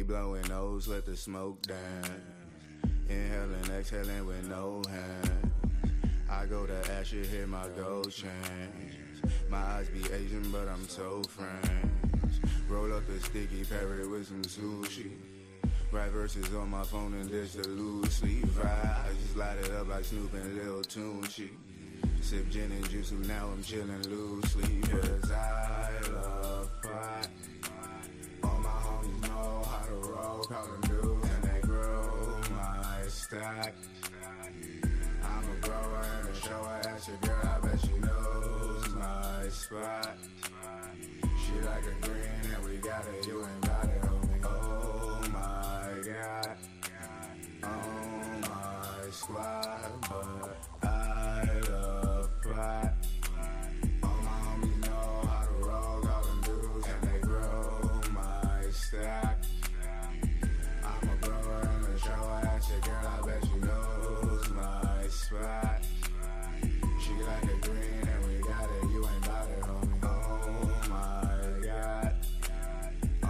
We blowing nose, let the smoke down. Inhaling, exhaling with no hands. I go to ash, you hit my gold chains. My eyes be Asian, but I'm so French. Roll up the sticky parrot with some sushi. Write verses on my phone and dish the loosely. I just light it up like Snoop and Lil Tunechi. Sip gin and juice and now I'm chillin' loosely. Cause I love pie. All my homies know how to roll, call them dudes, and they grow my stack. I'm a grower and a shower at your girl, I bet she knows my spot. She like a green and we got it, you ain't got it, homie. Oh my God, oh my squad, but I love pie. All my homies know how to roll, call them dudes, and they grow my stack. I'm a grower and a shower at your girl, I bet she knows my spot. She like a green and we got it, you ain't got it, homie. Oh my God, oh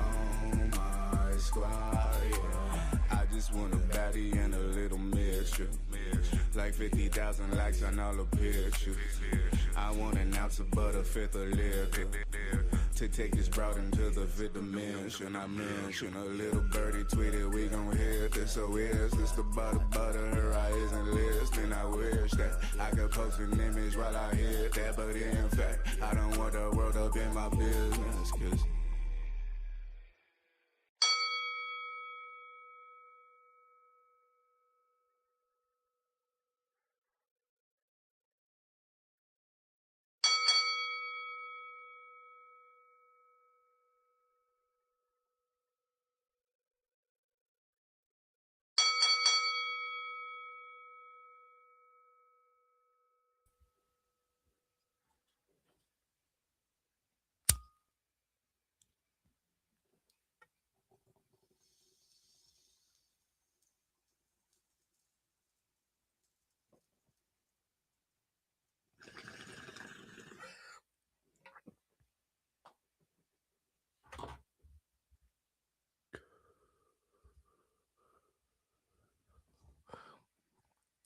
my squad, yeah. I just want a baddie and a little mixture. Like 50,000 likes on all the pictures. I want an ounce of butter, fifth of liquor. To take this broad into the fifth dimension. I mentioned a little birdie tweeted, we gon' hit this. So is this the butter, her eye isn't listening. I wish that I could post an image while I hit that. But in fact, I don't want the world up in my business. Cause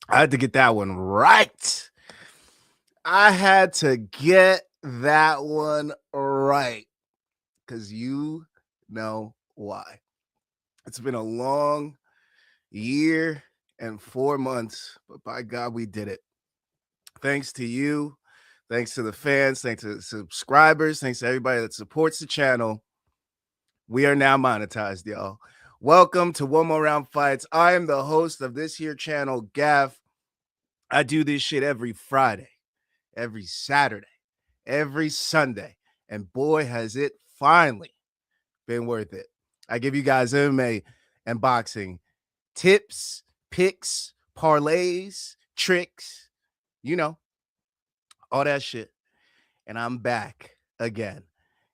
I had to get that one right. I had to get that one right. Because you know why. It's been a long year and 4 months, but by God, we did it. Thanks to you. Thanks to the fans. Thanks to the subscribers. Thanks to everybody that supports the channel. We are now monetized, y'all. Welcome to One More Round Fights. I am the host of this here channel, Gaff. I do this shit every Friday, every Saturday, every Sunday. And boy, has it finally been worth it. I give you guys MMA and boxing tips, picks, parlays, tricks, you know, all that shit. And I'm back again.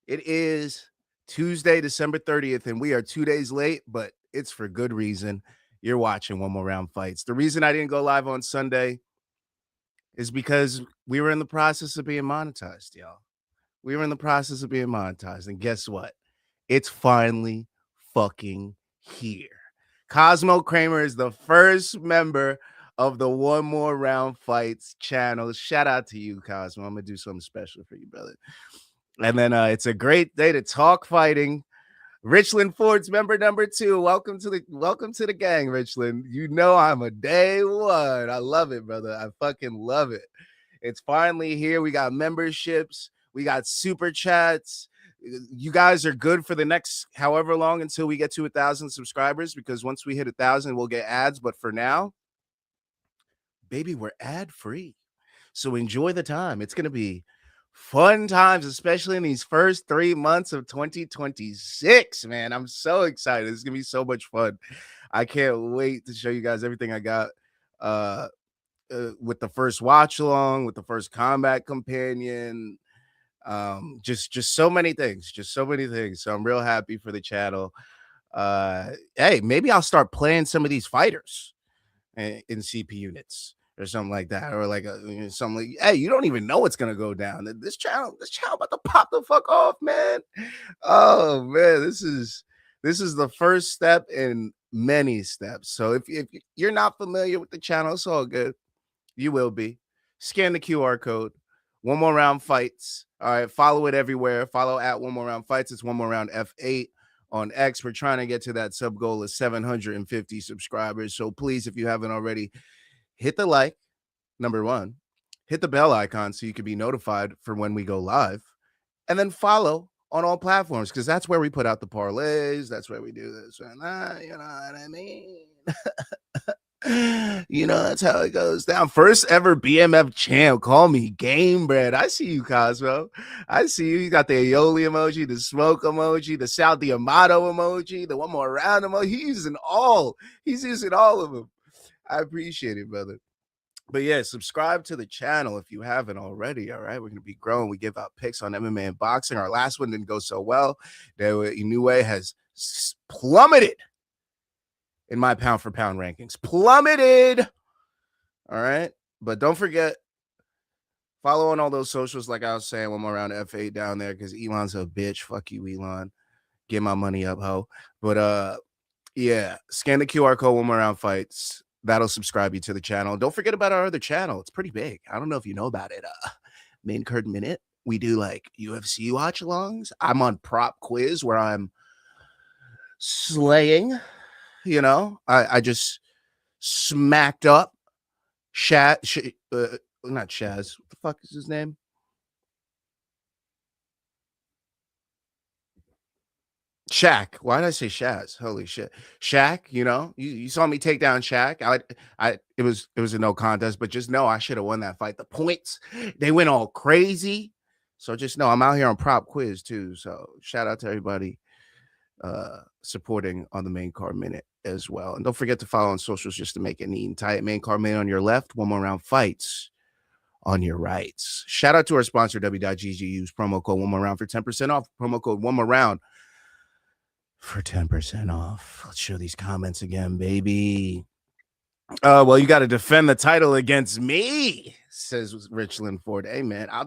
It is Tuesday, December 30th, and we are 2 days late, but it's for good reason. You're watching One More Round Fights. The reason I didn't go live on Sunday is because we were in the process of being monetized, y'all. We were in the process of being monetized, and guess what? It's finally fucking here. Cosmo Kramer is the first member of the One More Round Fights channel. Shout out to you, Cosmo. I'm gonna do something special for you, brother. And then it's a great day to talk fighting. Richland Ford's member number 2. Welcome to the gang, Richland. You know I'm a day one. I love it, brother. I fucking love it. It's finally here. We got memberships. We got super chats. You guys are good for the next however long until we get to 1,000 subscribers, because once we hit 1,000, we'll get ads. But for now, baby, we're ad free. So enjoy the time. It's going to be fun times, especially in these first 3 months of 2026, man. I'm so excited. It's going to be so much fun. I can't wait to show you guys everything I got with the first watch along, with the first combat companion. Just so many things, so I'm real happy for the channel. Hey, maybe I'll start playing some of these fighters in CP units or something like that, or like something like, hey, you don't even know what's gonna go down. This channel about to pop the fuck off, man. Oh man, this is This is the first step in many steps. So if you're not familiar with the channel, it's all good. You will be. Scan the QR code. One More Round Fights. All right. Follow it everywhere. Follow at One More Round Fights. It's One More Round F8 on X. We're trying to get to that sub goal of 750 subscribers. So please, if you haven't already, hit the like, number one. Hit the bell icon so you can be notified for when we go live. And then follow on all platforms, because that's where we put out the parlays. That's where we do this and that. You know what I mean? You know, that's how it goes down. First ever BMF champ. Call me Game Bread. I see you, Cosmo. I see you. You got the aioli emoji, the smoke emoji, the Saudi Amato emoji, the one more round emoji. He's using all. He's using all of them. I appreciate it, brother. But yeah, subscribe to the channel if you haven't already. All right, we're gonna be growing. We give out picks on MMA and boxing. Our last one didn't go so well. Naoya Inoue has plummeted in my pound for pound rankings. Plummeted. All right, but don't forget, follow on all those socials. Like I was saying, One More Round F8 down there, because Elon's a bitch. Fuck you, Elon. Get my money up, ho. But yeah, scan the QR code. One More Round Fights. That'll subscribe you to the channel. Don't forget about our other channel. It's pretty big. I don't know if you know about it. Main Card Minute. We do like UFC watch alongs. I'm on Prop Quiz where I'm slaying. You know, I just smacked up not Shaz. What the fuck is his name? Shaq. Why did I say Shaz? Holy shit. Shaq, you know, you saw me take down Shaq. It was a no contest, but just know I should have won that fight. The points, they went all crazy. So just know I'm out here on Prop Quiz too. So shout out to everybody supporting on the Main Card Minute as well. And don't forget to follow on socials just to make it neat and tight. Main Card Minute on your left, One More Round Fights on your right. Shout out to our sponsor, W.GG. Use promo code One More Round for 10% off. Promo code One More Round for 10% off. Let's show these comments again, baby. Well, you got to defend the title against me, says Richland Ford. Hey, man, I'll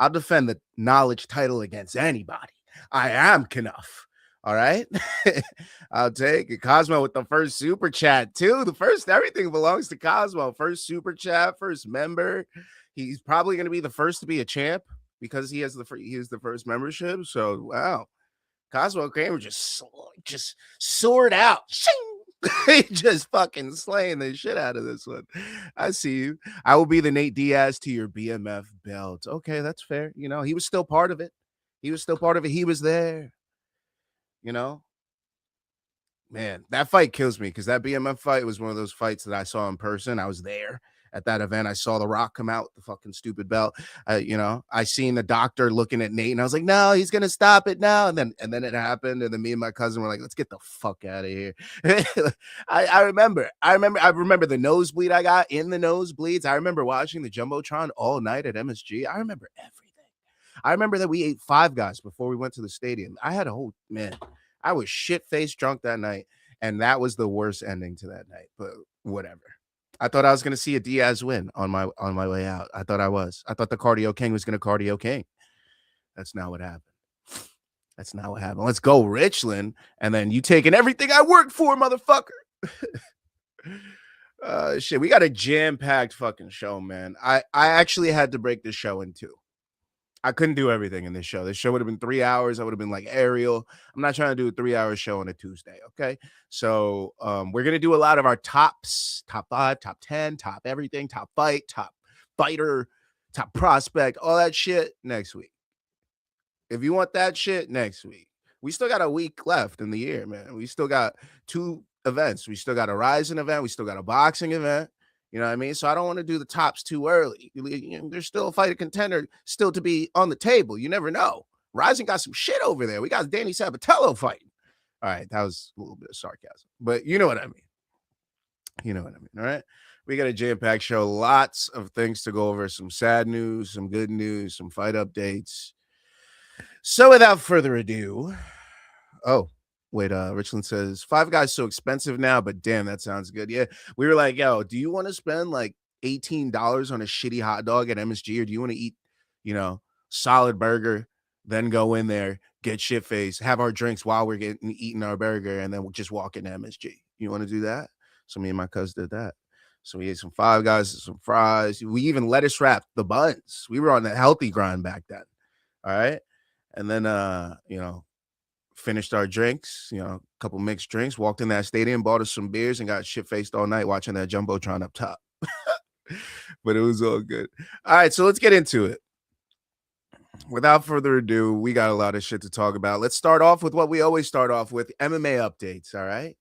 defend the knowledge title against anybody. I am Knuff. All right. I'll take it. Cosmo with the first super chat, too. Everything belongs to Cosmo. First super chat, first member. He's probably going to be the first to be a champ because he is the first membership. So, wow. Cosmo Kramer just soared out. He just fucking slaying the shit out of this one. I see you. I will be the Nate Diaz to your BMF belt. Okay, that's fair. You know, he was still part of it. He was there. You know, man, that fight kills me because that BMF fight was one of those fights that I saw in person. I was there at that event. I saw The Rock come out with the fucking stupid belt. You know, I seen the doctor looking at Nate and I was like, no, he's gonna stop it now. And then it happened. And then me and my cousin were like, let's get the fuck out of here. I remember the nosebleed I got in the nosebleeds. I remember watching the Jumbotron all night at MSG. I remember everything. I remember that we ate Five Guys before we went to the stadium. I was shit-faced drunk that night, and that was the worst ending to that night. But whatever. I thought I was going to see a Diaz win on my way out. I thought the Cardio King was going to Cardio King. That's not what happened. Let's go, Richland. And then you taking everything I worked for, motherfucker. Shit, we got a jam-packed fucking show, man. I actually had to break this show in two. I couldn't do everything in this show. This show would have been 3 hours. I would have been like Ariel. I'm not trying to do a 3-hour show on a Tuesday. Okay. So we're going to do a lot of our tops, top 5, top 10, top everything, top fight, top fighter, top prospect, all that shit next week. If you want that shit next week, we still got a week left in the year, man. We still got 2 events. We still got a RIZIN event. We still got a boxing event. You know what I mean? So I don't want to do the tops too early. There's still a fighter contender still to be on the table. You never know. RIZIN got some shit over there. We got Danny Sabatello fighting. All right, that was a little bit of sarcasm, but you know what I mean. All right. We got a jam-packed show. Lots of things to go over. Some sad news, some good news, some fight updates. So without further ado, Richland says, Five Guys so expensive now, but damn, that sounds good. Yeah, we were like, yo, do you want to spend like $18 on a shitty hot dog at MSG, or do you want to eat, solid burger then go in there, get shit faced, have our drinks while we're eating our burger, and then we'll just walk into MSG. You want to do that? So me and my cousin did that. So we ate some Five Guys, some fries. We even lettuce wrapped the buns. We were on the healthy grind back then. All right. And then finished our drinks, a couple mixed drinks, walked in that stadium, bought us some beers, and got shit faced all night watching that Jumbotron up top. But it was all good. All right, so let's get into it. Without further ado, we got a lot of shit to talk about. Let's start off with what we always start off with, MMA updates, all right?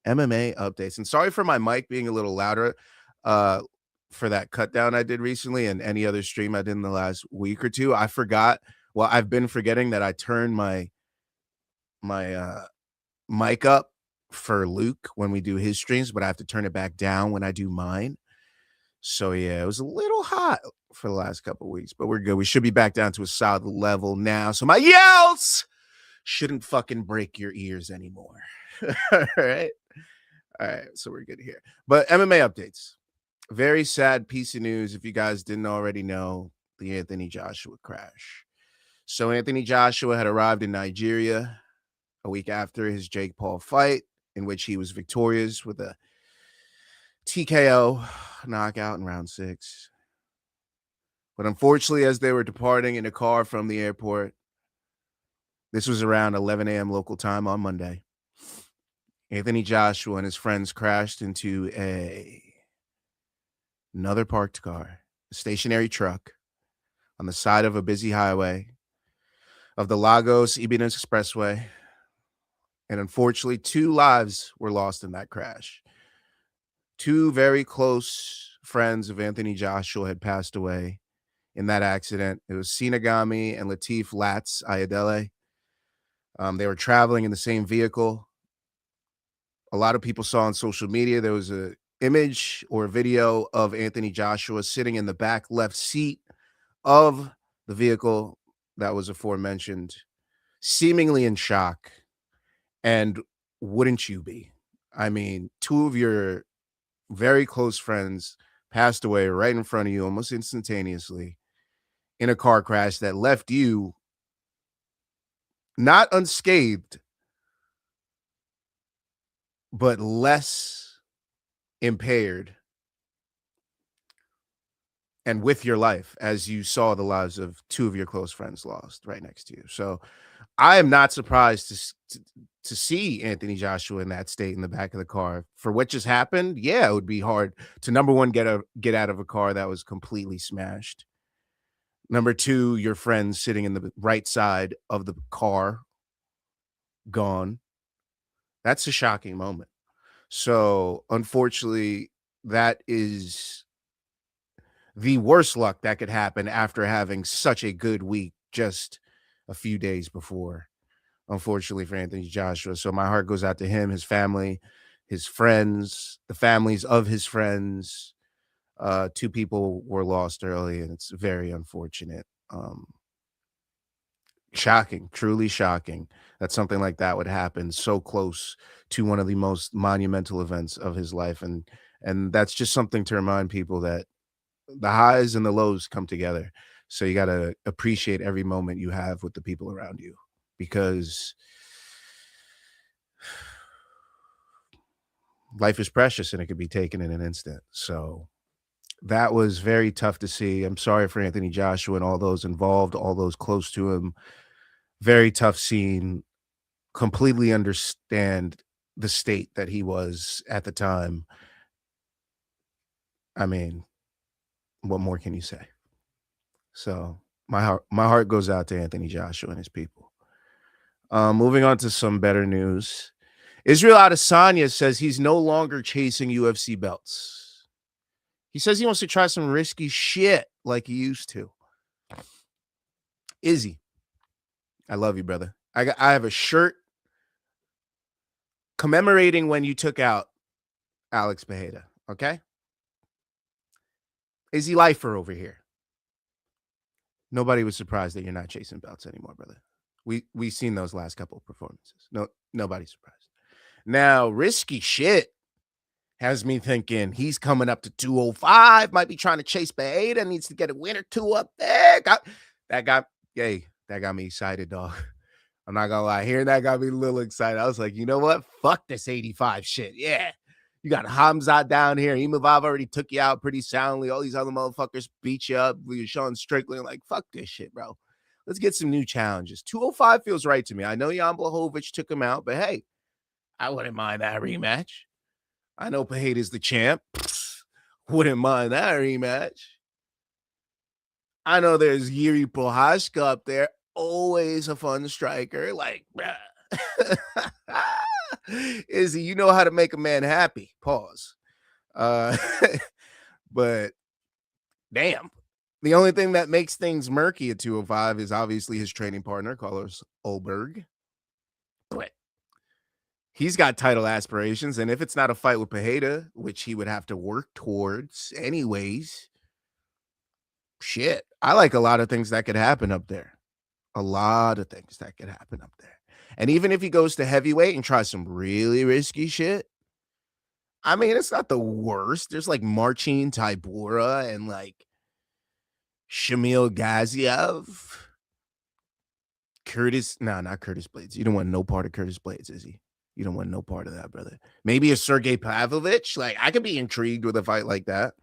MMA updates. And sorry for my mic being a little louder for that cut down I did recently and any other stream I did in the last week or two. I forgot. Well, I've been forgetting that I turned my mic up for Luke when we do his streams, but I have to turn it back down when I do mine. So yeah, it was a little hot for the last couple of weeks, but we're good. We should be back down to a solid level now. So my yells shouldn't fucking break your ears anymore. All right. All right. So we're good here. But MMA updates. Very sad piece of news. If you guys didn't already know, the Anthony Joshua crash. So Anthony Joshua had arrived in Nigeria a week after his Jake Paul fight, in which he was victorious with a TKO knockout in round 6. But unfortunately, as they were departing in a car from the airport, this was around 11 a.m. local time on Monday, Anthony Joshua and his friends crashed into another parked car, a stationary truck, on the side of a busy highway of the Lagos Ibadan Expressway. And unfortunately, 2 lives were lost in that crash. 2 very close friends of Anthony Joshua had passed away in that accident. It was Sinagami and Latif Latz Ayadele. They were traveling in the same vehicle. A lot of people saw on social media there was an image or a video of Anthony Joshua sitting in the back left seat of the vehicle that was aforementioned, seemingly in shock. And wouldn't you be? I mean, 2 of your very close friends passed away right in front of you almost instantaneously in a car crash that left you not unscathed, but less impaired and with your life as you saw the lives of 2 of your close friends lost right next to you. So I am not surprised to see Anthony Joshua in that state in the back of the car. For what just happened, yeah, it would be hard to, number one, get out of a car that was completely smashed. Number 2, your friends sitting in the right side of the car, gone. That's a shocking moment. So unfortunately, that is the worst luck that could happen after having such a good week just a few days before, unfortunately, for Anthony Joshua. So my heart goes out to him, his family, his friends, the families of his friends. 2 people were lost early, and it's very unfortunate. Shocking, truly shocking that something like that would happen so close to one of the most monumental events of his life. And that's just something to remind people that the highs and the lows come together. So you got to appreciate every moment you have with the people around you, because life is precious and it could be taken in an instant. So that was very tough to see. I'm sorry for Anthony Joshua and all those involved, all those close to him. Very tough scene. Completely understand the state that he was at the time. I mean, what more can you say? So my heart goes out to Anthony Joshua and his people. Moving on to some better news. Israel Adesanya says he's no longer chasing UFC belts. He says he wants to try some risky shit like he used to. Izzy, I love you, brother. I have a shirt commemorating when you took out Alex Bejeda, okay? Izzy Lifer over here. Nobody was surprised that you're not chasing belts anymore, brother. We've seen those last couple of performances. Nobody's surprised. Now, risky shit has me thinking he's coming up to 205, might be trying to chase Bejeda, needs to get a win or 2 up there. That that got me excited, dog. I'm not gonna lie. Hearing that got me a little excited. I was like, you know what? Fuck this 85 shit. Yeah. You got Hamzat down here. Imavov already took you out pretty soundly. All these other motherfuckers beat you up. You're Sean Strickland. Like, fuck this shit, bro. Let's get some new challenges. 205 feels right to me. I know Jan Blachowicz took him out, but hey, I wouldn't mind that rematch. I know Pereira's the champ. Wouldn't mind that rematch. I know there's Yuri Prohaska up there. Always a fun striker. Like, Izzy, you know how to make a man happy. Pause. But damn. The only thing that makes things murky at 205 is obviously his training partner, Carlos Ulberg. But he's got title aspirations, and if it's not a fight with Pereira, which he would have to work towards anyways, shit. I like a lot of things that could happen up there. A lot of things that could happen up there. And even if he goes to heavyweight and tries some really risky shit, I mean, it's not the worst. There's like Marcin Tybura and like Shamil Gaziev. Not Curtis Blades. You don't want no part of Curtis Blades, is he? You don't want no part of that, brother. Maybe a Sergey Pavlovich. Like, I could be intrigued with a fight like that.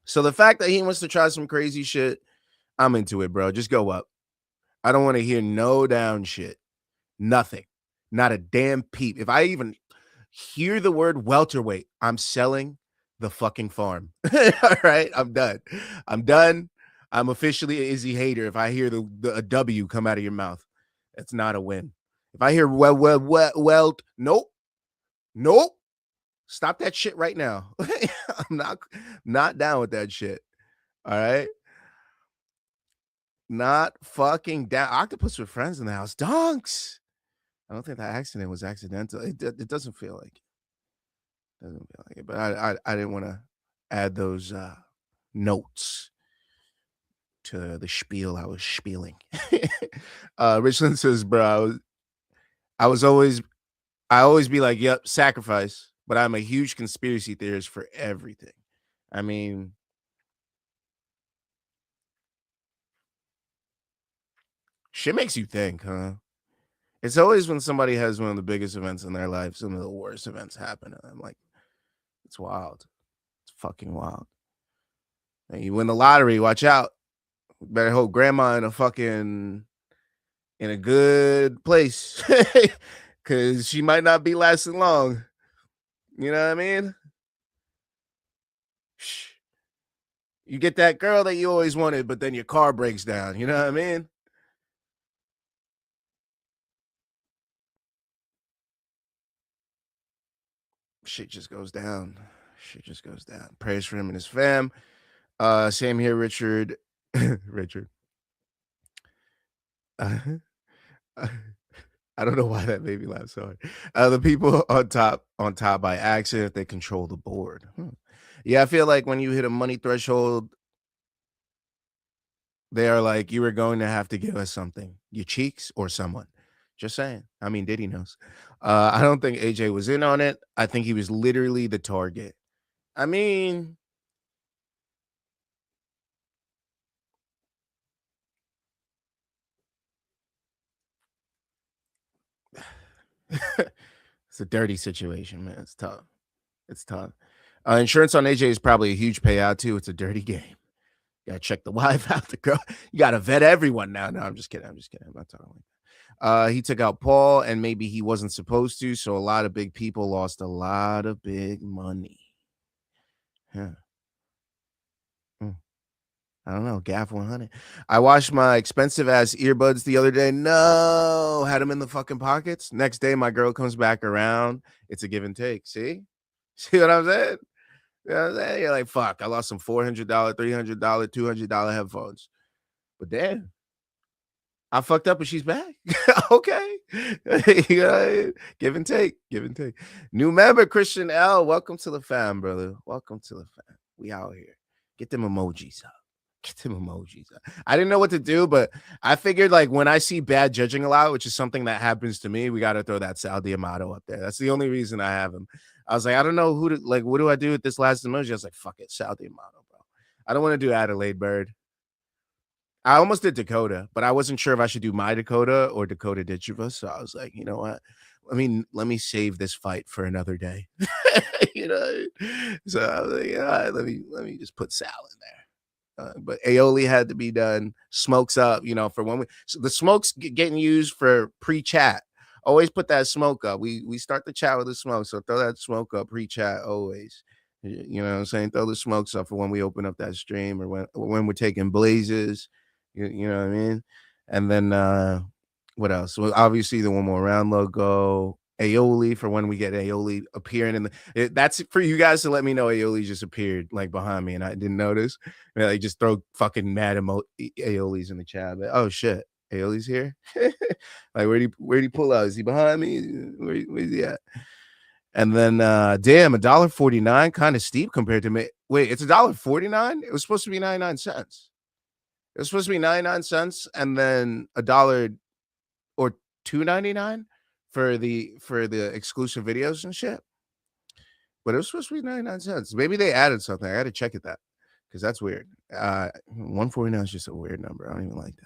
So the fact that he wants to try some crazy shit, I'm into it, bro. Just go up. I don't want to hear no down shit. Nothing. Not a damn peep. If I even hear the word welterweight, I'm selling the fucking farm. All right, I'm done. I'm officially an Izzy hater if I hear a W come out of your mouth. That's not a win. If I hear nope. Stop that shit right now. I'm not down with that shit. All right. Not fucking down. Octopus with friends in the house. Donks. I don't think that accident was accidental. It doesn't feel like it. Doesn't feel like it. But I didn't want to add those notes to the spiel I was spieling. Richland says, bro, I always be like, yep, sacrifice. But I'm a huge conspiracy theorist for everything. I mean, shit makes you think, huh? It's always when somebody has one of the biggest events in their life, some of the worst events happen. And I'm like, it's wild. It's fucking wild. And you win the lottery, watch out. Better hope grandma in a good place. Cause she might not be lasting long. You know what I mean? You get that girl that you always wanted, but then your car breaks down. You know what I mean? Shit just goes down. Prayers for him and his fam. Same here, Richard. Richard. I don't know why that made me laugh so hard. The people on top by accident, they control the board. Yeah, I feel like when you hit a money threshold, they are like, you were going to have to give us something, your cheeks or someone. Just saying. I mean, Diddy knows. I don't think AJ was in on it. I think he was literally the target. I mean, it's a dirty situation, man. It's tough. Insurance on AJ is probably a huge payout too. It's a dirty game. You gotta check the wife out, the girl. You gotta vet everyone now. No, I'm just kidding. I'm not talking like that. He took out Paul, and maybe he wasn't supposed to. So a lot of big people lost a lot of big money. Yeah. I don't know. Gaff 100. I washed my expensive ass earbuds the other day. No, had them in the fucking pockets. Next day, my girl comes back around. It's a give and take. See what I'm saying? You know what I'm saying? You're like, fuck, I lost some $400, $300, $200 headphones. But damn, I fucked up and she's back. Okay. You know, give and take. New member, Christian L. Welcome to the fam, brother. Welcome to the fam. We out here. Get them emojis up. I didn't know what to do, but I figured like when I see bad judging a lot, which is something that happens to me, we got to throw that Sal Diamato up there. That's the only reason I have him. I was like, I don't know who to like. What do I do with this last emoji? I was like, fuck it, Sal Diamato, bro. I don't want to do Adelaide Bird. I almost did Dakota, but I wasn't sure if I should do my Dakota or Dakota Digiva. So I was like, you know what? Let me save this fight for another day. you know, so I was like, yeah, let me just put Sal in there. But aioli had to be done. Smokes up, for when so the smoke's getting used for pre-chat. Always put that smoke up. We start the chat with the smoke, so throw that smoke up pre-chat always. You know what I'm saying? Throw the smokes up for when we open up that stream or when we're taking blazes. You know what I mean? And then what else? Well, obviously the one more round logo. Aioli for when we get aioli appearing in that's for you guys to let me know aioli just appeared like behind me and I didn't notice. Like just throw fucking mad aiolis in the chat. But, oh shit, aioli's here. Like where'd he pull out? Is he behind me? Where's he at? And then damn, $1.49, kind of steep compared to me. Wait, it's $1.49? It was supposed to be 99 cents. It was supposed to be 99 cents and then $1 or $2.99 for the exclusive videos and shit. But it was supposed to be 99 cents. Maybe they added something. I got to check it that because that's weird. 149 is just a weird number. I don't even like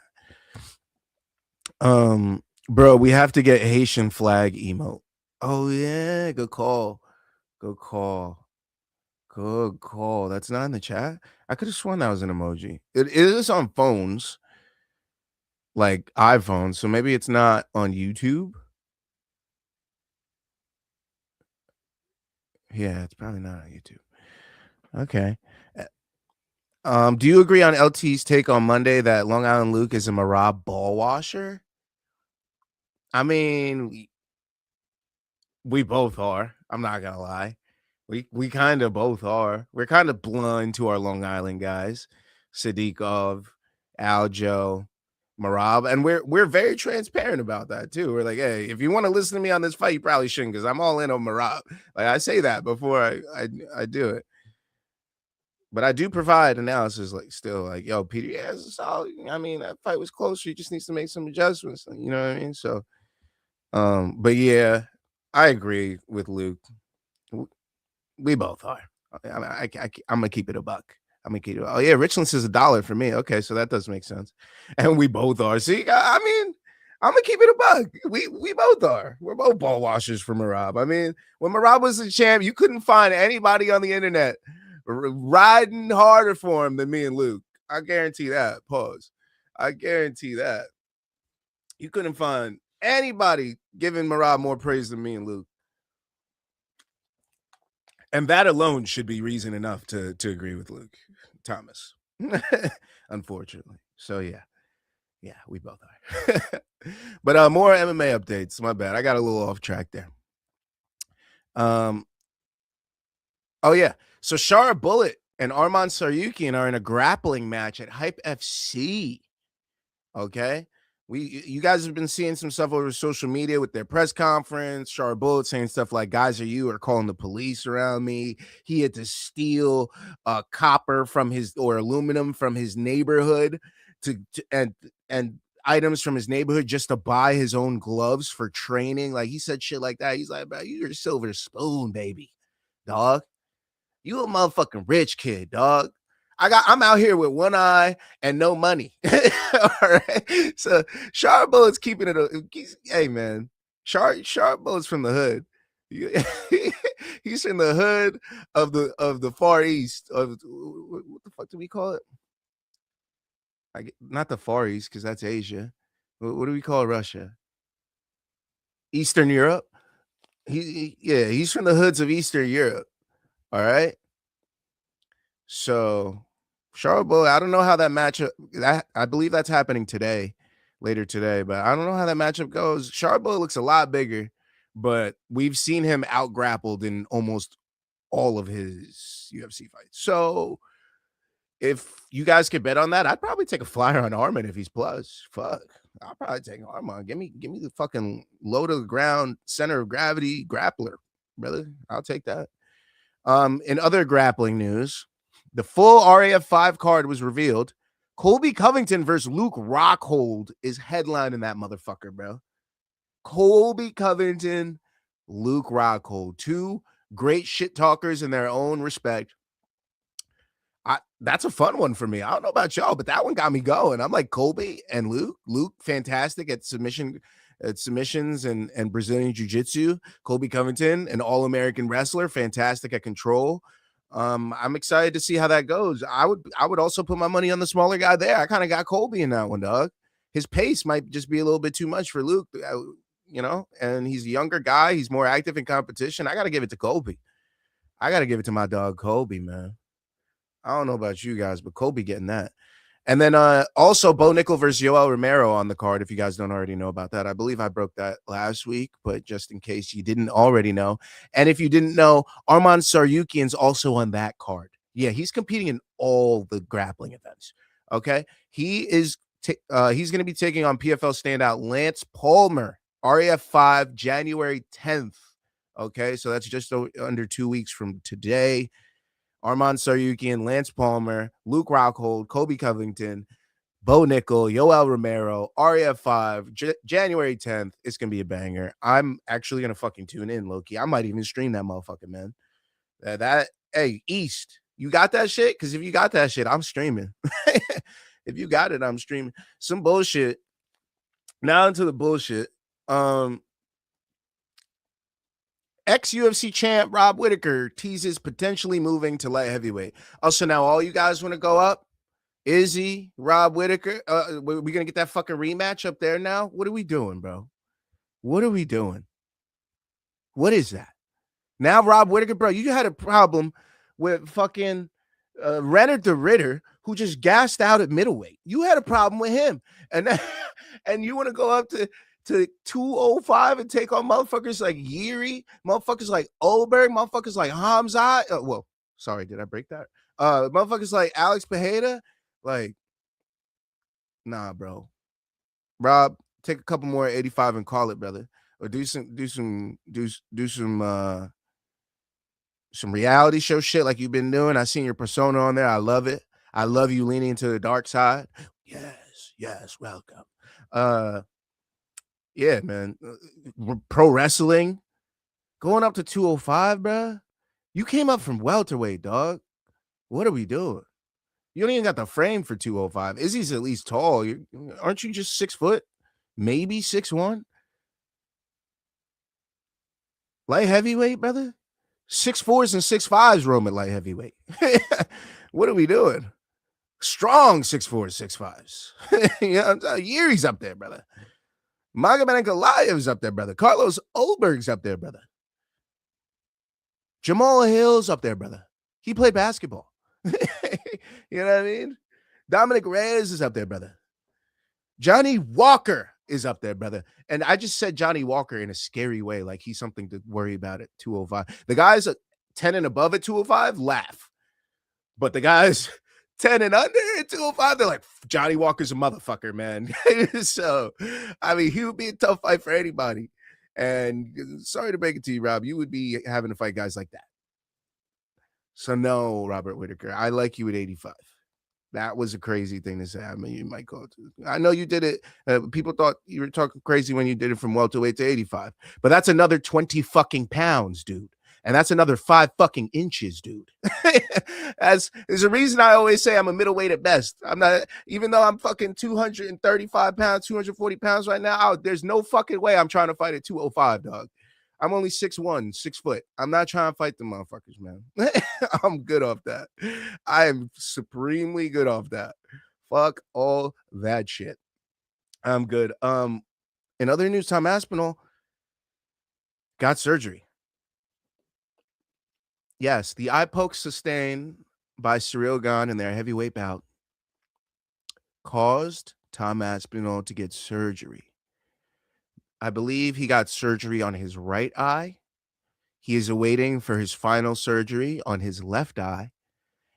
that. Bro, we have to get Haitian flag emote. Oh yeah, good call. Good call. Good call. That's not in the chat. I could have sworn that was an emoji. It is on phones, like iPhones. So maybe it's not on YouTube. Yeah, it's probably not on YouTube. Okay. Do you agree on LT's take on Monday that Long Island Luke is a Marab ball washer? I mean, we both are. I'm not gonna lie. We kind of both are. We're kind of blind to our Long Island guys, Sadiqov, Aljo, Marab, and we're very transparent about that too. We're like, hey, if you want to listen to me on this fight, you probably shouldn't, because I'm all in on Marab. Like I say that before I do it. But I do provide analysis, like still, like, yo, Peter, yeah, it's all, I mean, that fight was close. He just needs to make some adjustments. You know what I mean? So, but yeah, I agree with Luke. We both are. I'm gonna keep it a buck. I'm gonna keep it. Oh yeah, Richland says $1 for me. Okay, so that does make sense. And we both are. See, I mean, I'm gonna keep it a buck. We both are. We're both ball washers for Marab. I mean, when Marab was the champ, you couldn't find anybody on the internet riding harder for him than me and Luke. I guarantee that. Pause. I guarantee that. You couldn't find anybody giving Marab more praise than me and Luke. And that alone should be reason enough to agree with Luke Thomas. Unfortunately. So yeah. Yeah, we both are. But more MMA updates. My bad. I got a little off track there. Oh yeah. So Shara Bullet and Arman Saryukian are in a grappling match at Hype FC. Okay. You guys have been seeing some stuff over social media with their press conference. Shara Bullet saying stuff like, guys, are calling the police around me. He had to steal copper from or aluminum from his neighborhood and items from his neighborhood just to buy his own gloves for training. Like he said shit like that. He's like, bro, you're a silver spoon, baby, dog. You a motherfucking rich kid, dog. I'm out here with one eye and no money. All right. So Sharp Bullet's keeping it. Hey man, Sharp Bullet's from the hood. He's in the hood of the Far East. Of what the fuck do we call it? Not the Far East, because that's Asia. What do we call Russia? Eastern Europe. He's from the hoods of Eastern Europe. All right. So Charlotte Bullet, I don't know how that matchup, I believe that's happening later today, but I don't know how that matchup goes. Charlotte Bullet looks a lot bigger, but we've seen him out grappled in almost all of his UFC fights. So if you guys could bet on that, I'd probably take a flyer on Arman if he's plus. Fuck. I'll probably take Arman. Give me the fucking low to the ground, center of gravity grappler, brother. I'll take that. In other grappling news, the full RAF 5 card was revealed. Colby Covington versus Luke Rockhold is headlining that motherfucker, bro. Colby Covington, Luke Rockhold, two great shit talkers in their own respect. That's a fun one for me. I don't know about y'all, but that one got me going. I'm like Colby and Luke. Luke, fantastic at submissions and Brazilian jiu-jitsu. Colby Covington, an all-American wrestler, fantastic at control. I'm excited to see how that goes. I would also put my money on the smaller guy there. I kind of got Colby in that one, dog. His pace might just be a little bit too much for Luke, and he's a younger guy. He's more active in competition. I got to give it to Colby. I got to give it to my dog, Colby, man. I don't know about you guys, but Colby getting that. And then also Bo Nickel versus Yoel Romero on the card, if you guys don't already know about that. I believe I broke that last week, but just in case you didn't already know. And if you didn't know, Arman Saryukian's also on that card. Yeah, he's competing in all the grappling events. Okay. He's going to be taking on PFL standout Lance Palmer, RAF 5, January 10th. Okay, so that's just under 2 weeks from today. Arman Saryukian, Lance Palmer, Luke Rockhold, Colby Covington, Bo Nickel, Yoel Romero, RAF 5, January 10th. It's going to be a banger. I'm actually going to fucking tune in, Loki. I might even stream that motherfucker, man. Hey, East, you got that shit? Because if you got that shit, I'm streaming. If you got it, I'm streaming. Some bullshit. Now into the bullshit. Ex-UFC champ Rob Whittaker teases potentially moving to light heavyweight. Also, now all you guys want to go up? Izzy, Rob Whittaker? We're going to get that fucking rematch up there now? What are we doing, bro? What are we doing? What is that? Now Rob Whittaker, bro, you had a problem with fucking Renard the Ritter, who just gassed out at middleweight. You had a problem with him. And you want to go up to 205 and take on motherfuckers like Yuri, motherfuckers like Oberg, motherfuckers like Hamza. Sorry, did I break that? Motherfuckers like Alex Pereira. Like, nah, bro. Rob, take a couple more 85 and call it, brother. Or do some reality show shit like you've been doing. I seen your persona on there. I love it. I love you leaning into the dark side. Yes, welcome. Yeah, man. Pro wrestling going up to 205, bro. You came up from welterweight, dog. What are we doing? You don't even got the frame for 205. Izzy's at least tall. Aren't you just 6 foot? Maybe 6'1"? Light heavyweight, brother? 6'4s and 6'5s roam at light heavyweight. What are we doing? Strong 6'4s, 6'5s. Yuri's up there, brother. Magomed Ankalaev's up there, brother. Carlos Oberg's up there, brother. Jamal Hill's up there, brother. He played basketball. You know what I mean? Dominic Reyes is up there, brother. Johnny Walker is up there, brother. And I just said Johnny Walker in a scary way, like he's something to worry about at 205. The guys at 10 and above at 205 laugh. But the guys 10 and under at 205, they're like, Johnny Walker's a motherfucker, man. So, I mean, he would be a tough fight for anybody. And sorry to break it to you, Rob, you would be having to fight guys like that. So, no, Robert Whittaker, I like you at 85. That was a crazy thing to say. I mean, you might call it. I know you did it. People thought you were talking crazy when you did it from welterweight to 85. But that's another 20 fucking pounds, dude. And that's another 5 fucking inches, dude. There's a reason I always say I'm a middleweight at best. I'm not, even though I'm fucking 235 pounds, 240 pounds right now, there's no fucking way I'm trying to fight at 205, dog. I'm only 6'1", 6 foot. I'm not trying to fight the motherfuckers, man. I'm good off that. I am supremely good off that. Fuck all that shit. I'm good. In other news, Tom Aspinall got surgery. Yes, the eye poke sustained by Ciryl Gane in their heavyweight bout caused Tom Aspinall to get surgery. I believe he got surgery on his right eye. He is awaiting for his final surgery on his left eye,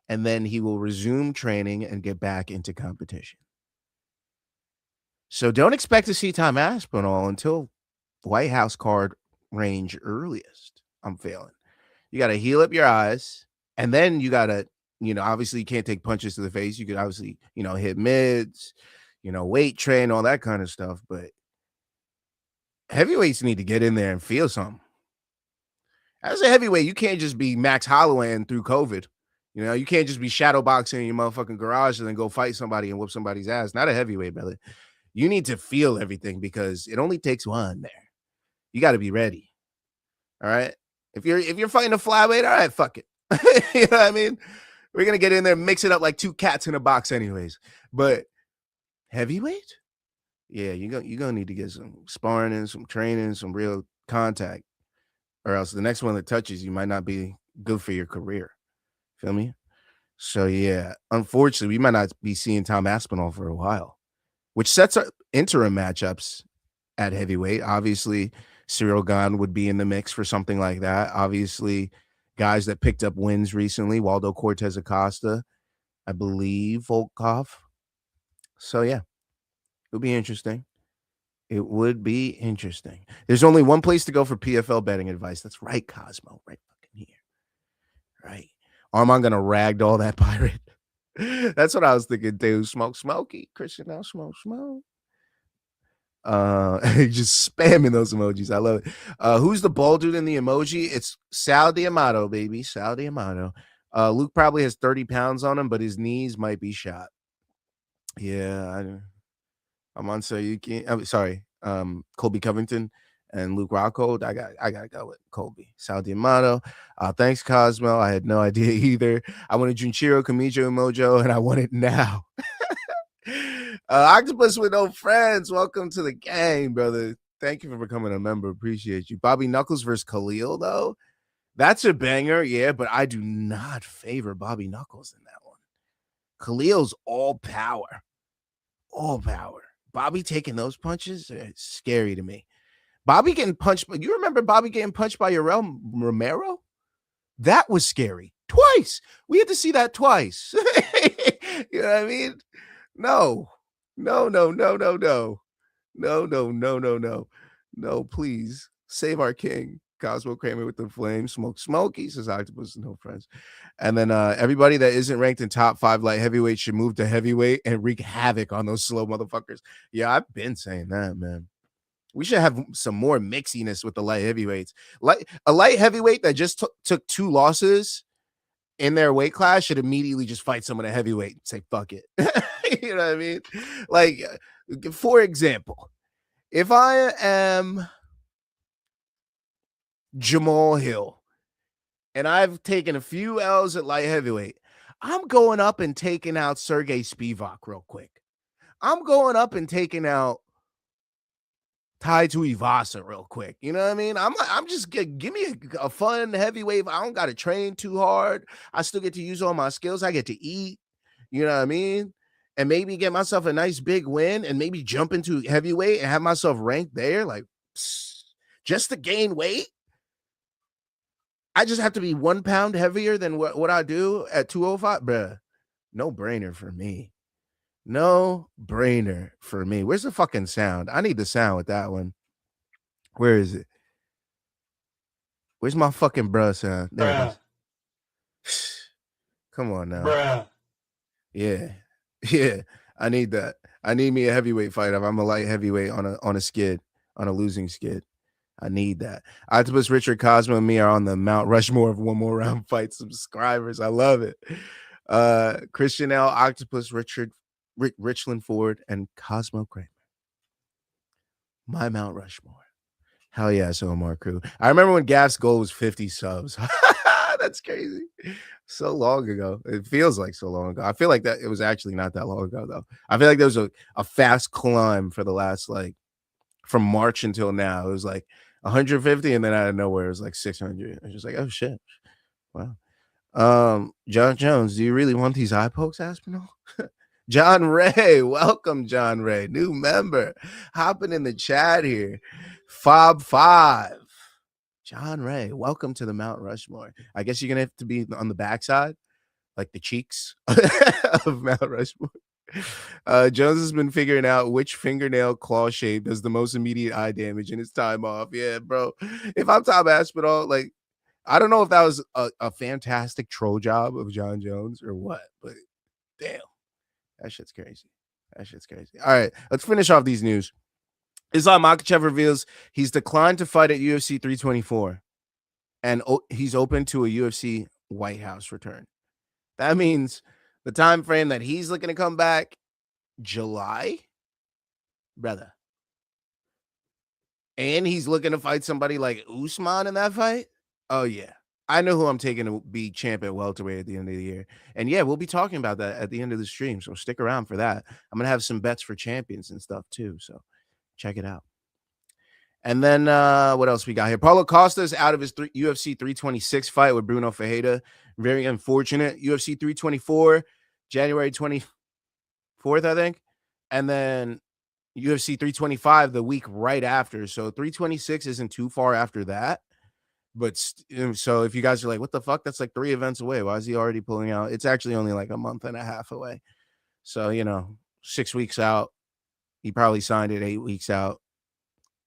and then he will resume training and get back into competition. So don't expect to see Tom Aspinall until White House card range earliest. I'm feeling. You got to heal up your eyes, and then you got to, obviously you can't take punches to the face. You could obviously, hit mids, weight train, all that kind of stuff. But heavyweights need to get in there and feel something. As a heavyweight, you can't just be Max Holloway through COVID. You know, you can't just be shadow boxing in your motherfucking garage and then go fight somebody and whoop somebody's ass. Not a heavyweight, brother. You need to feel everything because it only takes one there. You got to be ready. All right. If you're fighting a flyweight, all right, fuck it. You know what I mean? We're gonna get in there, mix it up like two cats in a box, anyways. But heavyweight, yeah, you're gonna need to get some sparring and some training, some real contact, or else the next one that touches you might not be good for your career. Feel me? So yeah, unfortunately, we might not be seeing Tom Aspinall for a while, which sets up interim matchups at heavyweight. Obviously, Cyril Gane would be in the mix for something like that. Obviously, guys that picked up wins recently, Waldo Cortez Acosta, I believe Volkov. So yeah, it would be interesting. It would be interesting. There's only one place to go for PFL betting advice. That's right, Cosmo. Right fucking here. Right. Armand gonna ragdoll that pirate. That's what I was thinking, dude. Smoke Smokey. Christian now smoke. Just spamming those emojis. I love it. Who's the bald dude in the emoji? It's Sal D'Amato, baby. Sal D'Amato. Luke probably has 30 pounds on him, but his knees might be shot. Yeah, I'm on. So you can't. I'm sorry. Colby Covington and Luke Rockhold. I gotta go with Colby. Sal D'Amato. Thanks, Cosmo. I had no idea either. I wanted Junchiro Kamijo Mojo, and I want it now. Octopus with no friends. Welcome to the gang, brother. Thank you for becoming a member. Appreciate you. Bobby Knuckles versus Khalil, though. That's a banger, yeah, but I do not favor Bobby Knuckles in that one. Khalil's all power. All power. Bobby taking those punches are scary to me. Bobby getting punched. You remember Bobby getting punched by Yoel Romero? That was scary. Twice. We had to see that twice. You know what I mean? No, please save our king. Cosmo Kramer with the flame. Smokey says Octopus, no friends. And then everybody that isn't ranked in top 5 light heavyweight should move to heavyweight and wreak havoc on those slow motherfuckers. Yeah, I've been saying that, man. We should have some more mixiness with the light heavyweights. Like a light heavyweight that just took 2 losses in their weight class should immediately just fight someone at heavyweight and say, fuck it. You know what I mean? Like, for example, if I am Jamal Hill and I've taken a few L's at light heavyweight, I'm going up and taking out Sergey Spivak real quick. I'm going up and taking out Tai Tuivasa real quick. You know what I mean? I'm just give me a fun heavyweight. I don't got to train too hard. I still get to use all my skills. I get to eat. You know what I mean? And maybe get myself a nice big win and maybe jump into heavyweight and have myself ranked there. Like, just to gain weight. I just have to be 1 pound heavier than what I do at 205. Bruh, no brainer for me. No brainer for me. Where's the fucking sound? I need the sound with that one. Where is it? Where's my fucking bruh sound? There it is. Come on now. Bruh. Yeah. Yeah. I need that. I need me a heavyweight fight. If I'm a light heavyweight on a skid, on a losing skid. I need that. Octopus, Richard, Cosmo, and me are on the Mount Rushmore of one more round fight subscribers. I love it. Christian L, Octopus, Richland Ford, and Cosmo Kramer. My Mount Rushmore. Hell yeah, so Omar Crew. I remember when Gaf's goal was 50 subs. That's crazy. So long ago. It feels like so long ago. I feel like that it was actually not that long ago, though. I feel like there was a fast climb for the last, like, from March until now. It was like 150, and then out of nowhere, it was like 600. I was just like, oh, shit. Wow. John Jones, do you really want these eye pokes, Aspinall? John Ray, welcome, John Ray, new member, hopping in the chat here. Fob 5, John Ray, welcome to the Mount Rushmore. I guess you're gonna have to be on the backside, like the cheeks of Mount Rushmore. Jones has been figuring out which fingernail claw shape does the most immediate eye damage in his time off. Yeah, bro. If I'm Tom Aspinall, like, I don't know if that was a fantastic troll job of John Jones or what, but damn. That shit's crazy. All right, let's finish off these news. Islam Makhachev reveals he's declined to fight at UFC 324, and he's open to a UFC White House return. That means the time frame that he's looking to come back, July, brother. And he's looking to fight somebody like Usman in that fight. Oh yeah, I know who I'm taking to be champ at welterweight at the end of the year. And yeah, we'll be talking about that at the end of the stream. So stick around for that. I'm gonna have some bets for champions and stuff too. So check it out. And then what else we got here? Paulo Costa's out of his UFC 326 fight with Bruno Ferreira. Very unfortunate. UFC 324, January 24th, I think. And then UFC 325 the week right after. So 326 isn't too far after that. But so if you guys are like, what the fuck? That's like 3 events away. Why is he already pulling out? It's actually only like a month and a half away. So, 6 weeks out. He probably signed it 8 weeks out.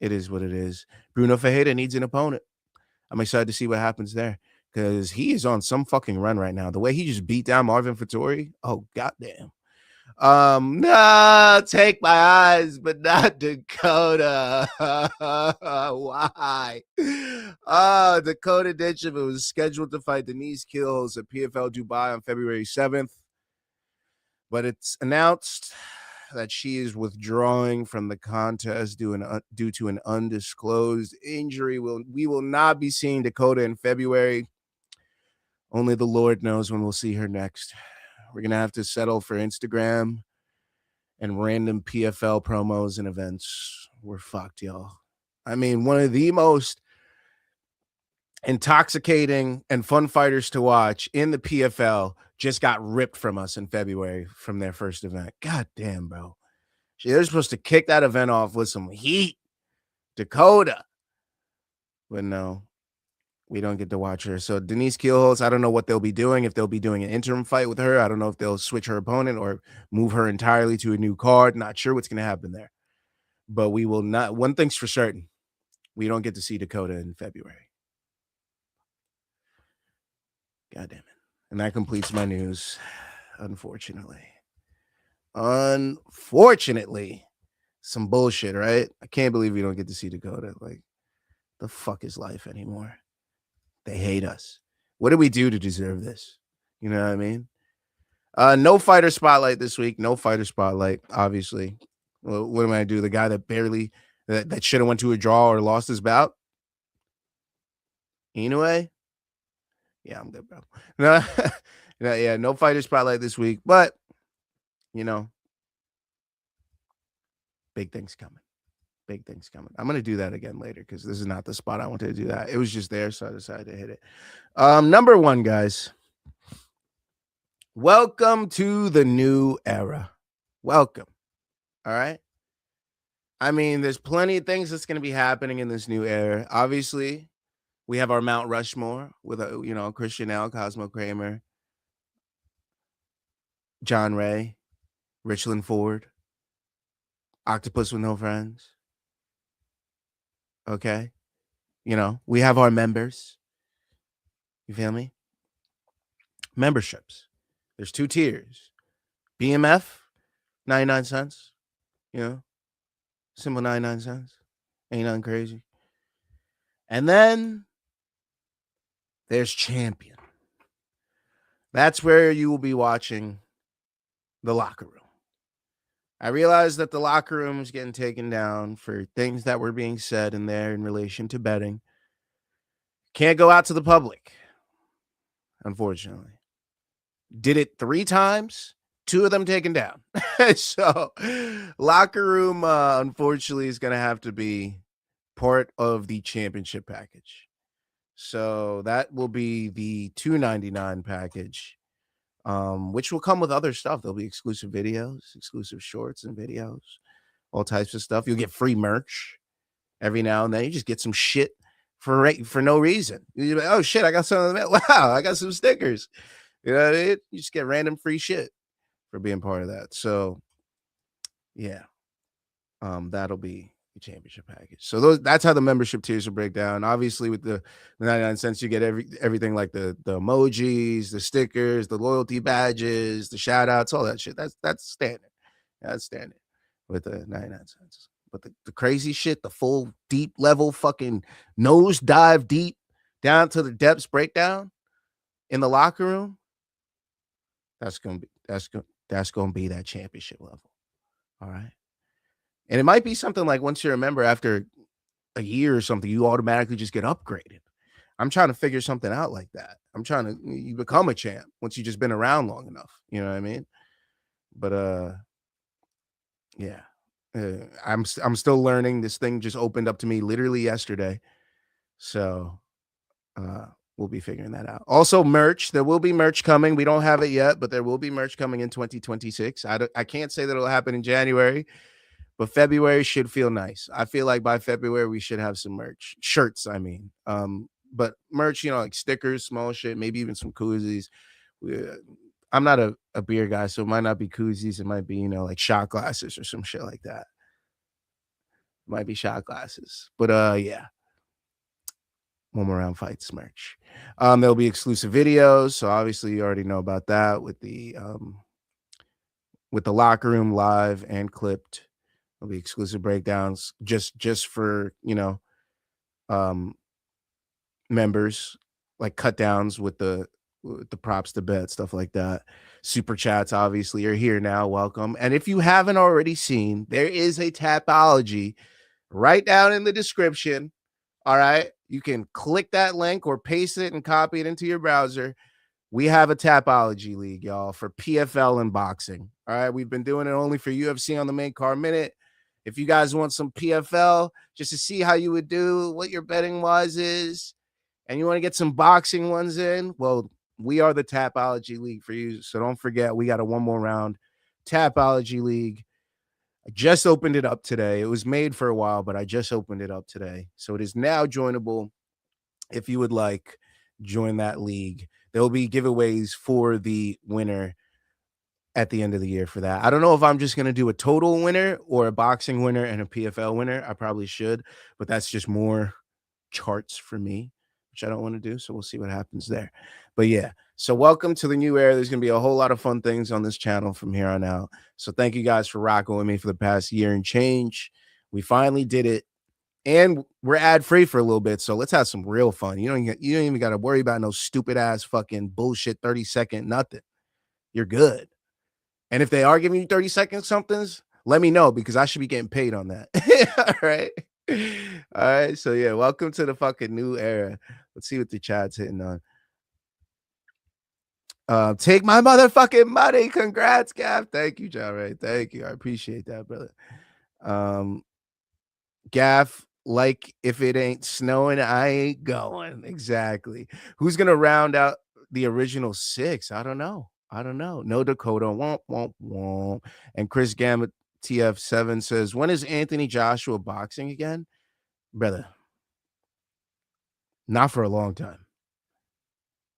It is what it is. Bruno Ferreira needs an opponent. I'm excited to see what happens there because he is on some fucking run right now. The way he just beat down Marvin Vettori. Oh, goddamn. No, take my eyes, but not Dakota. Why? Dakota Ditchman was scheduled to fight Denise Kills at PFL Dubai on February 7th, but it's announced that she is withdrawing from the contest due to an undisclosed injury. We will not be seeing Dakota in February. Only the Lord knows when we'll see her next. We're going to have to settle for Instagram and random PFL promos and events. We're fucked, y'all. I mean, one of the most intoxicating and fun fighters to watch in the PFL just got ripped from us in February from their first event. God damn, bro. They're supposed to kick that event off with some heat. Dakota. But no, we don't get to watch her. So Denise Keelholz, I don't know what they'll be doing. If they'll be doing an interim fight with her. I don't know if they'll switch her opponent or move her entirely to a new card. Not sure what's going to happen there. But we will not. One thing's for certain. We don't get to see Dakota in February. God damn it. And that completes my news, unfortunately. Unfortunately. Some bullshit, right? I can't believe we don't get to see Dakota. Like, the fuck is life anymore? They hate us. What did we do to deserve this? You know what I mean? No fighter spotlight this week. No fighter spotlight, obviously. Well, what am I do? The guy that that should have went to a draw or lost his bout? Inoue? Yeah, I'm good, bro. No, no fighter spotlight this week. But, big things coming. Big things coming. I'm going to do that again later because this is not the spot I wanted to do that. It was just there, so I decided to hit it. Number one, guys. Welcome to the new era. Welcome. All right. I mean, there's plenty of things that's going to be happening in this new era. Obviously, we have our Mount Rushmore with, Christian L, Cosmo Kramer, John Ray, Richland Ford, Octopus with No Friends. Okay. We have our members. You feel me? Memberships. There's 2 tiers. BMF, 99 cents. Simple 99 cents. Ain't nothing crazy. And then there's Champion. That's where you will be watching the locker room. I realized that the locker room is getting taken down for things that were being said in there in relation to betting. Can't go out to the public, unfortunately. Did it 3 times, 2 of them taken down. So locker room, unfortunately, is going to have to be part of the championship package. So that will be the $2.99 package, which will come with other stuff. There'll be exclusive videos, exclusive shorts and videos, all types of stuff. You'll get free merch every now and then. You just get some shit for no reason. You're like, oh shit, I got some of them. Wow, I got some stickers. You know what I mean? You just get random free shit for being part of that. So yeah, that'll be the championship package. So that's how the membership tiers will break down. Obviously, with the 99 cents, you get everything like the emojis, the stickers, the loyalty badges, the shout outs, all that shit. That's standard. That's standard with the 99 cents. But the crazy shit, the full deep level fucking nose dive deep down to the depths breakdown in the locker room. That's gonna be that championship level. All right. And it might be something like once you're a member after a year or something, you automatically just get upgraded. I'm trying to figure something out like that. I'm trying to you become a champ once you just been around long enough. You know what I mean? But yeah. I'm still learning. This thing just opened up to me literally yesterday. So we'll be figuring that out. Also, merch. There will be merch coming. We don't have it yet, but there will be merch coming in 2026. I can't say that it'll happen in January, but February should feel nice. I feel like by February we should have some merch. Shirts, I mean. But merch, like stickers, small shit, maybe even some koozies. I'm not a beer guy, so it might not be koozies. It might be, like shot glasses or some shit like that. It might be shot glasses. But yeah. One more round fights merch. There'll be exclusive videos. So obviously you already know about that with the locker room live and clipped. There'll be exclusive breakdowns just for members, like cut downs with the props to bet, stuff like that. Super chats obviously are here now. Welcome. And if you haven't already seen, there is a Tapology right down in the description. All right. You can click that link or paste it and copy it into your browser. We have a Tapology league, y'all, for PFL and boxing. All right. We've been doing it only for UFC on the main card minute. If you guys want some PFL just to see how you would do, what your betting wise is, and you want to get some boxing ones in, well, we are the Tapology league for you. So don't forget, we got a one more round Tapology league. I just opened it up today. It was made for a while, but I just opened it up today. So it is now joinable. If you would like, join that league. There will be giveaways for the winner at the end of the year for that. I don't know if I'm just going to do a total winner or a boxing winner and a PFL winner. I probably should, but that's just more charts for me, which I don't want to do. So we'll see what happens there. But yeah, so welcome to the new era. There's going to be a whole lot of fun things on this channel from here on out. So thank you guys for rocking with me for the past year and change. We finally did it. And we're ad free for a little bit. So let's have some real fun. You don't even got to worry about no stupid ass fucking bullshit 30-second nothing. You're good. And if they are giving you 30-second somethings, let me know because I should be getting paid on that. All right. All right. So yeah, welcome to the fucking new era. Let's see what the chat's hitting on. Take my motherfucking money. Congrats, Gav. Thank you, John Ray. Thank you. I appreciate that, brother. Gaff, like if it ain't snowing, I ain't going. Exactly. Who's gonna round out the original 6? I don't know. No Dakota. Womp, womp, womp. And Chris Gamma TF7 says, when is Anthony Joshua boxing again? Brother. Not for a long time.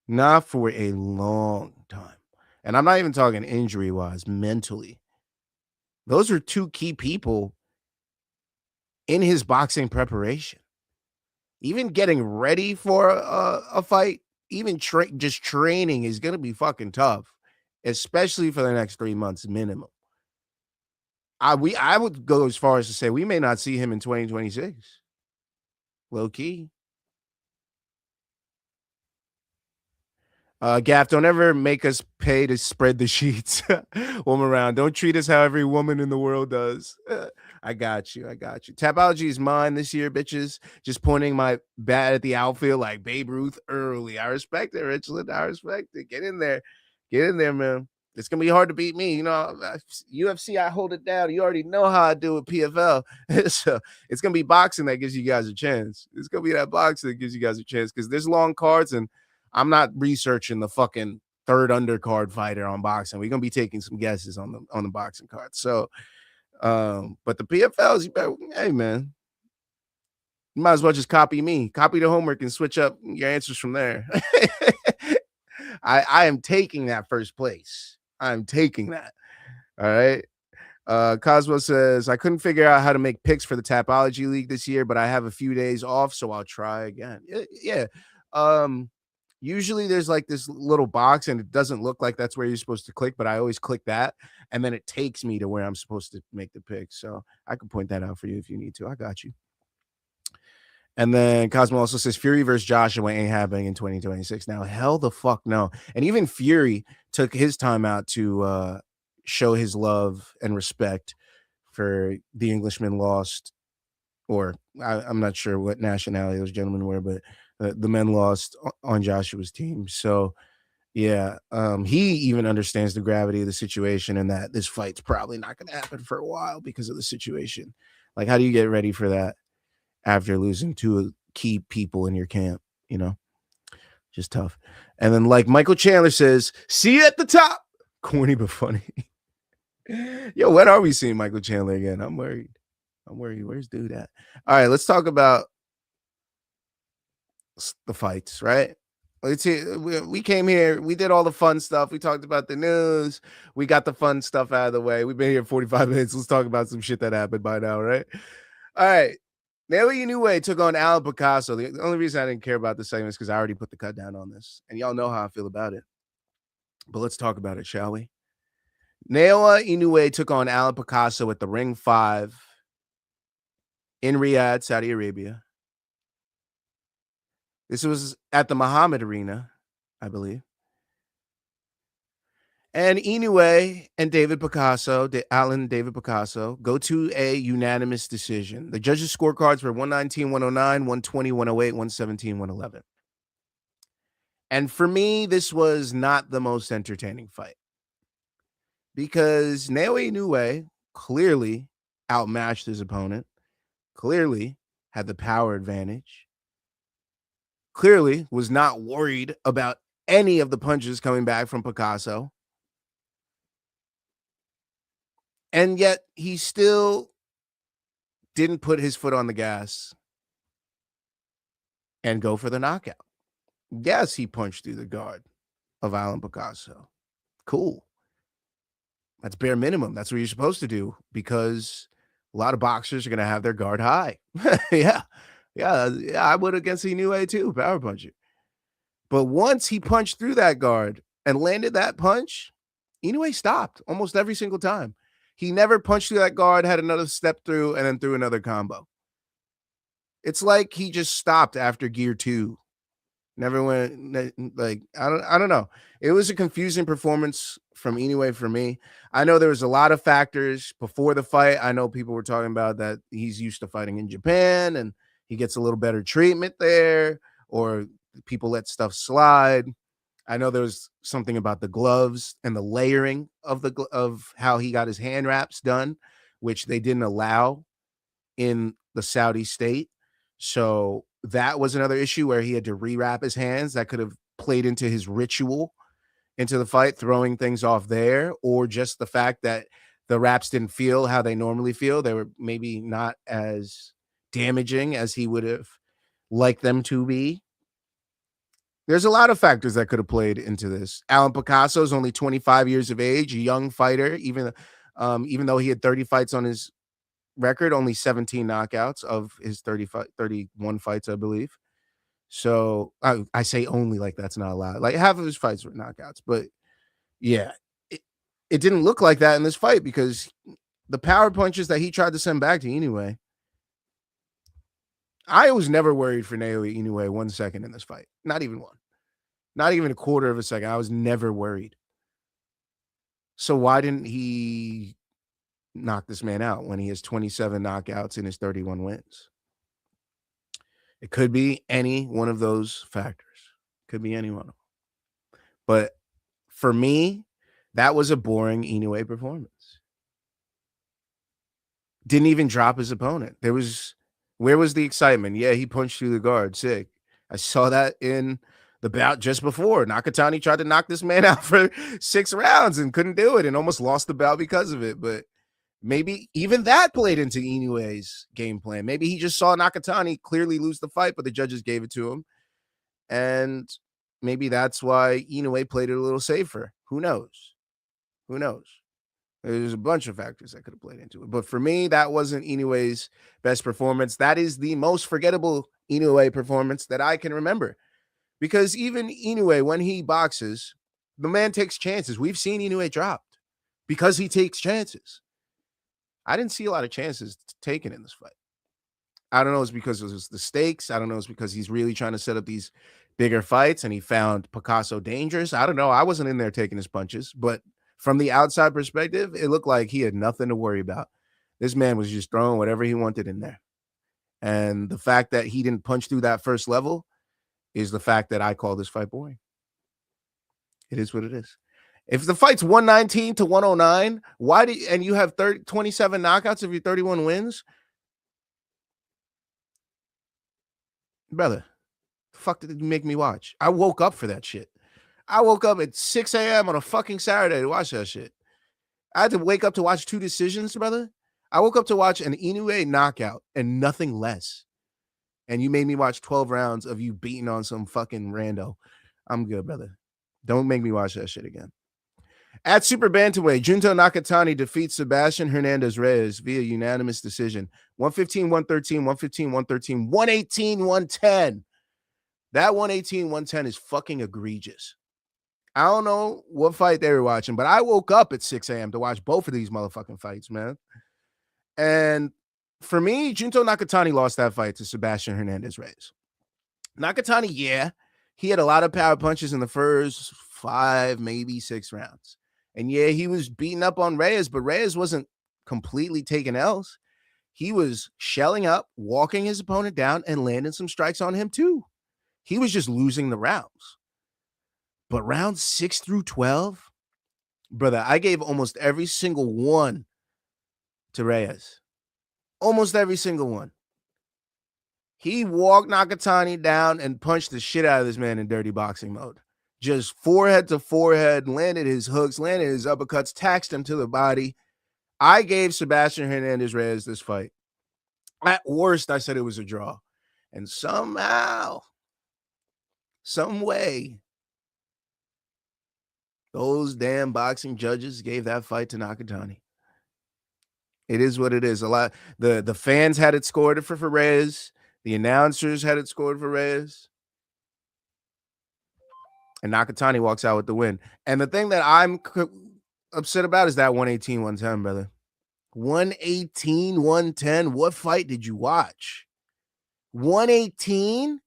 Not for a long time. And I'm not even talking injury-wise, mentally. Those are two key people in his boxing preparation. Even getting ready for a fight, even just training is going to be fucking tough, especially for the next 3 months minimum. I would go as far as to say we may not see him in 2026. Low key. Gaff, don't ever make us pay to spread the sheets. Woman around. Don't treat us how every woman in the world does. I got you. Tapology is mine this year, bitches. Just pointing my bat at the outfield like Babe Ruth early. I respect it, Richland. I respect it. Get in there, man. It's gonna be hard to beat me. UFC, I hold it down. You already know how I do with PFL. So it's gonna be boxing that gives you guys a chance. It's gonna be that boxing that gives you guys a chance because there's long cards and I'm not researching the fucking third undercard fighter on boxing. We're gonna be taking some guesses on the boxing card. So, but the PFLs, hey man, you might as well just copy me, copy the homework, and switch up your answers from there. I am taking that first place. I'm taking that. All right. Cosmo says, I couldn't figure out how to make picks for the Tapology League this year, but I have a few days off, so I'll try again. Yeah. Usually there's like this little box and it doesn't look like that's where you're supposed to click, but I always click that and then it takes me to where I'm supposed to make the pick. So I can point that out for you if you need to. I got you. And then Cosmo also says Fury versus Joshua ain't happening in 2026. Now, hell the fuck no. And even Fury took his time out to show his love and respect for the Englishman lost, or I'm not sure what nationality those gentlemen were, but the men lost on Joshua's team. So, yeah, he even understands the gravity of the situation and that this fight's probably not going to happen for a while because of the situation. Like, how do you get ready for that after losing two key people in your camp? You know, just tough. And then, like Michael Chandler says, see you at the top. Corny but funny. Yo, when are we seeing Michael Chandler again? I'm worried. Where's dude at? All right, let's talk about the fights, right? Let's see. We came here. We did all the fun stuff. We talked about the news. We got the fun stuff out of the way. We've been here 45 minutes. Let's talk about some shit that happened by now, right? All right. Naoya Inoue took on Alan Picasso. The only reason I didn't care about this segment is because I already put the cut down on this. And y'all know how I feel about it. But let's talk about it, shall we? Naoya Inoue took on Alan Picasso at the Ring 5 in Riyadh, Saudi Arabia. This was at the Muhammad Arena, I believe. And Inoue and David Picasso, Alan David Picasso, go to a unanimous decision. The judges' scorecards were 119, 109, 120, 108, 117, 111. And for me, this was not the most entertaining fight because Naoya Inoue clearly outmatched his opponent, clearly had the power advantage, clearly was not worried about any of the punches coming back from Picasso. And yet he still didn't put his foot on the gas and go for the knockout. Yes, he punched through the guard of Alan Picasso. Cool. That's bare minimum. That's what you're supposed to do because a lot of boxers are going to have their guard high. Yeah. I would against Inoue too, power puncher. But once he punched through that guard and landed that punch, Inoue stopped almost every single time. He never punched through that guard, had another step through, and then threw another combo. It's like he just stopped after gear 2. Never went, like, I don't know. It was a confusing performance from Inoue for me. I know there was a lot of factors before the fight. I know people were talking about that he's used to fighting in Japan and he gets a little better treatment there, or people let stuff slide. I know there was something about the gloves and the layering of of how he got his hand wraps done, which they didn't allow in the Saudi state. So that was another issue where he had to rewrap his hands. That could have played into his ritual into the fight, throwing things off there, or just the fact that the wraps didn't feel how they normally feel. They were maybe not as damaging as he would have liked them to be. There's a lot of factors that could have played into this. Alan Picasso is only 25 years of age, a young fighter, even though he had 30 fights on his record, only 17 knockouts of his 31 fights, I believe. So I say only like that's not allowed. Like half of his fights were knockouts, but yeah, it didn't look like that in this fight because the power punches that he tried to send back to Inoue. I was never worried for Naoya Inoue 1 second in this fight. Not even one. Not even a quarter of a second. I was never worried. So why didn't he knock this man out when he has 27 knockouts in his 31 wins? It could be any one of those factors. Could be any one of them. But for me, that was a boring Inoue performance. Didn't even drop his opponent. Where was the excitement? Yeah, he punched through the guard. Sick. I saw that in the bout just before. Nakatani tried to knock this man out for 6 rounds and couldn't do it and almost lost the bout because of it. But maybe even that played into Inoue's game plan. Maybe he just saw Nakatani clearly lose the fight, but the judges gave it to him. And maybe that's why Inoue played it a little safer. Who knows? Who knows? There's a bunch of factors that could have played into it. But for me, that wasn't Inoue's best performance. That is the most forgettable Inoue performance that I can remember. Because even Inoue, when he boxes, the man takes chances. We've seen Inoue dropped because he takes chances. I didn't see a lot of chances taken in this fight. I don't know it's because it was the stakes. I don't know it's because he's really trying to set up these bigger fights and he found Picasso dangerous. I don't know. I wasn't in there taking his punches, but from the outside perspective, it looked like he had nothing to worry about. This man was just throwing whatever he wanted in there. And the fact that he didn't punch through that first level is the fact that I call this fight boring. It is what it is. If the fight's 119 to 109, why do you, and you have 27 knockouts of your 31 wins? Brother, the fuck did you make me watch? I woke up for that shit. I woke up at 6 a.m. on a fucking Saturday to watch that shit. I had to wake up to watch 2 decisions, brother. I woke up to watch an Inoue knockout and nothing less. And you made me watch 12 rounds of you beating on some fucking rando. I'm good, brother. Don't make me watch that shit again. At Super Bantamweight, Junto Nakatani defeats Sebastian Hernandez Reyes via unanimous decision. 115, 113, 115, 113, 118, 110. That 118, 110 is fucking egregious. I don't know what fight they were watching, but I woke up at 6 a.m. to watch both of these motherfucking fights, man. And for me, Junto Nakatani lost that fight to Sebastian Hernandez Reyes. Nakatani, yeah, he had a lot of power punches in the first 5, maybe 6 rounds. And yeah, he was beating up on Reyes, but Reyes wasn't completely taking L's. He was shelling up, walking his opponent down, and landing some strikes on him too. He was just losing the rounds. But rounds 6 through 12, brother, I gave almost every single one to Reyes. Almost every single one. He walked Nakatani down and punched the shit out of this man in dirty boxing mode. Just forehead to forehead, landed his hooks, landed his uppercuts, taxed him to the body. I gave Sebastian Hernandez Reyes this fight. At worst, I said it was a draw. And somehow, some way, those damn boxing judges gave that fight to Nakatani. It is what it is. A lot. The fans had it scored for Reyes. The announcers had it scored for Reyes. And Nakatani walks out with the win. And the thing that I'm upset about is that 118, 110, brother. 118, 110. What fight did you watch? 118?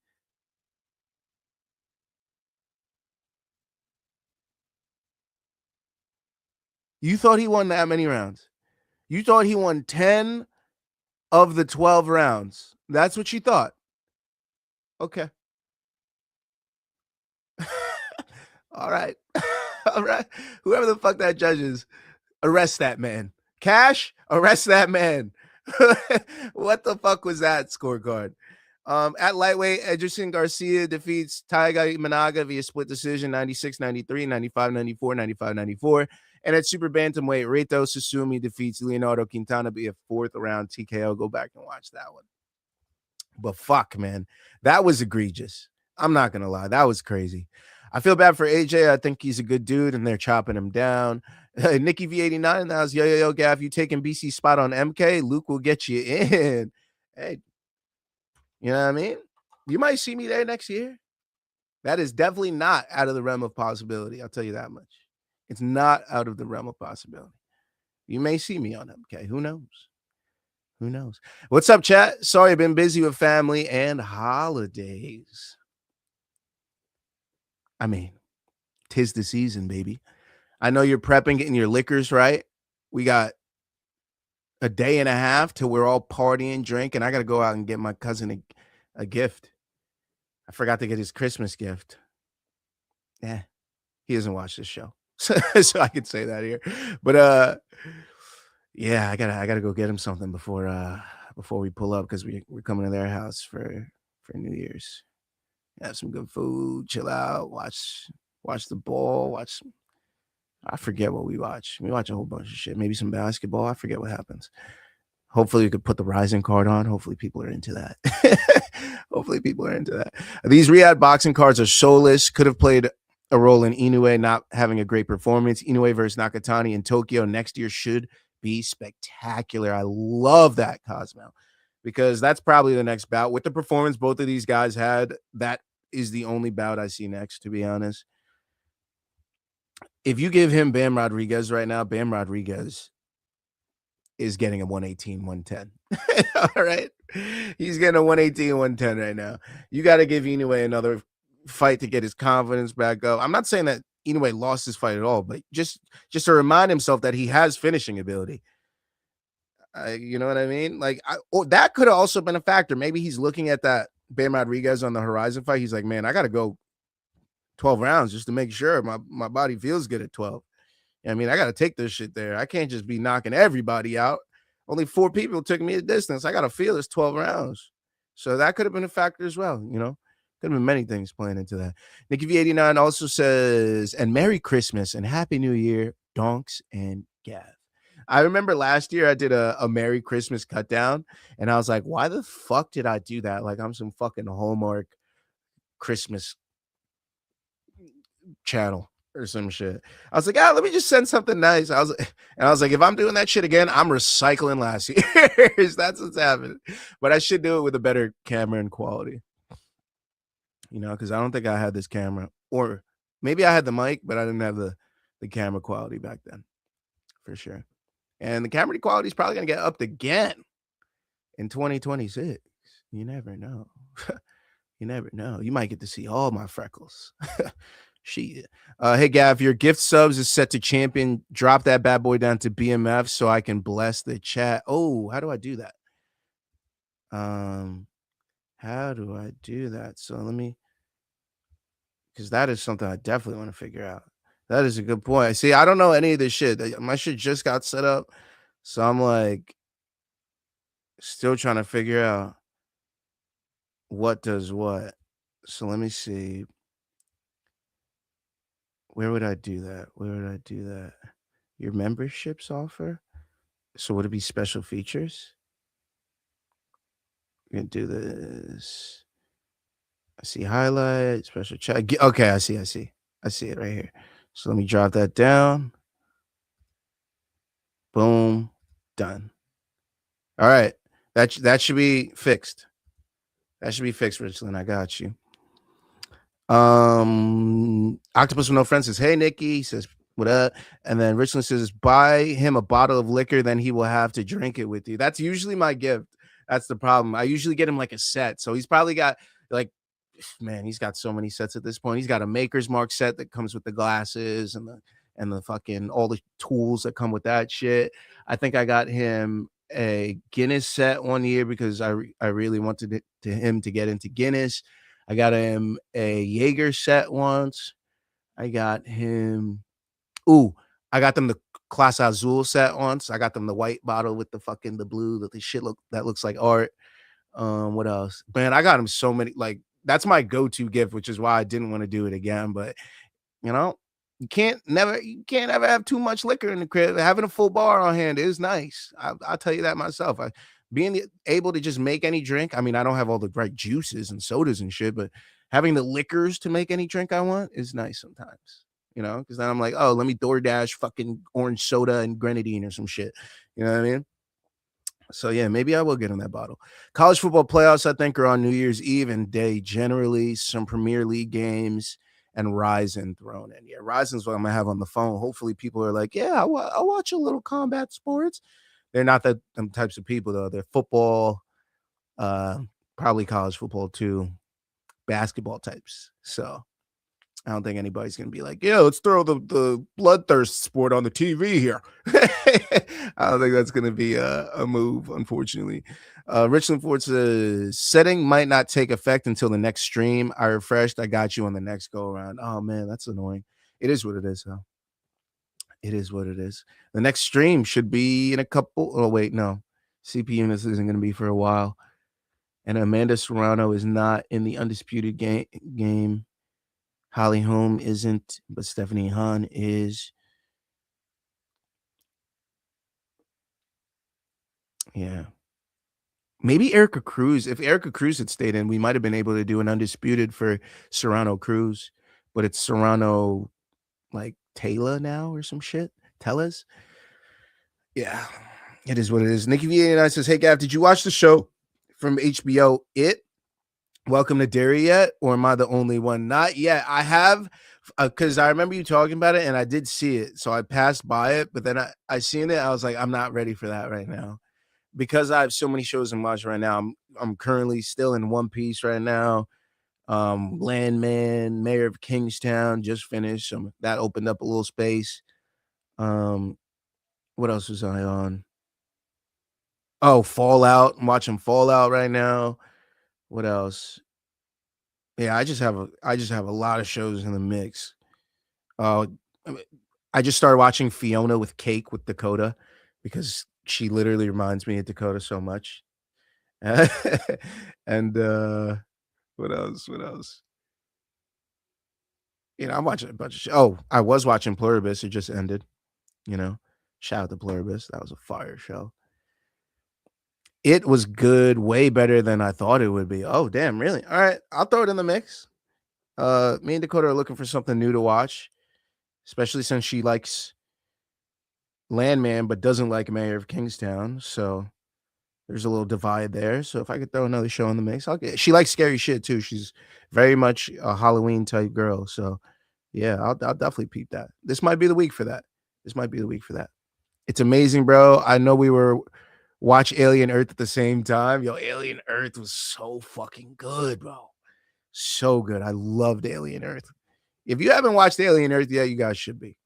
You thought he won that many rounds? You thought he won 10 of the 12 rounds? That's what you thought? Okay. All right. All right. Whoever the fuck that judge is, arrest that man. Cash, arrest that man. What the fuck was that scorecard? At lightweight, Edgerson Garcia defeats Taiga Managa via split decision 96-93, 95-94, 95-94. And at super bantamweight, Reto Susumi defeats Leonardo Quintana via 4th round TKO. Go back and watch that one. But fuck, man, that was egregious. I'm not going to lie. That was crazy. I feel bad for AJ. I think he's a good dude, and they're chopping him down. Nikki V89, that was yo, Gav. You taking BC spot on MK? Luke will get you in. Hey, you know what I mean? You might see me there next year. That is definitely not out of the realm of possibility. I'll tell you that much. It's not out of the realm of possibility. You may see me on MK. Who knows? Who knows? What's up, chat? Sorry, I've been busy with family and holidays. I mean, 'tis the season, baby. I know you're prepping, getting your liquors right. We got a day and a half till we're all partying, drinking. I got to go out and get my cousin a gift. I forgot to get his Christmas gift. Yeah, he doesn't watch this show, so I could say that here. But yeah, I gotta go get him something before we pull up because we're coming to their house for New Year's. Have some good food, chill out, watch the ball, I forget what we watch. We watch a whole bunch of shit. Maybe some basketball. I forget what happens. Hopefully we could put the RIZIN card on. Hopefully people are into that. Hopefully people are into that. These Riyadh boxing cards are soulless. Could have played a role in Inoue not having a great performance. Inoue versus Nakatani in Tokyo next year should be spectacular. I love that, Cosmo, because that's probably the next bout. With the performance both of these guys had, that is the only bout I see next, to be honest. If you give him Bam Rodriguez right now, Bam Rodriguez is getting a 118, 110. All right. He's getting a 118, 110 right now. You got to give Inoue another fight to get his confidence back up. I'm not saying that Inoue lost his fight at all, but just to remind himself that he has finishing ability. You know what I mean? Like, that could have also been a factor. Maybe he's looking at that Bam Rodriguez on the horizon fight. He's like, man, I got to go 12 rounds just to make sure my body feels good at 12. I mean, I got to take this shit there. I can't just be knocking everybody out. Only 4 people took me a distance. I got to feel it's 12 rounds. So that could have been a factor as well, you know? Could have been many things playing into that. Nikki V89 also says, and Merry Christmas and Happy New Year, Donks and Gav. I remember last year I did a Merry Christmas cut down, and I was like, why the fuck did I do that? Like I'm some fucking Hallmark Christmas channel or some shit. I was like, let me just send something nice. I was like, if I'm doing that shit again, I'm recycling last year's. That's what's happening. But I should do it with a better camera and quality. You know, because I don't think I had this camera. Or maybe I had the mic, but I didn't have the camera quality back then. For sure. And the camera quality is probably going to get upped again in 2026. You never know. You never know. You might get to see all my freckles. Shit. Hey, Gav, your gift subs is set to champion. Drop that bad boy down to BMF so I can bless the chat. Oh, how do I do that? How do I do that? So let me, because that is something I definitely want to figure out. That is a good point. See, I don't know any of this shit. My shit just got set up. So I'm like still trying to figure out what does what. So let me see. Where would I do that? Where would I do that? Your memberships offer? So would it be special features? We're going to do this. I see highlight, special chat. Okay, I see it right here. So let me drop that down. Boom. Done. All right. That should be fixed. That should be fixed, Richland. I got you. Octopus with No Friends says, hey, Nikki. He says, what up? And then Richland says, buy him a bottle of liquor, then he will have to drink it with you. That's usually my gift. That's the problem. I usually get him like a set. So he's probably got like, man, he's got so many sets at this point. He's got a Maker's Mark set that comes with the glasses and the fucking all the tools that come with that shit. I think I got him a Guinness set one year because I really wanted him to get into Guinness. I got him a Jaeger set once. I got him. I got them the Class Azul set once. I got them the white bottle with the fucking the blue that the shit that looks like art. What else? Man, I got him so many. Like that's my go-to gift, which is why I didn't want to do it again. But you know, you can't ever have too much liquor in the crib. Having a full bar on hand is nice. I'll tell you that myself. Being able to just make any drink. I mean, I don't have all the right juices and sodas and shit, but having the liquors to make any drink I want is nice sometimes. You know, because then I'm like, oh, let me DoorDash fucking orange soda and grenadine or some shit. You know what I mean? So yeah, maybe I will get in that bottle. College football playoffs, I think, are on New Year's Eve and day generally. Some Premier League games and RIZIN thrown in. Yeah, RIZIN's what I'm gonna have on the phone. Hopefully, people are like, yeah, I'll watch a little combat sports. They're not them types of people though. They're football, probably college football too, basketball types. So I don't think anybody's going to be like, yeah, let's throw the bloodthirst sport on the TV here. I don't think that's going to be a move, unfortunately. Richland Ford says, setting might not take effect until the next stream. I refreshed. I got you on the next go around. Oh, man, that's annoying. It is what it is, though. It is what it is. The next stream should be in a couple. Oh, wait, no. CP Units isn't going to be for a while. And Amanda Serrano is not in the undisputed game. Holly Holm isn't, but Stephanie Hahn is. Yeah. Maybe Erica Cruz. If Erica Cruz had stayed in, we might have been able to do an undisputed for Serrano Cruz, but it's Serrano like Taylor now or some shit. Tellez. Yeah, it is what it is. Nikki V89 says, hey, Gav, did you watch the show from HBO, It? Welcome to Dairy yet? Or am I the only one? Not yet. I have Because I remember you talking about it, and I did see it, so I passed by it. But then I seen it, I was like, I'm not ready for that right now because I have so many shows I'm watching right now. I'm currently still in One Piece right now. Landman, Mayor of Kingstown just finished. That opened up a little space. Um, what else was I on? Oh, Fallout. I'm watching Fallout right now. What else? Yeah, I just have a lot of shows in the mix. Uh, I mean, I just started watching Fiona with Cake with Dakota because she literally reminds me of Dakota so much. And what else? What else? I'm watching a bunch of oh, I was watching Pluribus. It just ended. You know, shout out to Pluribus. That was a fire show. It was good, way better than I thought it would be. Oh, damn, really? All right, I'll throw it in the mix. Me and Dakota are looking for something new to watch, especially since she likes Landman but doesn't like Mayor of Kingstown. So there's a little divide there. So if I could throw another show in the mix, I'll get. She likes scary shit too. She's very much a Halloween type girl. So yeah, I'll definitely peep that. This might be the week for that. This might be the week for that. It's amazing, bro. I know we were watch Alien Earth at the same time. Yo, Alien Earth was so fucking good, bro. So good. I loved Alien Earth. If you haven't watched Alien Earth yet, you guys should be.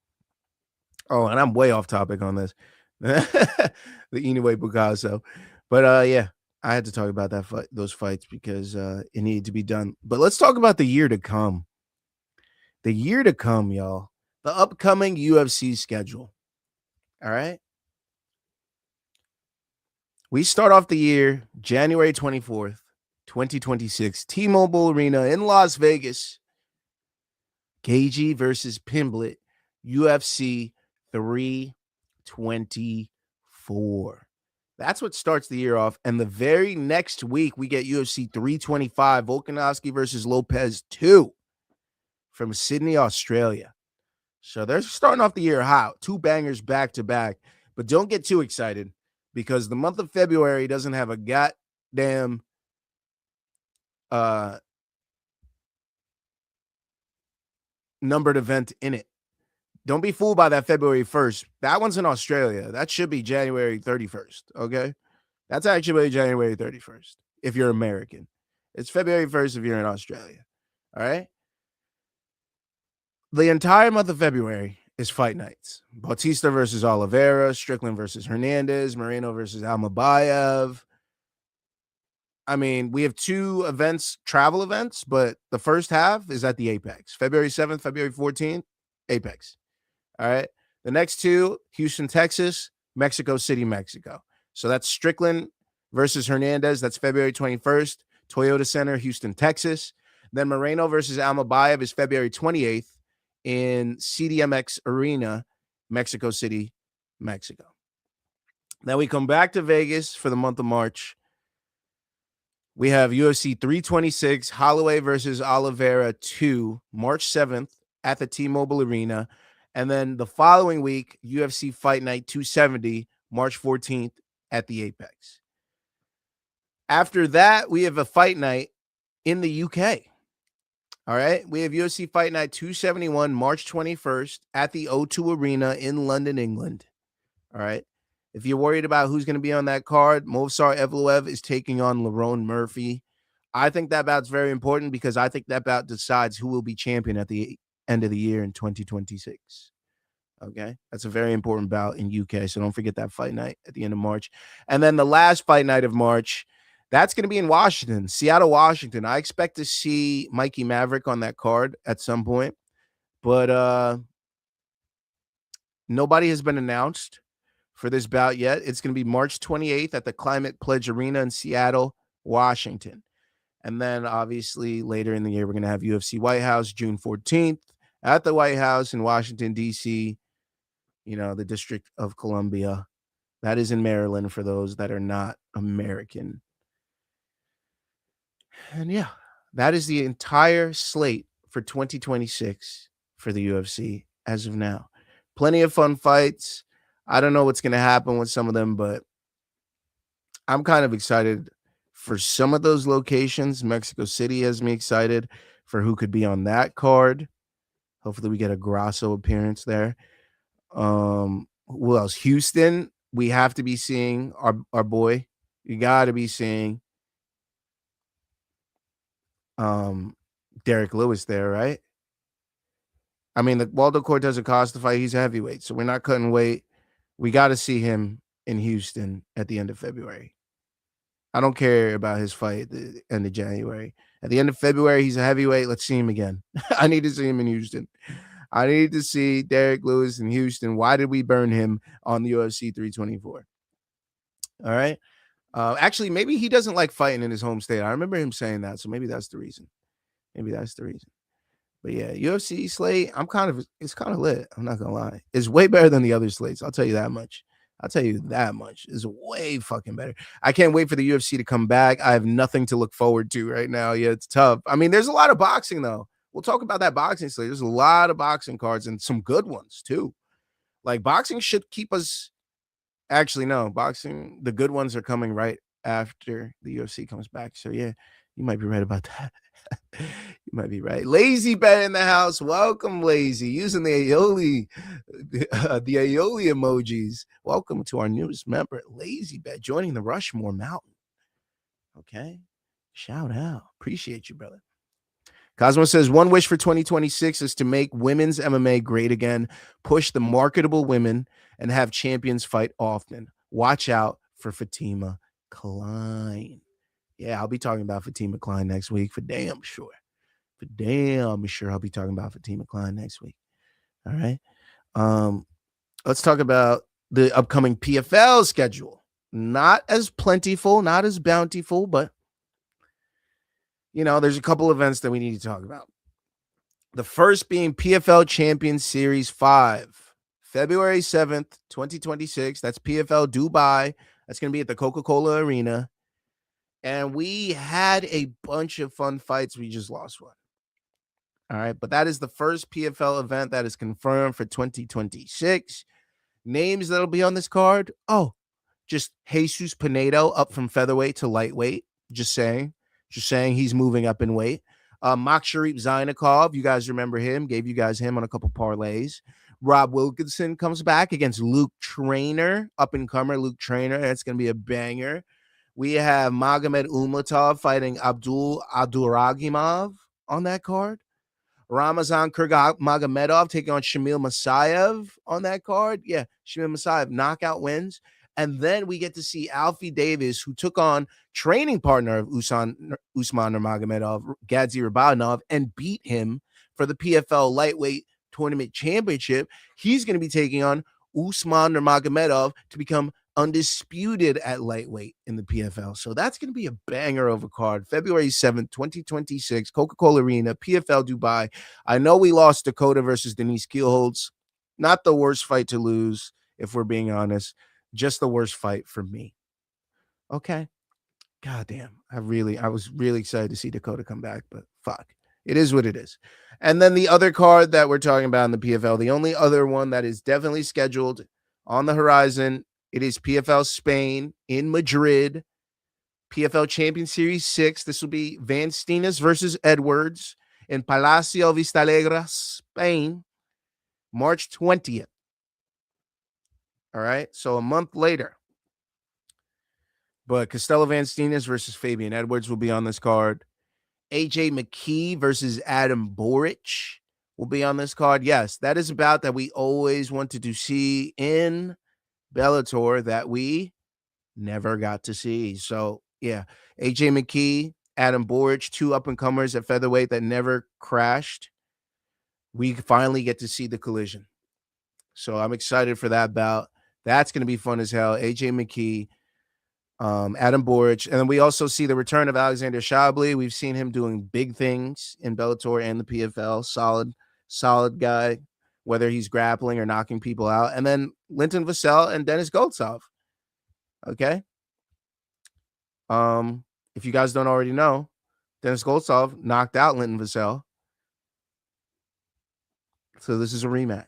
Oh, and I'm way off topic on this. The Inoue Picasso. But yeah, I had to talk about those fights because it needed to be done. But let's talk about the year to come. The year to come, y'all. The upcoming UFC schedule. All right. We start off the year January 24th, 2026, T-Mobile Arena in Las Vegas. Gagey versus Pimblett, UFC 324. That's what starts the year off. And the very next week, we get UFC 325, Volkanovski versus Lopez 2 from Sydney, Australia. So they're starting off the year hot. 2 bangers back to back. But don't get too excited because the month of February doesn't have a goddamn numbered event in it. Don't be fooled by that February 1st. That one's in Australia. That should be January 31st. Okay. That's actually January 31st if you're American. It's February 1st if you're in Australia. All right. The entire month of February is fight nights. Bautista versus Oliveira, Strickland versus Hernandez, Moreno versus Almabayev. I mean, we have 2 events, travel events, but the first half is at the Apex. February 7th, February 14th, Apex. All right. The next 2, Houston, Texas, Mexico City, Mexico. So that's Strickland versus Hernandez. That's February 21st, Toyota Center, Houston, Texas. Then Moreno versus Almabayev is February 28th in CDMX Arena, Mexico City, Mexico. Then we come back to Vegas for the month of March. We have UFC 326, Holloway versus Oliveira 2, March 7th at the T-Mobile Arena. And then the following week, UFC Fight Night 270, March 14th at the Apex. After that, we have a fight night in the UK. All right. We have UFC Fight Night 271, March 21st at the O2 Arena in London, England. All right. If you're worried about who's going to be on that card, Movsar Evloev is taking on Lerone Murphy. I think that bout's very important because I think that bout decides who will be champion at the end of the year in 2026. Okay. That's a very important bout in UK. So don't forget that fight night at the end of March. And then the last fight night of March, that's going to be in Washington, Seattle, Washington. I expect to see Mikey Maverick on that card at some point, but nobody has been announced for this bout yet. It's going to be March 28th at the Climate Pledge Arena in Seattle, Washington. And then obviously later in the year, we're going to have UFC White House June 14th at the White House in Washington, D.C., the District of Columbia. That is in Maryland for those that are not American. And yeah, that is the entire slate for 2026 for the UFC as of now. Plenty of fun fights. I don't know what's going to happen with some of them, but I'm kind of excited for some of those locations. Mexico City has me excited for who could be on that card. Hopefully we get a Grasso appearance there. Who else? Houston. We have to be seeing our boy. You got to be seeing Derek Lewis there, right? I mean, the Waldo Cortez cost the fight. He's a heavyweight, so we're not cutting weight. We got to see him in Houston at the end of February. I don't care about his fight at the end of January. At the end of February, he's a heavyweight. Let's see him again. I need to see him in Houston. I need to see Derek Lewis in Houston. Why did we burn him on the UFC 324? All right. Actually, maybe he doesn't like fighting in his home state. I remember him saying that, so maybe that's the reason. Maybe that's the reason. But yeah, UFC slate, it's kind of lit. I'm not gonna lie. It's way better than the other slates. I'll tell you that much. It's way fucking better. I can't wait for the UFC to come back. I have nothing to look forward to right now. Yeah, it's tough. I mean, there's a lot of boxing though. We'll talk about that boxing slate. There's a lot of boxing cards and some good ones too. Like boxing should keep us. Actually, no, boxing. The good ones are coming right after the UFC comes back. So yeah, you might be right about that. You might be right. Lazy Bet in the house. Welcome, Lazy. Using the aioli emojis. Welcome to our newest member, Lazy Bet, joining the Rushmore Mountain. Okay. Shout out. Appreciate you, brother. Cosmo says, one wish for 2026 is to make women's MMA great again, push the marketable women, and have champions fight often. Watch out for Fatima Klein. Yeah, I'll be talking about Fatima Klein next week for damn sure. For damn sure I'll be talking about Fatima Klein next week. All right. Let's talk about the upcoming PFL schedule. Not as plentiful, not as bountiful, but there's a couple events that we need to talk about. The first being PFL Champions Series 5, February 7th, 2026. That's PFL Dubai. That's going to be at the Coca-Cola Arena. And we had a bunch of fun fights. We just lost one. All right. But that is the first PFL event that is confirmed for 2026. Names that'll be on this card. Oh, just Jesus Pinedo up from featherweight to lightweight. Just saying he's moving up in weight. Maksharip Zainikov, you guys remember him. Gave you guys him on a couple parlays. Rob Wilkinson comes back against Luke Trainer, up-and-comer Luke Trainer. That's going to be a banger. We have Magomed Umatov fighting Abdul Abduragimov on that card. Ramazan Kurmagomedov taking on Shamil Masayev on that card. Yeah, Shamil Masayev, knockout wins. And then we get to see Alfie Davis, who took on training partner of Usman Nurmagomedov, Gadzi Rabanov, and beat him for the PFL Lightweight Tournament Championship. He's going to be taking on Usman Nurmagomedov to become undisputed at lightweight in the PFL. So that's going to be a banger of a card. February 7th, 2026, Coca-Cola Arena, PFL Dubai. I know we lost Dakota versus Denise Keelholtz. Not the worst fight to lose, if we're being honest. Just the worst fight for me. Okay. Goddamn. I was really excited to see Dakota come back, but fuck. It is what it is. And then the other card that we're talking about in the PFL, the only other one that is definitely scheduled on the horizon, it is PFL Spain in Madrid, PFL Champion Series 6. This will be Van Steenis versus Edwards in Palacio Vistalegre, Spain, March 20th. All right, so a month later. But Costello Van Steenis versus Fabian Edwards will be on this card. AJ McKee versus Adam Boric will be on this card. Yes, that is a bout that we always wanted to see in Bellator that we never got to see. So, yeah, AJ McKee, Adam Boric, two up-and-comers at featherweight that never crashed. We finally get to see the collision. So I'm excited for that bout. That's going to be fun as hell. AJ McKee, Adam Boric. And then we also see the return of Alexander Chablis. We've seen him doing big things in Bellator and the PFL. Solid guy, whether he's grappling or knocking people out. And then Linton Vassell and Dennis Goltsov. Okay. If you guys don't already know, Dennis Goltsov knocked out Linton Vassell. So this is a rematch.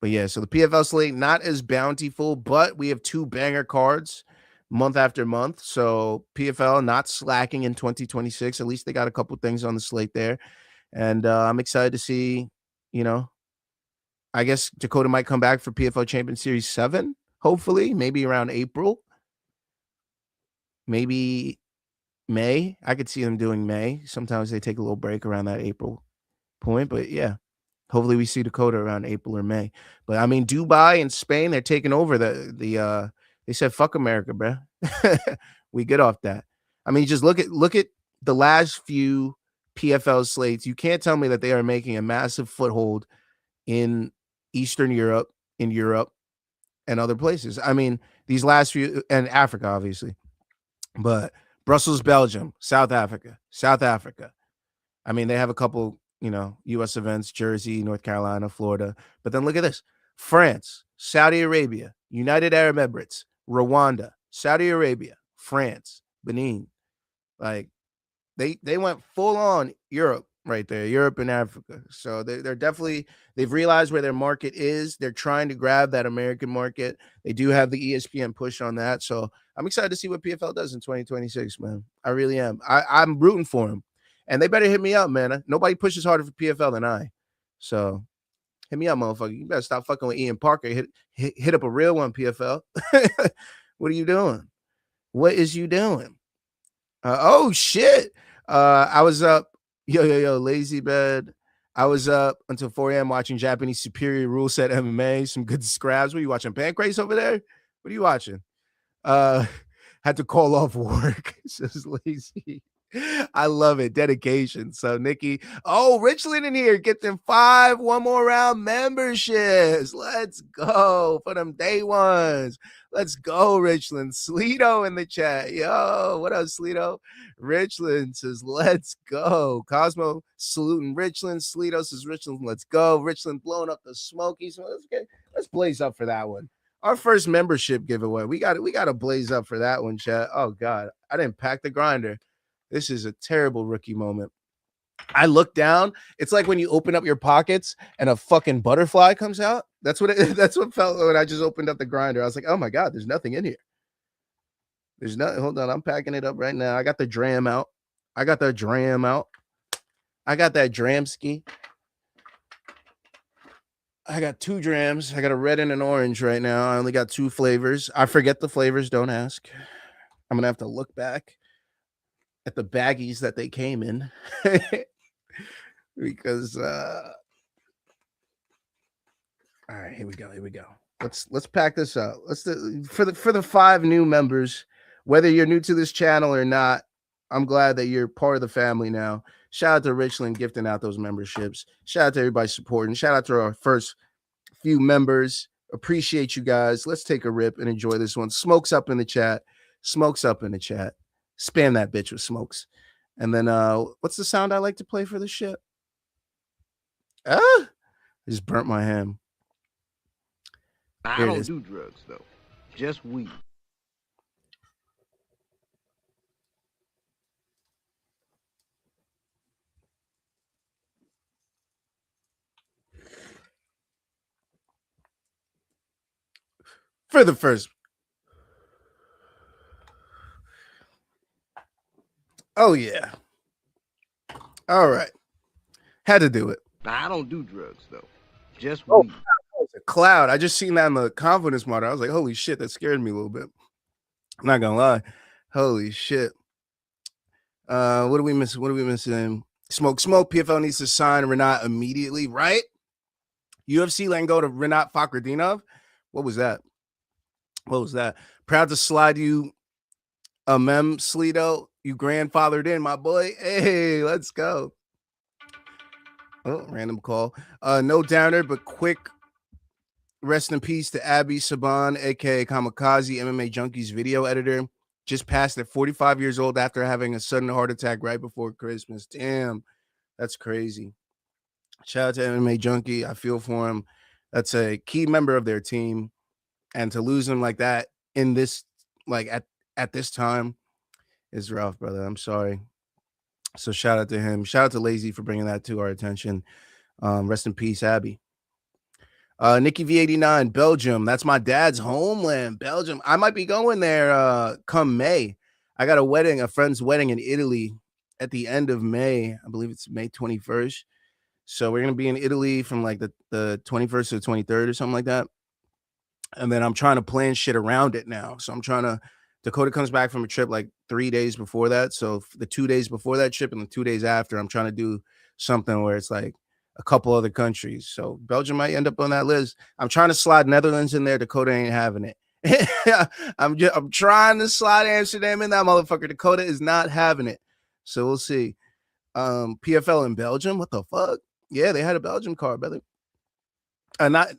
But yeah, so the PFL slate, not as bountiful, but we have two banger cards month after month. So PFL not slacking in 2026. At least they got a couple things on the slate there. And I'm excited to see, I guess Dakota might come back for PFL Champion Series 7, hopefully, maybe around April, maybe May. I could see them doing May. Sometimes they take a little break around that April point, but yeah, hopefully we see Dakota around April or May. But I mean, Dubai and Spain, they're taking over they said, fuck America, bro. We get off that. I mean, just look at the last few PFL slates. You can't tell me that they are making a massive foothold in Eastern Europe, in Europe, and other places. I mean, these last few, and Africa, obviously, but Brussels, Belgium, South Africa. I mean, they have a couple, U.S. events, Jersey, North Carolina, Florida. But then look at this: France, Saudi Arabia, United Arab Emirates, Rwanda, Saudi Arabia, France, Benin. Like, they went full on Europe right there, Europe and Africa. So they're definitely, they've realized where their market is. They're trying to grab that American market. They do have the ESPN push on that. So I'm excited to see what PFL does in 2026, man. I really am. I'm rooting for them. And they better hit me up, man. Nobody pushes harder for PFL than I. So hit me up, motherfucker. You better stop fucking with Ian Parker. Hit up a real one, PFL. What are you doing? What is you doing? Oh, shit. I was up. Yo, lazy bed. I was up until 4 a.m. watching Japanese Superior Rule Set MMA. Some good scraps. What are you watching? Pancrase over there? What are you watching? Had to call off work. Says lazy. I love it. Dedication. So, Nikki. Oh, Richland in here. Get them 5 one more round memberships. Let's go for them day ones. Let's go, Richland. Sleeto in the chat. Yo, what up, Sleeto? Richland says, let's go. Cosmo saluting Richland. Sleeto says, Richland, let's go. Richland blowing up the Smokies. Let's blaze up for that one. Our first membership giveaway. We got to blaze up for that one, chat. Oh, God. I didn't pack the grinder. This is a terrible rookie moment. I look down. It's like when you open up your pockets and a fucking butterfly comes out. That's what felt when I just opened up the grinder. I was like, oh my God, there's nothing in here. There's nothing. Hold on. I'm packing it up right now. I got the dram out. I got that dramski. I got 2 drams. I got a red and an orange right now. I only got 2 flavors. I forget the flavors. Don't ask. I'm going to have to look back at the baggies that they came in because all right, here we go. Let's pack this up. For the 5 new members, whether you're new to this channel or not, I'm glad that you're part of the family now. Shout out to Richland gifting out those memberships. Shout out to everybody supporting. Shout out to our first few members. Appreciate you guys. Let's take a rip and enjoy this one. Smokes up in the chat. Spam that bitch with smokes. And then what's the sound I like to play for this shit? I just burnt my hand. I don't do drugs though. Just weed. For the first. Oh, yeah. All right. Had to do it. I don't do drugs, though. Just weed. Oh, a cloud. I just seen that in the confidence monitor. I was like, holy shit, that scared me a little bit. I'm not going to lie. Holy shit. What are we missing? Smoke. PFL needs to sign Renat immediately, right? UFC letting go to Renat Fakhretdinov. What was that? Proud to slide you a mem, Sleeto. You grandfathered in, my boy. Hey, let's go. Oh, random call. No downer, but quick rest in peace to Abby Saban, aka Kamikaze, MMA Junkies video editor. Just passed at 45 years old after having a sudden heart attack right before Christmas. Damn, that's crazy. Shout out to MMA Junkie. I feel for him. That's a key member of their team. And to lose him like that in this, like at this time, is rough, brother. I'm sorry. So shout out to him. Shout out to Lazy for bringing that to our attention. Rest in peace, Abby. Nikki V89, Belgium. That's my dad's homeland, Belgium. I might be going there come May. I got a friend's wedding in Italy at the end of May. I believe it's May 21st. So we're gonna be in Italy from like the 21st to the 23rd or something like that. And then I'm trying to plan shit around it now. So I'm trying to Dakota comes back from a trip like 3 days before that. So the 2 days before that trip and the 2 days after, I'm trying to do something where it's like a couple other countries. So Belgium might end up on that list. I'm trying to slide Netherlands in there. Dakota ain't having it. I'm trying to slide Amsterdam in that motherfucker. Dakota is not having it. So we'll see. PFL in Belgium. What the fuck? Yeah, they had a Belgium card, brother. Not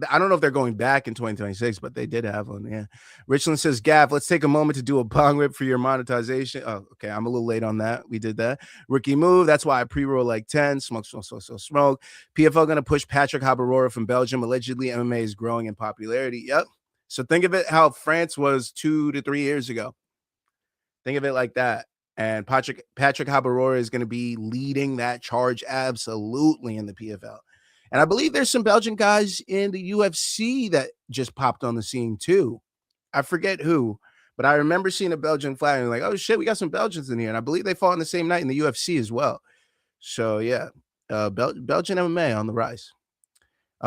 I don't know if they're going back in 2026, but they did have one. Yeah. Richland says, Gav, let's take a moment to do a bong rip for your monetization. Oh, okay. I'm a little late on that. We did that. Rookie move. That's why I pre-roll like 10. Smoke. PFL going to push Patrick Habarora from Belgium. Allegedly, MMA is growing in popularity. Yep. So think of it how France was 2 to 3 years ago. Think of it like that. And Patrick Habarora is going to be leading that charge absolutely in the PFL. And I believe there's some Belgian guys in the UFC that just popped on the scene too. I forget who, but I remember seeing a Belgian flag and like, oh shit, we got some Belgians in here. And I believe they fought on the same night in the UFC as well. So yeah, Belgian MMA on the rise.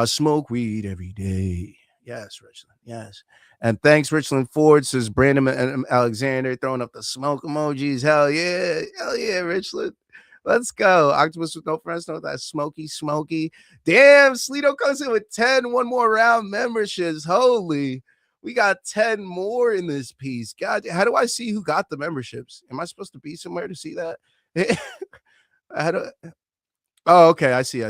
Smoke weed every day. Yes, Richland. Yes. And thanks, Richland Ford, says Brandon and Alexander throwing up the smoke emojis. Hell yeah, Richland. Let's go. Octopus with no friends know that smoky. Damn, Sleeto comes in with 10 one more round memberships. Holy, we got 10 more in this piece. God, how do I see who got the memberships? Am I supposed to be somewhere to see that? Oh, okay. I see.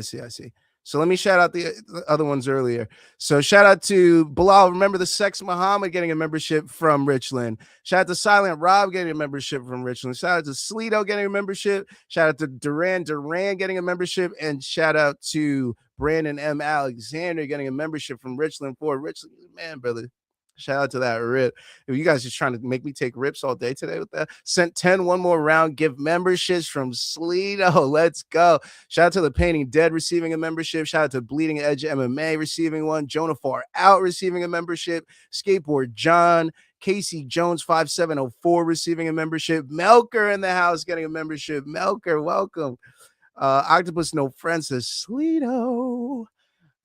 So let me shout out the other ones earlier. So shout out to Bilal, remember the Sex Muhammad getting a membership from Richland. Shout out to Silent Rob getting a membership from Richland. Shout out to Sleeto getting a membership. Shout out to Duran getting a membership. And shout out to Brandon M. Alexander getting a membership from Richland for Richland. Man, brother. Shout out to that rip. If you guys just trying to make me take rips all day today with that. Sent 10 one more round. Give memberships from Sleeto. Let's go. Shout out to the Painting Dead receiving a membership. Shout out to Bleeding Edge MMA receiving one. Jonah Far Out receiving a membership. Skateboard John. Casey Jones 5704 receiving a membership. Melker in the house getting a membership. Melker, welcome. Octopus No Friends says Sleeto.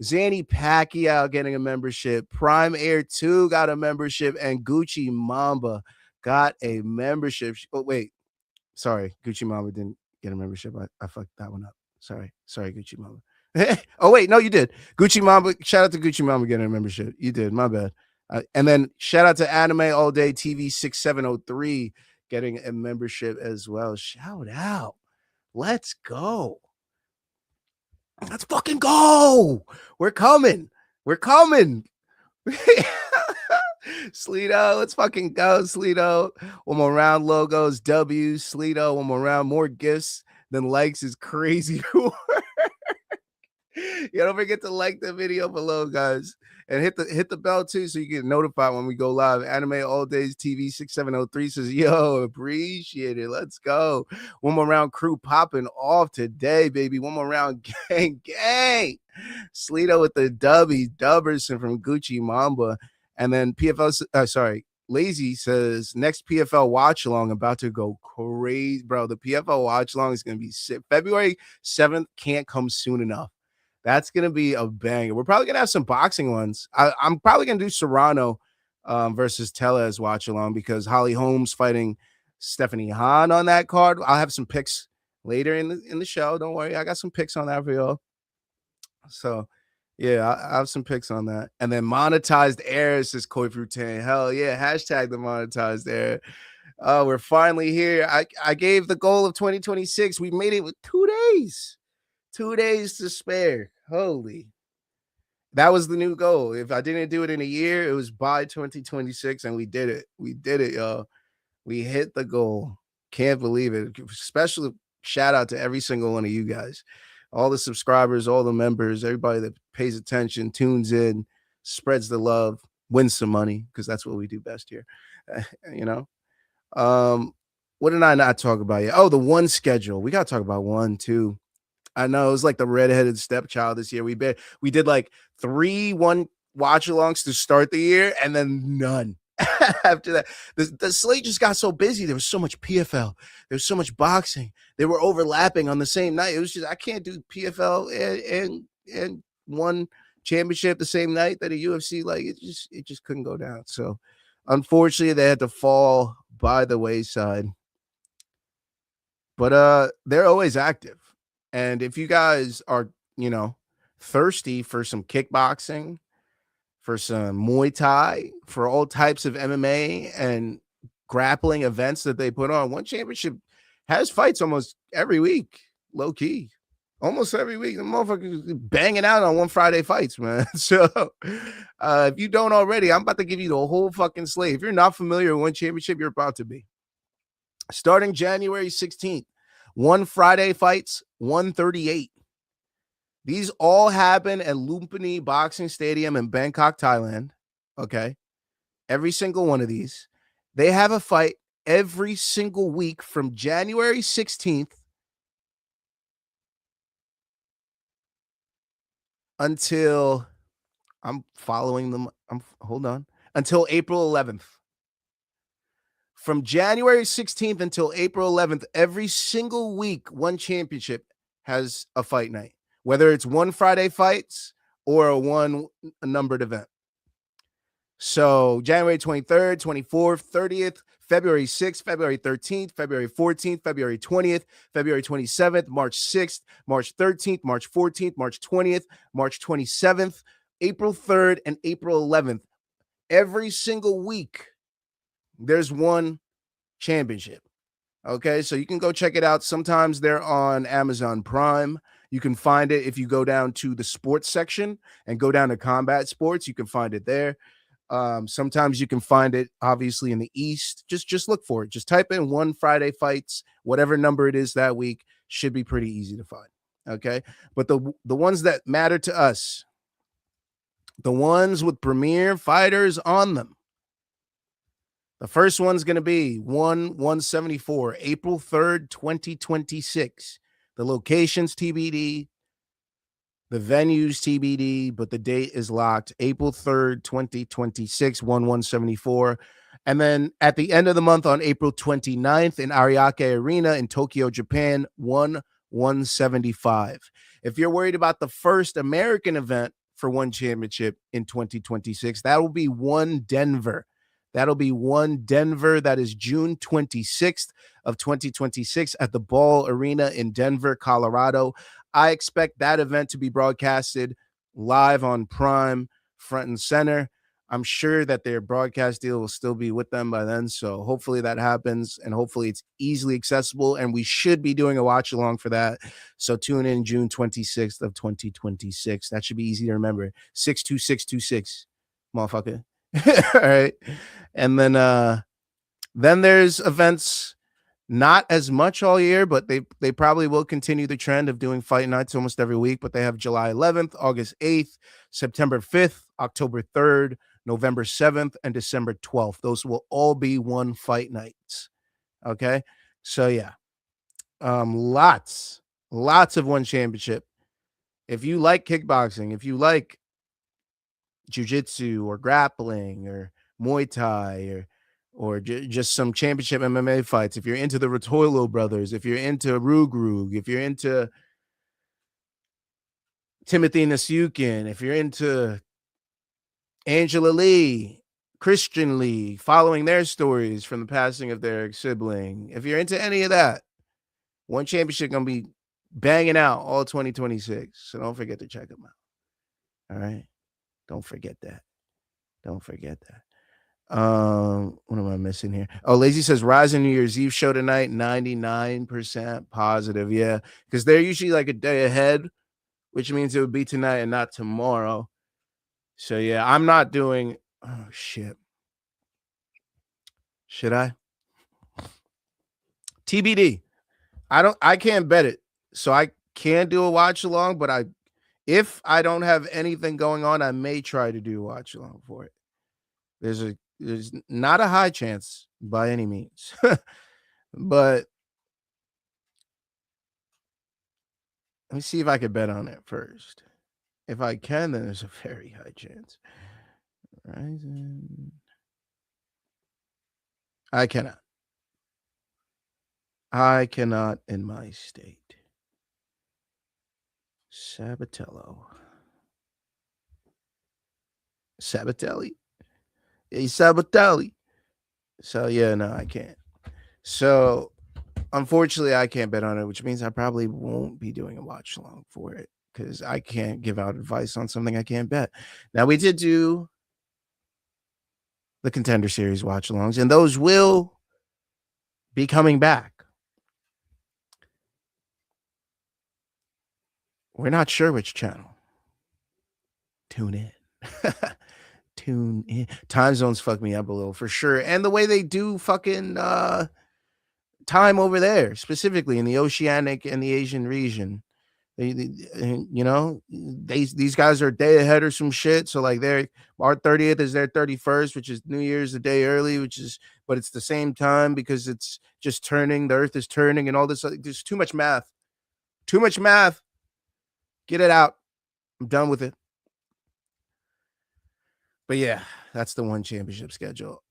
Zanny Pacquiao getting a membership. Prime Air 2 got a membership. And Gucci Mamba got a membership. Oh, wait. Sorry. Gucci Mamba didn't get a membership. I fucked that one up. Sorry, Gucci Mamba. Oh, wait. No, you did. Gucci Mamba. Shout out to Gucci Mamba getting a membership. You did. My bad. And then shout out to Anime All Day TV 6703 getting a membership as well. Shout out. Let's go. Let's fucking go. We're coming. Sleeto, let's fucking go, Sleeto. One more round, logos, W's, Sleeto. One more round, more gifts than likes is crazy. Yeah, don't forget to like the video below, guys. And hit the bell too so you get notified when we go live. Anime All Days TV 6703 says, yo, appreciate it. Let's go. One more round, crew popping off today, baby. One more round, gang. Sleeto with the Dubberson from Gucci Mamba. And then PFL, Lazy says, next PFL watch along about to go crazy, bro. The PFL watch along is going to be sick. February 7th can't come soon enough. That's going to be a banger. We're probably going to have some boxing ones. I'm probably going to do Serrano versus Tellez watch along because Holly Holmes fighting Stephanie Hahn on that card. I'll have some picks later in the show. Don't worry. I got some picks on that for y'all. So, yeah, I have some picks on that. And then monetized heirs says Koi Frutain. Hell yeah. Hashtag the monetized heir. We're finally here. I gave the goal of 2026. We made it with 2 days. 2 days to spare. Holy. That was the new goal. If I didn't do it in a year, it was by 2026, and we did it. We did it, y'all. We hit the goal. Can't believe it. Special shout out to every single one of you guys. All the subscribers, all the members, everybody that pays attention, tunes in, spreads the love, wins some money, because that's what we do best here. You know? What did I not talk about yet? Oh, the one schedule. We got to talk about one, too. I know it was like the redheaded stepchild this year. We did like 3 one watch alongs to start the year and then none. after that. The slate just got so busy. There was so much PFL. There was so much boxing. They were overlapping on the same night. It was just, I can't do PFL and one championship the same night that a UFC. Like it just couldn't go down. So unfortunately, they had to fall by the wayside. But they're always active. And if you guys are, thirsty for some kickboxing, for some Muay Thai, for all types of MMA and grappling events that they put on, One Championship has fights almost every week, low key. Almost every week. The motherfuckers banging out on One Friday fights, man. So if you don't already, I'm about to give you the whole fucking slate. If you're not familiar with One Championship, you're about to be. Starting January 16th, One Friday fights, 138. These all happen at Lumpini Boxing Stadium in Bangkok, Thailand. Okay. Every single one of these. They have a fight every single week from January 16th until I'm following them. Hold on. Until April 11th. From January 16th until April 11th, every single week, One Championship has a fight night, whether it's One Friday fights or a one numbered event. So January 23rd, 24th, 30th, February 6th, February 13th, February 14th, February 20th, February 27th, March 6th, March 13th, March 14th, March 20th, March 27th, April 3rd, and April 11th. Every single week, there's one championship. Okay, so you can go check it out. Sometimes they're on Amazon Prime. You can find it if you go down to the sports section and go down to combat sports. You can find it there. Sometimes you can find it obviously in the East. Just look for it. Just type in One Friday fights, whatever number it is that week. Should be pretty easy to find. Okay, but the ones that matter to us, the ones with premier fighters on them. The first one's going to be 174, April 3rd, 2026. The location's TBD, the venue's TBD, but the date is locked. April 3rd, 2026, 174. And then at the end of the month on April 29th in Ariake Arena in Tokyo, Japan, 175. If you're worried about the first American event for One Championship in 2026, that will be One Denver. That'll be One Denver. That is June 26th of 2026 at the Ball Arena in Denver, Colorado. I expect that event to be broadcasted live on Prime, front and center. I'm sure that their broadcast deal will still be with them by then. So hopefully that happens, and hopefully it's easily accessible. And we should be doing a watch along for that. So tune in June 26th of 2026. That should be easy to remember. 62626, motherfucker. All right. And then there's events, not as much all year, but they probably will continue the trend of doing fight nights almost every week. But they have July 11th, August 8th, September 5th, October 3rd, November 7th, and December 12th. Those will all be one fight nights. Okay. So yeah. Lots of One Championship. If you like kickboxing, if you like jiu-jitsu or grappling or Muay Thai or just some championship MMA fights, if you're into the Rotolo brothers, if you're into Rugrug, if you're into Timothy Nasukin, if you're into Angela Lee, Christian Lee, following their stories from the passing of their sibling, if you're into any of that, One Championship going to be banging out all 2026. So don't forget to check them out. All right? Don't forget that. Don't forget that. What am I missing here? Oh, Lazy says RIZIN New Year's Eve show tonight, 99% positive. Yeah, because they're usually like a day ahead, which means it would be tonight and not tomorrow. So yeah, I'm not doing. Oh shit. Should I? TBD. I can't bet it. So I can do a watch along, but if I don't have anything going on, I may try to do a watch along for it. There's not a high chance by any means. But let me see if I could bet on it first. If I can, then there's a very high chance. RIZIN I cannot. I cannot in my state. Sabatello. Sabatelli? Hey, Sabatelli. So, yeah, no, I can't. So, unfortunately, I can't bet on it, which means I probably won't be doing a watch along for it because I can't give out advice on something I can't bet. Now, we did do the Contender Series watch alongs, and those will be coming back. We're not sure which channel. Tune in. Tune in. Time zones fuck me up a little for sure. And the way they do fucking time over there, specifically in the Oceanic and the Asian region. These guys are a day ahead or some shit. So like our 30th is their 31st, which is New Year's a day early, but it's the same time because it's just turning. The earth is turning and all this. There's too much math. Too much math. Get it out. I'm done with it. But yeah, that's the one championship schedule.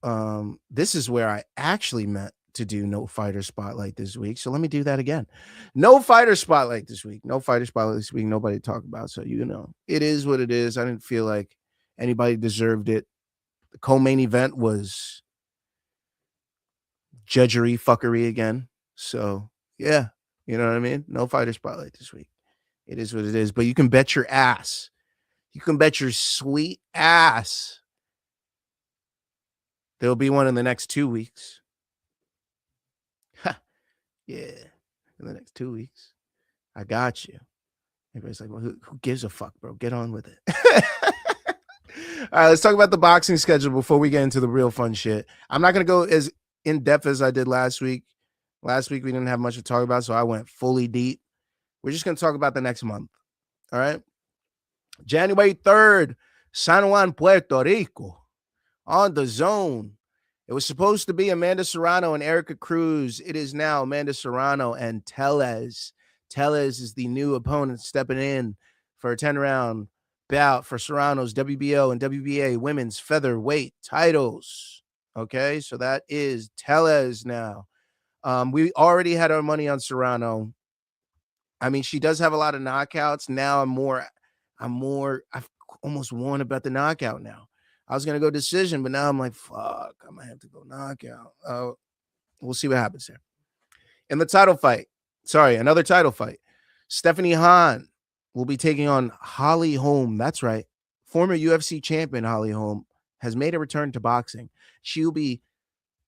This is where I actually meant to do no fighter spotlight this week. So let me do that again. No fighter spotlight this week. No fighter spotlight this week. Nobody to talk about. So, it is what it is. I didn't feel like anybody deserved it. The co-main event was judgery fuckery again. So yeah, you know what I mean? No fighter spotlight this week. It is what it is. But you can bet your ass. You can bet your sweet ass there'll be one in the next 2 weeks. Yeah, in the next 2 weeks. I got you. Everybody's like, well, who gives a fuck, bro? Get on with it. All right, let's talk about the boxing schedule before we get into the real fun shit. I'm not going to go as in depth as I did last week. Last week, we didn't have much to talk about, so I went fully deep. We're just going to talk about the next month. All right. January 3rd, San Juan, Puerto Rico, on the zone. It was supposed to be Amanda Serrano and Erica Cruz. It is now Amanda Serrano and Tellez. Tellez is the new opponent stepping in for a 10-round bout for Serrano's WBO and WBA women's featherweight titles. Okay, so that is Tellez now. We already had our money on Serrano. I mean, she does have a lot of knockouts. Now I've almost won about the knockout now. I was going to go decision, but now I'm like, fuck, I might have to go knockout. We'll see what happens there. In the title fight, another title fight, Stephanie Han will be taking on Holly Holm. That's right. Former UFC champion Holly Holm has made a return to boxing. She will be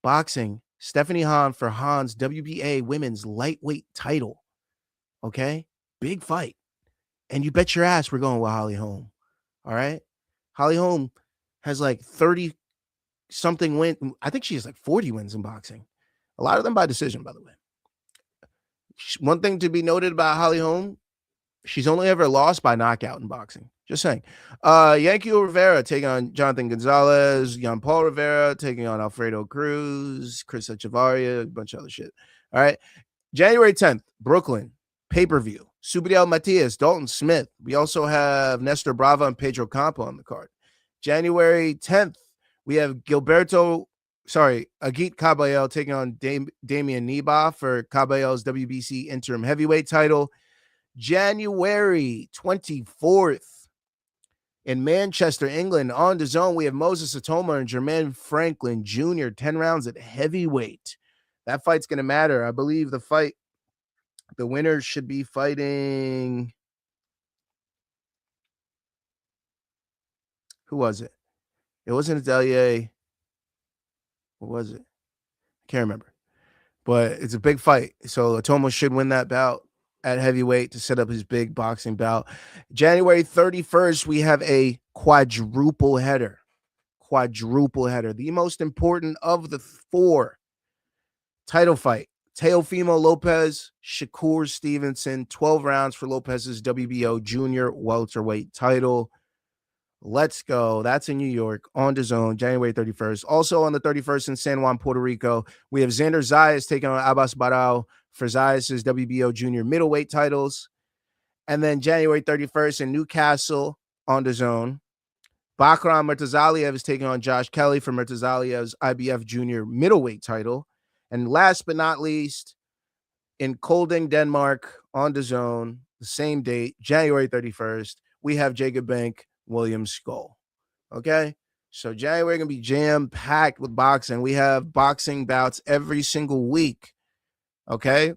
boxing Stephanie Han for Han's WBA women's lightweight title. Okay? Big fight. And you bet your ass we're going with Holly Holm. All right? Holly Holm has like 30 something wins. I think she has like 40 wins in boxing. A lot of them by decision, by the way. One thing to be noted about Holly Holm, she's only ever lost by knockout in boxing. Just saying. Yankees Rivera taking on Jonathan Gonzalez. Jean Paul Rivera taking on Alfredo Cruz. Chris Echevarria, a bunch of other shit. All right. January 10th, Brooklyn, pay-per-view. Subriel Matias, Dalton Smith. We also have Nestor Brava and Pedro Campo on the card. January 10th, we have Agit Caballel taking on Damian Neba for Caballel's WBC interim heavyweight title. January 24th, in Manchester, England, on the zone, we have Moses Atoma and Jermaine Franklin Jr., 10 rounds at heavyweight. That fight's going to matter. I believe the winner should be fighting. Who was it? It wasn't Atelier. What was it? I can't remember. But it's a big fight. So Atoma should win that bout at heavyweight to set up his big boxing bout. January 31st, we have a quadruple header. The most important of the 4. Title fight. Teofimo Lopez, Shakur Stevenson, 12 rounds for Lopez's WBO junior welterweight title. Let's go. That's in New York on the zone, January 31st. Also on the 31st in San Juan, Puerto Rico, we have Xander Zayas taking on Abbas Barao for Zayas' WBO junior middleweight titles. And then January 31st in Newcastle on the zone, Bakram Murtazaliev is taking on Josh Kelly for Murtazaliev's IBF junior middleweight title. And last but not least, in Kolding, Denmark, on DAZN, the same date, January 31st, we have Jacob Bank, William Skull. Okay? So January going to be jam-packed with boxing. We have boxing bouts every single week. Okay?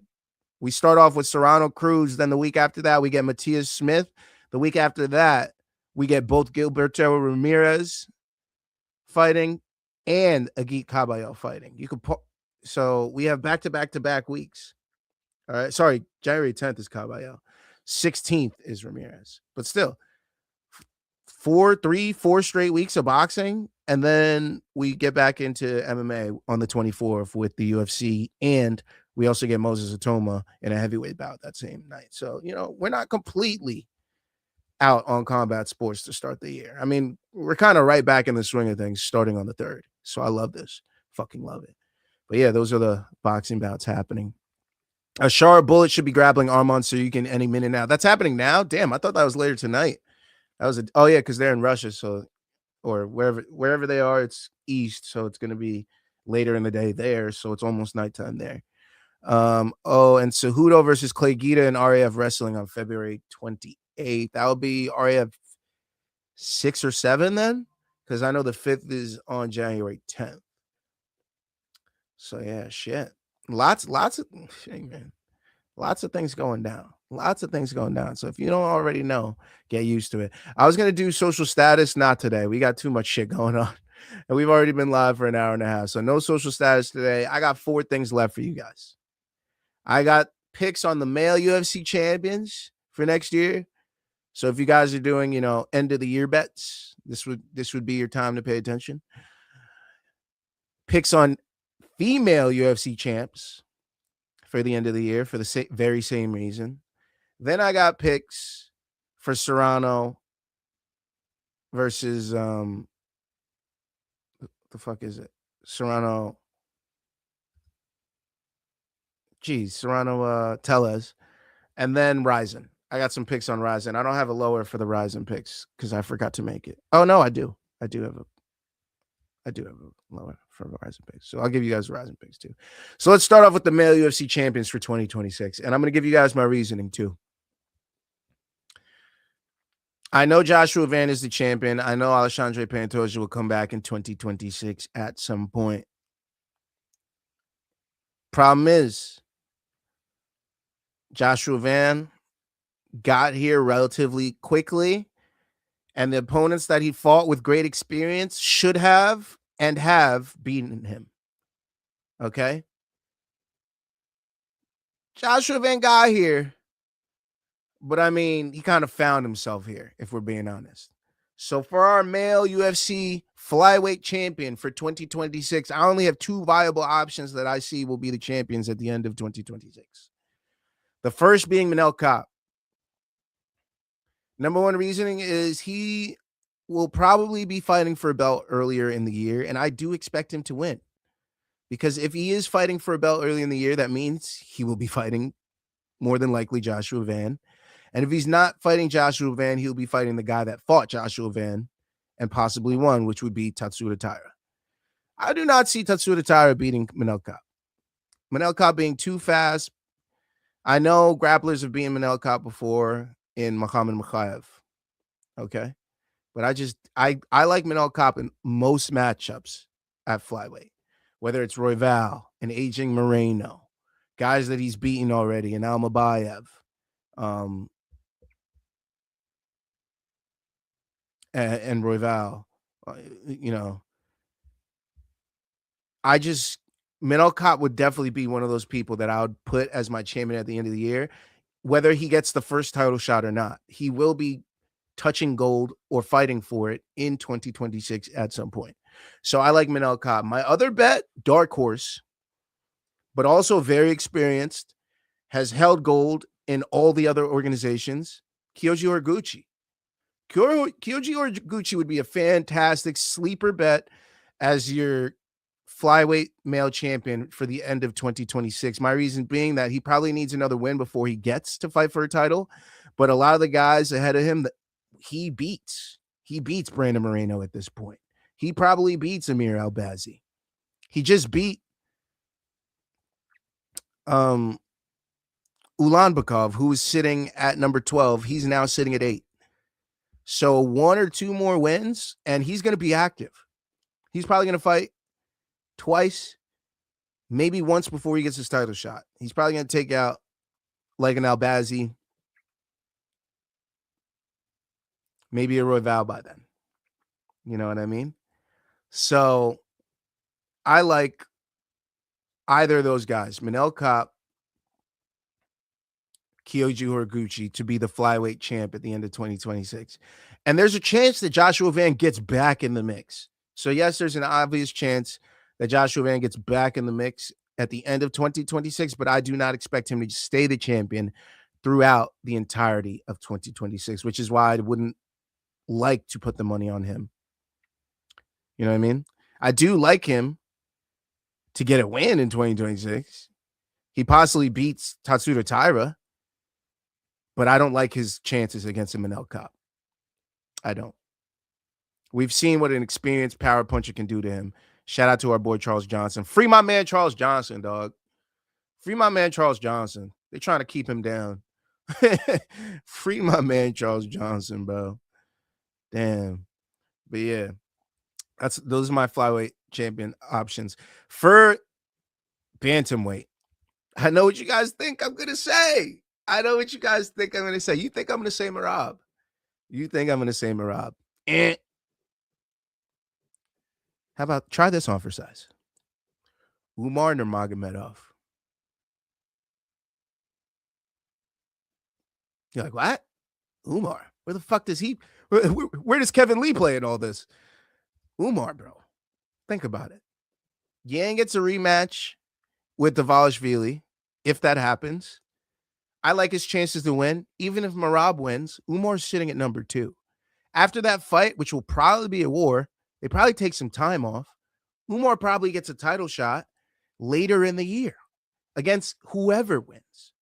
We start off with Serrano Cruz. Then the week after that, we get Matias Smith. The week after that, we get both Gilberto Ramirez fighting and Agit Kabayel fighting. So we have back-to-back-to-back weeks. All right. Sorry, January 10th is Kabayel. 16th is Ramirez. But still, 4 straight weeks of boxing. And then we get back into MMA on the 24th with the UFC. And we also get Moses Atoma in a heavyweight bout that same night. So, we're not completely out on combat sports to start the year. I mean, we're kind of right back in the swing of things starting on the 3rd. So I love this. Fucking love it. But yeah, those are the boxing bouts happening. Ashara Bullet should be grappling Arman Saryukin any minute now. That's happening now? Damn, I thought that was later tonight. That was because they're in Russia, so or wherever they are, it's east, so it's gonna be later in the day there, so it's almost nighttime there. And Cejudo versus Clay Guida and RAF wrestling on February 28th. That would be RAF 6 or 7 then, because I know the 5th is on January 10th. So yeah, shit. Lots of shit, man. Lots of things going down. So if you don't already know, get used to it. I was gonna do social status, not today. We got too much shit going on, and we've already been live for an hour and a half. So no social status today. I got 4 things left for you guys. I got picks on the male UFC champions for next year. So if you guys are doing, end of the year bets, this would be your time to pay attention. Picks on female UFC champs for the end of the year for the very same reason. Then I got picks for Serrano versus the fuck is it? Serrano. Serrano Tellez. And then RIZIN. I got some picks on RIZIN. I don't have a lower for the RIZIN picks because I forgot to make it. Oh no, I do. I do have a lower for RIZIN picks. So I'll give you guys RIZIN picks too. So let's start off with the male UFC champions for 2026. And I'm going to give you guys my reasoning too. I know Joshua Van is the champion. I know Alexandre Pantoja will come back in 2026 at some point. Problem is, Joshua Van got here relatively quickly, and the opponents that he fought with great experience should have and have beaten him. Okay? Joshua Van got here, but I mean, he kind of found himself here, if we're being honest. So for our male UFC flyweight champion for 2026, I only have 2 viable options that I see will be the champions at the end of 2026. The first being Manel Kape. Number one reasoning is he will probably be fighting for a belt earlier in the year, and I do expect him to win. Because if he is fighting for a belt early in the year, that means he will be fighting more than likely Joshua Van. And if he's not fighting Joshua Van, he'll be fighting the guy that fought Joshua Van and possibly won, which would be Tatsuya Taira. I do not see Tatsuya Taira beating Manel Kape. Manel Kape being too fast. I know grapplers have beaten Manel Kape before in Muhammad Makhayev. Okay. But I like Manel Kape in most matchups at flyweight, whether it's Royval and aging Moreno, guys that he's beaten already, and Almabayev. And Royval, Manel Kape would definitely be one of those people that I would put as my champion at the end of the year, whether he gets the first title shot or not. He will be touching gold or fighting for it in 2026 at some point. So I like Manel Kape. My other bet, dark horse, but also very experienced, has held gold in all the other organizations, Kyoji Horiguchi. Kyoji Horiguchi would be a fantastic sleeper bet as your flyweight male champion for the end of 2026. My reason being that he probably needs another win before he gets to fight for a title, but a lot of the guys ahead of him that he beats, he beats Brandon Moreno at this point. He probably beats Amir Albazi. He just beat Ulanbekov, who was sitting at number 12. He's now sitting at 8. So 1 or 2 more wins, and he's going to be active. He's probably going to fight twice, maybe once before he gets his title shot. He's probably going to take out like an Albazi, maybe a Royval by then. You know what I mean? So I like either of those guys, Manel Kape, Kyoji Horiguchi, to be the flyweight champ at the end of 2026. And there's a chance that Joshua Van gets back in the mix. So yes, there's an obvious chance that Joshua Van gets back in the mix at the end of 2026, but I do not expect him to stay the champion throughout the entirety of 2026, which is why I wouldn't like to put the money on him. You know what I mean? I do like him to get a win in 2026. He possibly beats Tatsuda Taira, but I don't like his chances against Manel Kape. I don't. We've seen what an experienced power puncher can do to him. Shout out to our boy Charles Johnson. Free my man Charles Johnson, dog. Free my man Charles Johnson. They're trying to keep him down. Free my man Charles Johnson, bro. Damn. But yeah, those are my flyweight champion options. For bantamweight, I know what you guys think I'm going to say. You think I'm going to say Merab. You think I'm going to say Merab. How about try this on for size? Umar Nurmagomedov. You're like, what? Umar? Where the fuck does he? Where does Kevin Lee play in all this? Umar, bro. Think about it. Yan gets a rematch with Dvalishvili. If that happens, I like his chances to win. Even if Merab wins, Umar's sitting at number 2. After that fight, which will probably be a war, they probably take some time off. Umar probably gets a title shot later in the year against whoever wins.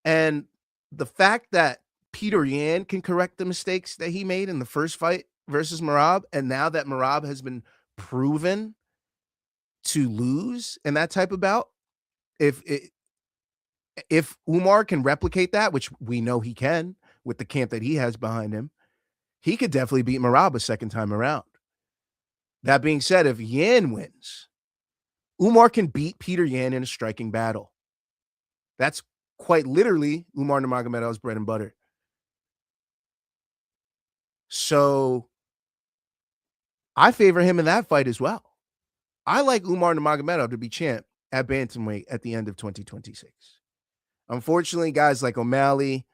And the fact that Peter Yan can correct the mistakes that he made in the first fight versus Merab, and now that Merab has been proven to lose in that type of bout, if Umar can replicate that, which we know he can with the camp that he has behind him, he could definitely beat Merab a second time around. That being said, if Yan wins, Umar can beat Peter Yan in a striking battle. That's quite literally Umar Nurmagomedov's bread and butter. So I favor him in that fight as well. I like Umar Nurmagomedov to be champ at bantamweight at the end of 2026. Unfortunately, guys like O'Malley,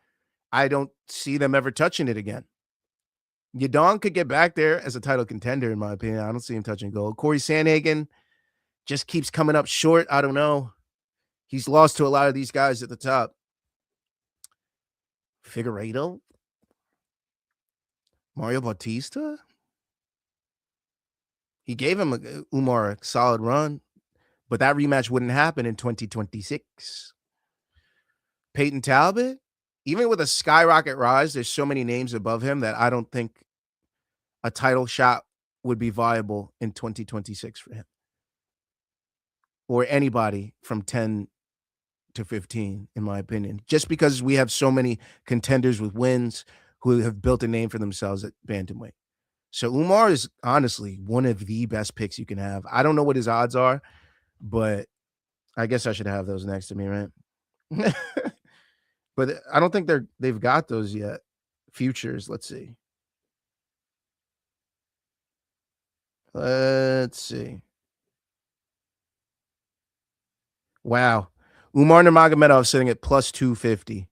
I don't see them ever touching it again. Yadon could get back there as a title contender, in my opinion. I don't see him touching gold. Corey Sandhagen just keeps coming up short. I don't know. He's lost to a lot of these guys at the top. Figueiredo? Mario Bautista? He gave him Umar a solid run, but that rematch wouldn't happen in 2026. Peyton Talbot? Even with a skyrocket rise, there's so many names above him that I don't think a title shot would be viable in 2026 for him. Or anybody from 10 to 15, in my opinion. Just because we have so many contenders with wins who have built a name for themselves at bantamweight. So Umar is honestly one of the best picks you can have. I don't know what his odds are, but I guess I should have those next to me, right? But I don't think they've got those yet. Futures, let's see. Let's see. Wow. Umar Nurmagomedov sitting at plus 250.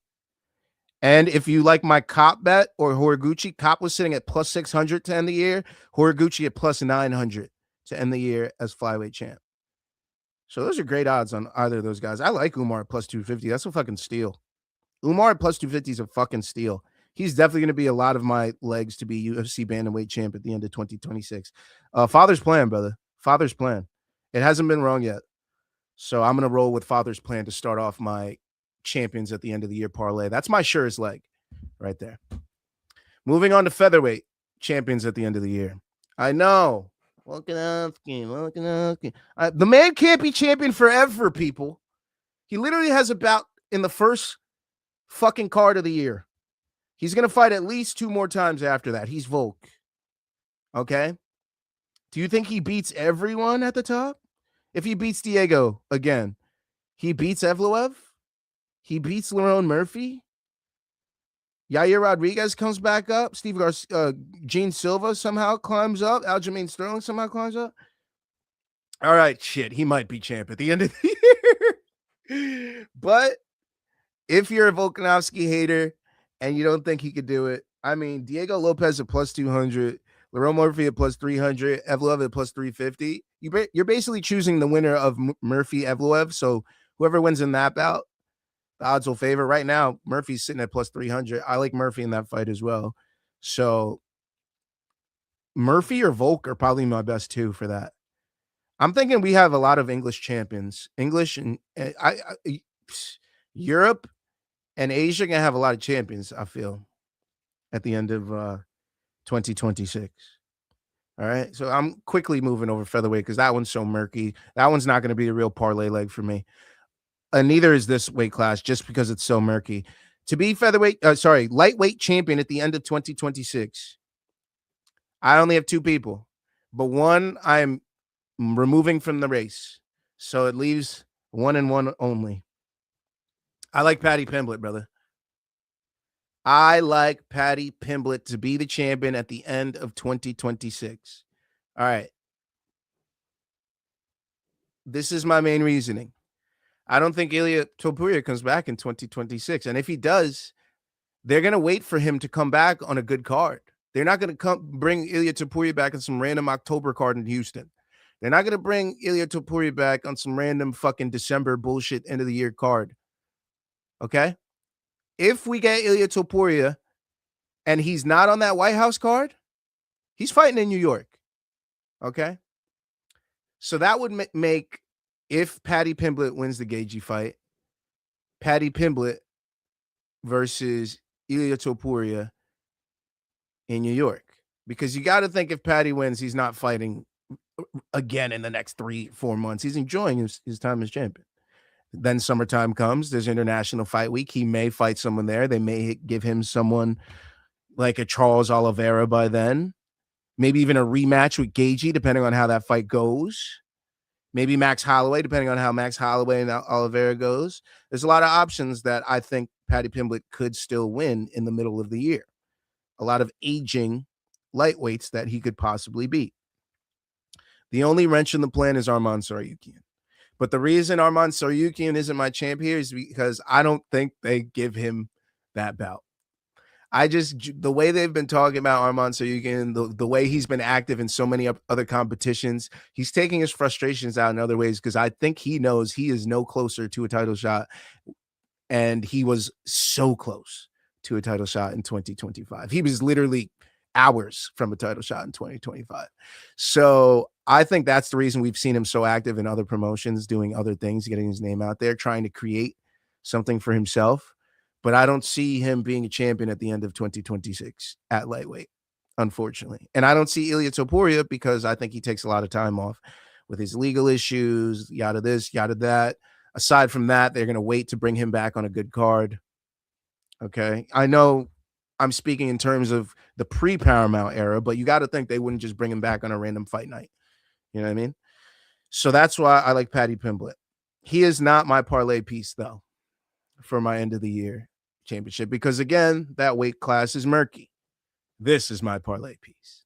And if you like my Kape bet or Horiguchi, Kape was sitting at plus 600 to end the year. Horiguchi at plus 900 to end the year as flyweight champ. So those are great odds on either of those guys. I like Umar at plus 250. That's a fucking steal. Umar at plus 250 is a fucking steal. He's definitely going to be a lot of my legs to be UFC bantamweight champ at the end of 2026. Father's plan, brother. Father's plan. It hasn't been wrong yet. So I'm going to roll with Father's plan to start off my champions at the end of the year parlay. That's my surest leg right there. Moving on to featherweight. champions at the end of the year. I know. Volkanovski. The man can't be champion forever, people. He literally has a bout in the first fucking card of the year. He's going to fight at least 2 more times after that. He's Volk. Okay? Do you think he beats everyone at the top? If he beats Diego again, he beats Evloev? He beats Lerone Murphy? Yair Rodriguez comes back up. Gene Silva somehow climbs up. Aljamain Sterling somehow climbs up. All right, shit. He might be champ at the end of the year. But if you're a Volkanovski hater and you don't think he could do it, I mean, Diego Lopez at plus 200, Lerone Murphy at plus 300, Evloev at plus 350. You're basically choosing the winner of Murphy Evloev. So whoever wins in that bout, the odds will favor. Right now, Murphy's sitting at plus 300. I like Murphy in that fight as well. So Murphy or Volk are probably my best two for that. I'm thinking we have a lot of English champions. English and Europe and Asia going to have a lot of champions, I feel, at the end of 2026. All right. So I'm quickly moving over featherweight because that one's so murky. That one's not going to be a real parlay leg for me. And neither is this weight class just because it's so murky. To be lightweight champion at the end of 2026, I only have 2 people, but one I'm removing from the race. So it leaves 1 and 1 only. I like Paddy Pimblett, brother. I like Paddy Pimblett to be the champion at the end of 2026. All right. This is my main reasoning. I don't think Ilia Topuria comes back in 2026. And if he does, they're going to wait for him to come back on a good card. They're not going to bring Ilia Topuria back on some random October card in Houston. They're not going to bring Ilia Topuria back on some random fucking December bullshit end of the year card. Okay? If we get Ilia Topuria and he's not on that White House card, he's fighting in New York. Okay? So that would make, if Paddy Pimblett wins the Gaethje fight, Paddy Pimblett versus Ilia Topuria in New York. Because you got to think if Paddy wins, he's not fighting again in the next 3-4 months. He's enjoying his time as champion. Then summertime comes. There's International Fight Week. He may fight someone there. They may give him someone like a Charles Oliveira by then. Maybe even a rematch with Gaethje, depending on how that fight goes. Maybe Max Holloway, depending on how Max Holloway and Oliveira goes. There's a lot of options that I think Paddy Pimblett could still win in the middle of the year. A lot of aging lightweights that he could possibly beat. The only wrench in the plan is Arman Tsarukyan. But the reason Arman Tsarukyan isn't my champ here is because I don't think they give him that bout. The way they've been talking about Arman Tsarukyan, the way he's been active in so many other competitions, he's taking his frustrations out in other ways because I think he knows he is no closer to a title shot. And he was so close to a title shot in 2025. He was literally hours from a title shot in 2025. So I think that's the reason we've seen him so active in other promotions, doing other things, getting his name out there, trying to create something for himself. But I don't see him being a champion at the end of 2026 at lightweight, unfortunately. And I don't see Ilia Topuria because I think he takes a lot of time off with his legal issues, yada this, yada that. Aside from that, they're going to wait to bring him back on a good card. Okay. I know I'm speaking in terms of the pre-Paramount era, but you got to think they wouldn't just bring him back on a random fight night. You know what I mean? So that's why I like Paddy Pimblett. He is not my parlay piece, though, for my end of the year championship, because again, that weight class is murky. This is my parlay piece.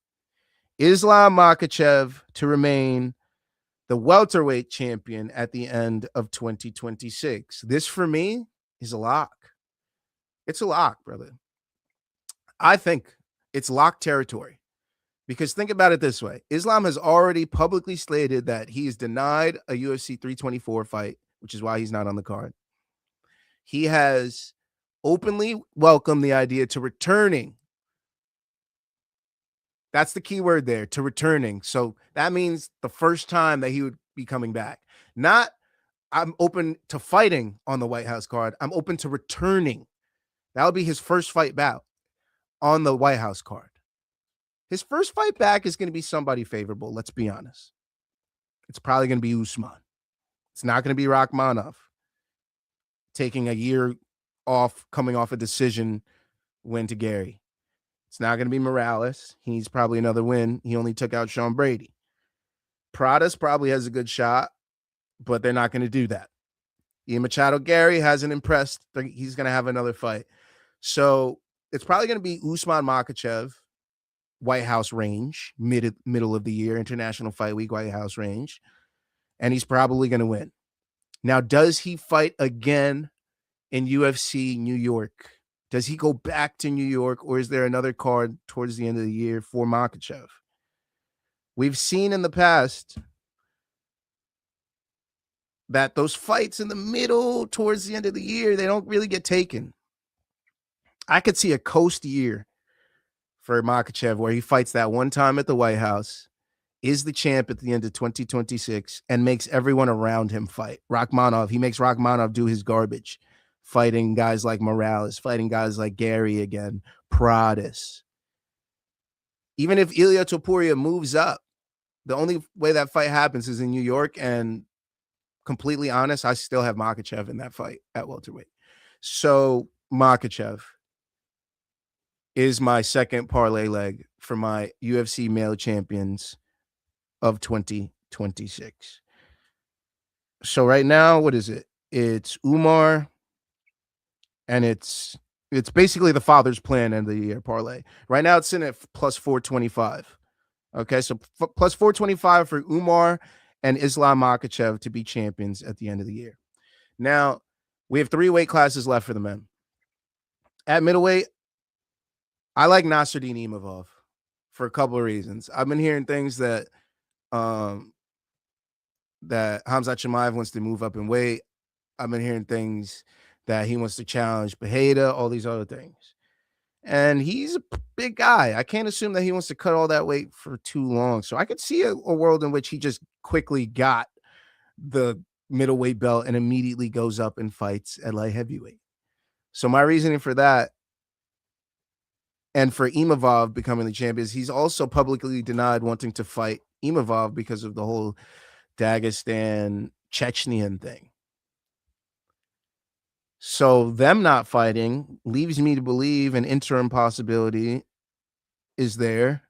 Islam Makhachev to remain the welterweight champion at the end of 2026. This for me is a lock. It's a lock, brother. I think it's lock territory. Because think about it this way. Islam has already publicly stated that he is denied a UFC 324 fight, which is why he's not on the card. He has openly welcomed the idea to returning. That's the key word there, to returning. So that means the first time that he would be coming back. Not, I'm open to fighting on the White House card. I'm open to returning. That would be his first fight bout on the White House card. His first fight back is going to be somebody favorable. Let's be honest. It's probably going to be Usman. It's not going to be Rakhmonov taking a year off, coming off a decision win to Gary. It's not going to be Morales. He needs probably another win. He only took out Sean Brady. Pradas probably has a good shot, but they're not going to do that. Ian Machado Gary hasn't impressed. He's going to have another fight. So it's probably going to be Usman Makhachev, White House range, middle of the year, International Fight Week, White House range. And he's probably going to win. Now, does he fight again in UFC New York? Does he go back to New York, or is there another card towards the end of the year for Makhachev? We've seen in the past that those fights in the middle towards the end of the year, they don't really get taken. I could see a coast year for Makhachev where he fights that one time at the White House, is the champ at the end of 2026, and makes everyone around him fight. Rakhmonov, he makes Rakhmonov do his garbage, fighting guys like Morales, fighting guys like Gary again, Pradas. Even if Ilia Topuria moves up, the only way that fight happens is in New York, and completely honest, I still have Makhachev in that fight at welterweight. So Makhachev is my second parlay leg for my UFC male champions of 2026. So right now, what is it? It's Umar, and it's basically the father's plan end of the year parlay. Right now, it's in at plus 425. Okay, so plus 425 for Umar and Islam Makhachev to be champions at the end of the year. Now, we have 3 weight classes left for the men. At middleweight, I like Nasruddin Imavov for a couple of reasons. I've been hearing things that that Khamzat Chimaev wants to move up in weight. I've been hearing things that he wants to challenge Bejeda, all these other things. And he's a big guy. I can't assume that he wants to cut all that weight for too long. So I could see a world in which he just quickly got the middleweight belt and immediately goes up and fights at light heavyweight. So my reasoning for that, and for Imavov becoming the champion, is he's also publicly denied wanting to fight Imavov because of the whole Dagestan Chechenian thing. So them not fighting leaves me to believe an interim possibility is there,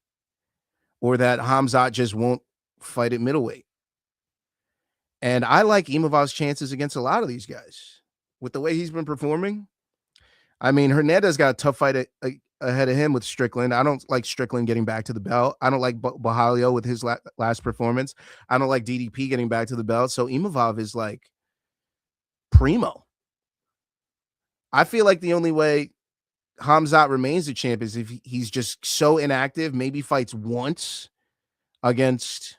or that Khamzat just won't fight at middleweight. And I like Imavov's chances against a lot of these guys with the way he's been performing. I mean, Hernandez got a tough fight ahead of him with Strickland. I don't like Strickland getting back to the belt. I don't like Bahalio with his last performance. I don't like DDP getting back to the belt. So Imavov is like primo. I feel like the only way Khamzat remains the champ is if he's just so inactive, maybe fights once against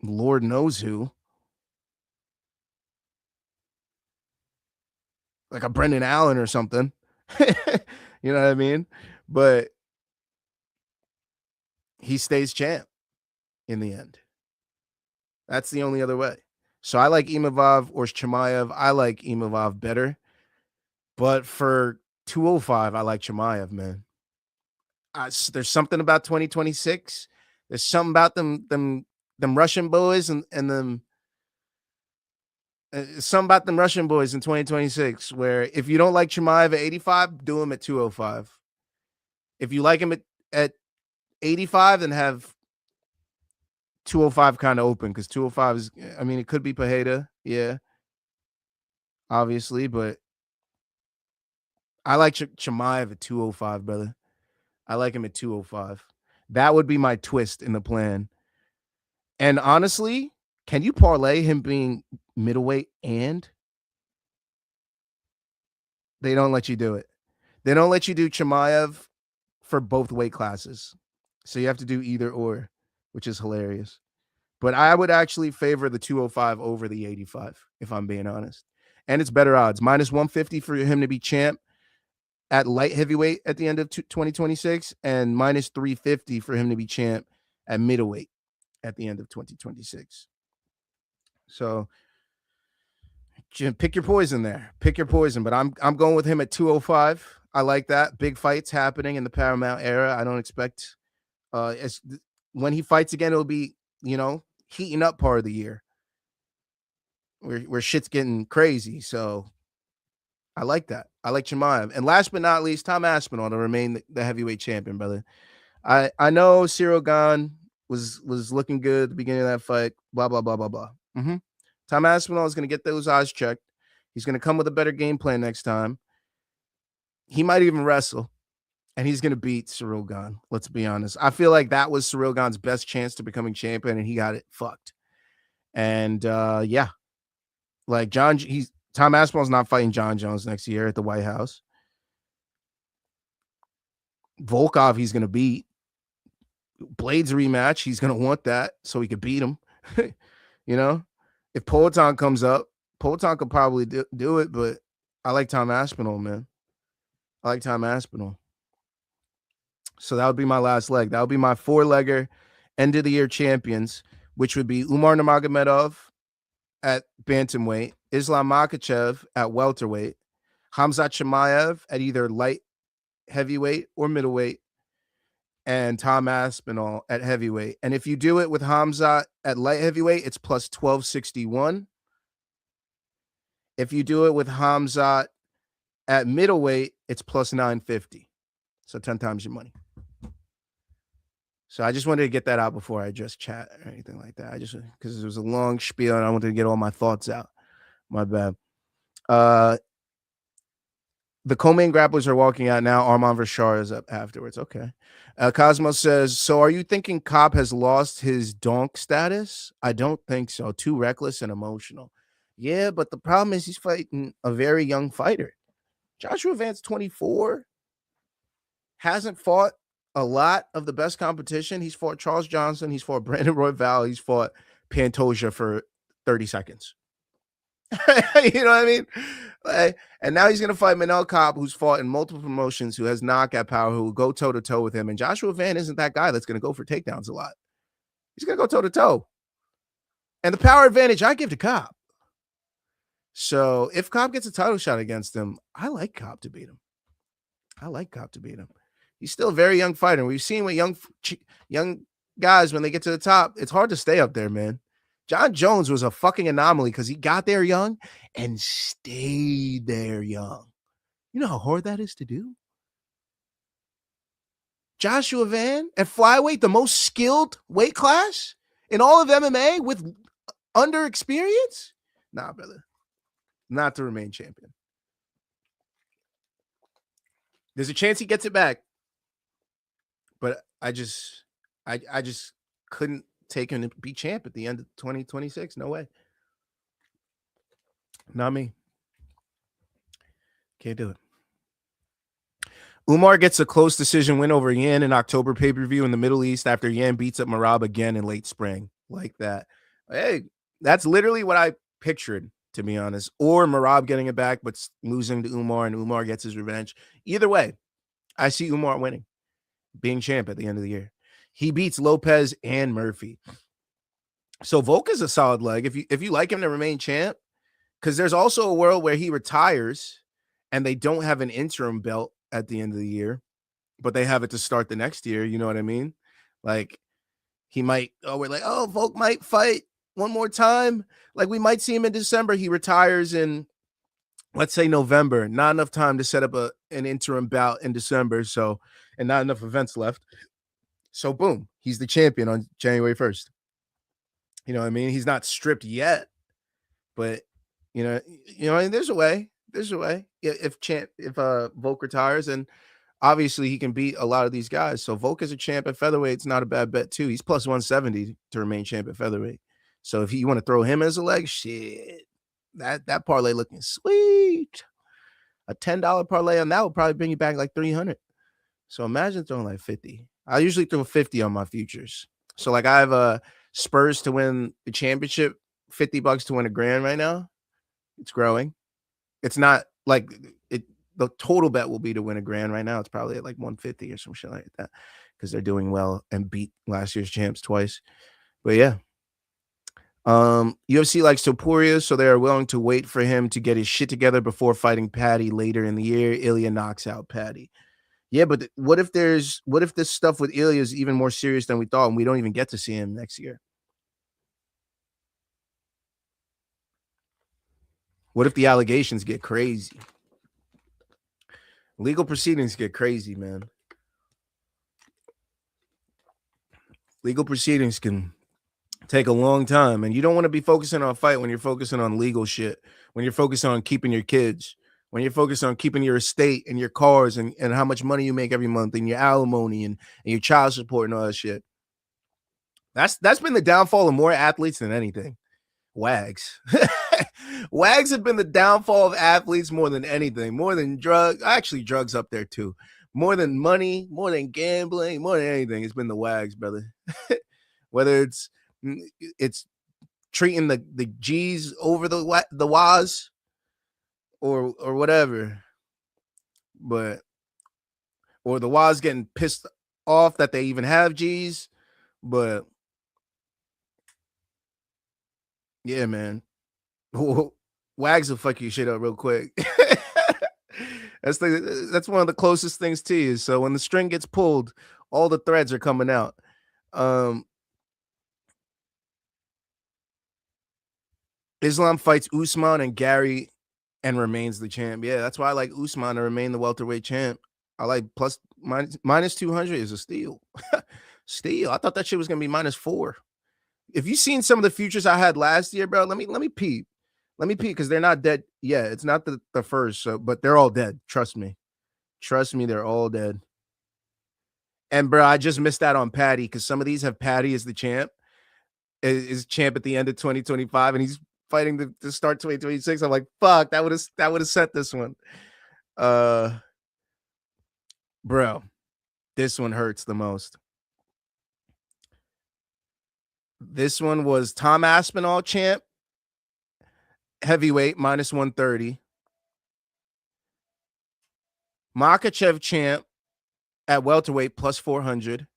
Lord knows who. Like a Brendan Allen or something. You know what I mean? But he stays champ in the end. That's the only other way. So I like Imavov or Chimaev. I like Imavov better. But for 205, I like Chimaev, man. There's something about 2026. There's something about them Russian boys and them. Something about them Russian boys in 2026, where if you don't like Chimaev at 85, do him at 205. If you like him at 85, then have 205 kind of open, because 205 is, I mean, it could be Pajeda, yeah, obviously, but I like Chimaev at 205, brother. I like him at 205. That would be my twist in the plan. And honestly, can you parlay him being middleweight? And they don't let you do it. They don't let you do Chimaev for both weight classes. So you have to do either or, which is hilarious. But I would actually favor the 205 over the 85, if I'm being honest. And it's better odds. Minus 150 for him to be champ at light heavyweight at the end of 2026, and minus 350 for him to be champ at middleweight at the end of 2026. So pick your poison there. Pick your poison. But I'm going with him at 205. I like that. Big fights happening in the Paramount era. I don't expect when he fights again, it'll be, heating up part of the year where shit's getting crazy. So I like that. I like Chimaev. And last but not least, Tom Aspinall to remain the heavyweight champion, brother. I know Cyril Gane was looking good at the beginning of that fight. Blah blah blah blah blah. Tom Aspinall is going to get those odds checked. He's going to come with a better game plan next time. He might even wrestle, and he's going to beat Cyril Gane. Let's be honest. I feel like that was Cyril Gane's best chance to becoming champion, and he got it fucked. And yeah, like Tom Aspinall's not fighting John Jones next year at the White House. Volkov, he's going to beat. Blades rematch, he's going to want that so he could beat him. If Poatan comes up, Poatan could probably do it, but I like Tom Aspinall, man. I like Tom Aspinall. So that would be my last leg. That would be my 4-legger end of the year champions, which would be Umar Nurmagomedov at bantamweight, Islam Makhachev at welterweight, Khamzat Chimaev at either light heavyweight or middleweight, and Tom Aspinall at heavyweight. And if you do it with Khamzat at light heavyweight, it's plus 1261. If you do it with Khamzat at middleweight, it's plus 950. So 10 times your money. So I just wanted to get that out before I address chat or anything like that. Because it was a long spiel and I wanted to get all my thoughts out. My bad. The co-main grapplers are walking out now. Arman Rashar is up afterwards. Okay. Cosmos says, so are you thinking Cobb has lost his donk status? I don't think so. Too reckless and emotional. Yeah, but the problem is he's fighting a very young fighter. Joshua Vance's 24. Hasn't fought a lot of the best competition. He's fought Charles Johnson. He's fought Brandon Royval. He's fought Pantoja for 30 seconds. You know what I mean? And now he's going to fight Manel Cobb, who's fought in multiple promotions, who has knockout power, who will go toe-to-toe with him. And Joshua Van isn't that guy that's going to go for takedowns a lot. He's going to go toe-to-toe. And the power advantage I give to Cobb. So if Cobb gets a title shot against him, I like Cobb to beat him. He's still a very young fighter. We've seen with young guys, when they get to the top, it's hard to stay up there, man. John Jones was a fucking anomaly because he got there young and stayed there young. You know how hard that is to do? Joshua Van at flyweight, the most skilled weight class in all of MMA with under experience? Nah, brother. Not to remain champion. There's a chance he gets it back. But I just couldn't take him to be champ at the end of 2026. No way. Not me. Can't do it. Umar gets a close decision win over Yan in October pay-per-view in the Middle East after Yan beats up Merab again in late spring. Like that. Hey, that's literally what I pictured, to be honest. Or Merab getting it back, but losing to Umar, and Umar gets his revenge. Either way, I see Umar winning, being champ at the end of the year. He beats Lopez and Murphy. So Volk is a solid leg. If you like him to remain champ, because there's also a world where he retires and they don't have an interim belt at the end of the year, but they have it to start the next year. You know what I mean? Like he might, we're like, Volk might fight one more time. Like we might see him in December. He retires in, let's say, November. Not enough time to set up an interim bout in December. So, and not enough events left. So boom, he's the champion on January 1st. You know what I mean? He's not stripped yet, but there's a way. There's a way. If Volk retires, and obviously he can beat a lot of these guys. So Volk is a champ at featherweight. It's not a bad bet too. He's plus 170 to remain champ at featherweight. So if you want to throw him as a leg, shit, that parlay looking sweet. A $10 parlay on that will probably bring you back like 300. So imagine throwing like 50. I usually throw 50 on my futures. So like I have Spurs to win the championship, $50 to win $1,000 right now. It's growing. It's not like the total bet will be to win $1,000 right now. It's probably at like 150 or some shit like that because they're doing well and beat last year's champs twice. But yeah. UFC likes Topuria, so they are willing to wait for him to get his shit together before fighting Paddy later in the year. Ilya knocks out Paddy. Yeah, but what if this stuff with Ilya is even more serious than we thought, and we don't even get to see him next year? What if the allegations get crazy? Legal proceedings get crazy, man. Legal proceedings can take a long time, and you don't want to be focusing on a fight when you're focusing on legal shit, when you're focusing on keeping your kids, when you're focused on keeping your estate and your cars and how much money you make every month and your alimony and your child support and all that shit. That's been the downfall of more athletes than anything. Wags. Wags have been the downfall of athletes more than anything, more than drugs. Actually, drugs up there too. More than money, more than gambling, more than anything. It's been the wags, brother. Whether it's treating the G's over the Waz or whatever, but or the Waz getting pissed off that they even have G's, but yeah, man. Wags will fuck your shit up real quick. That's one of the closest things to you. So when the string gets pulled, all the threads are coming out. Islam fights Usman and Gary and remains the champ. Yeah, that's why I like Usman to remain the welterweight champ. I like minus 200 is a steal. Steal. I thought that shit was gonna be -4. If you've seen some of the futures I had last year, bro, let me peep. Let me peep because they're not dead. Yeah, it's not the first, so but they're all dead. Trust me. Trust me, they're all dead. And bro, I just missed out on Paddy because some of these have Paddy as the champ, is champ at the end of 2025, and he's fighting to start 2026. I'm like, fuck, that would have set this one. Bro, this one hurts the most. This one was Tom Aspinall champ, heavyweight -130. Makachev champ at welterweight +400.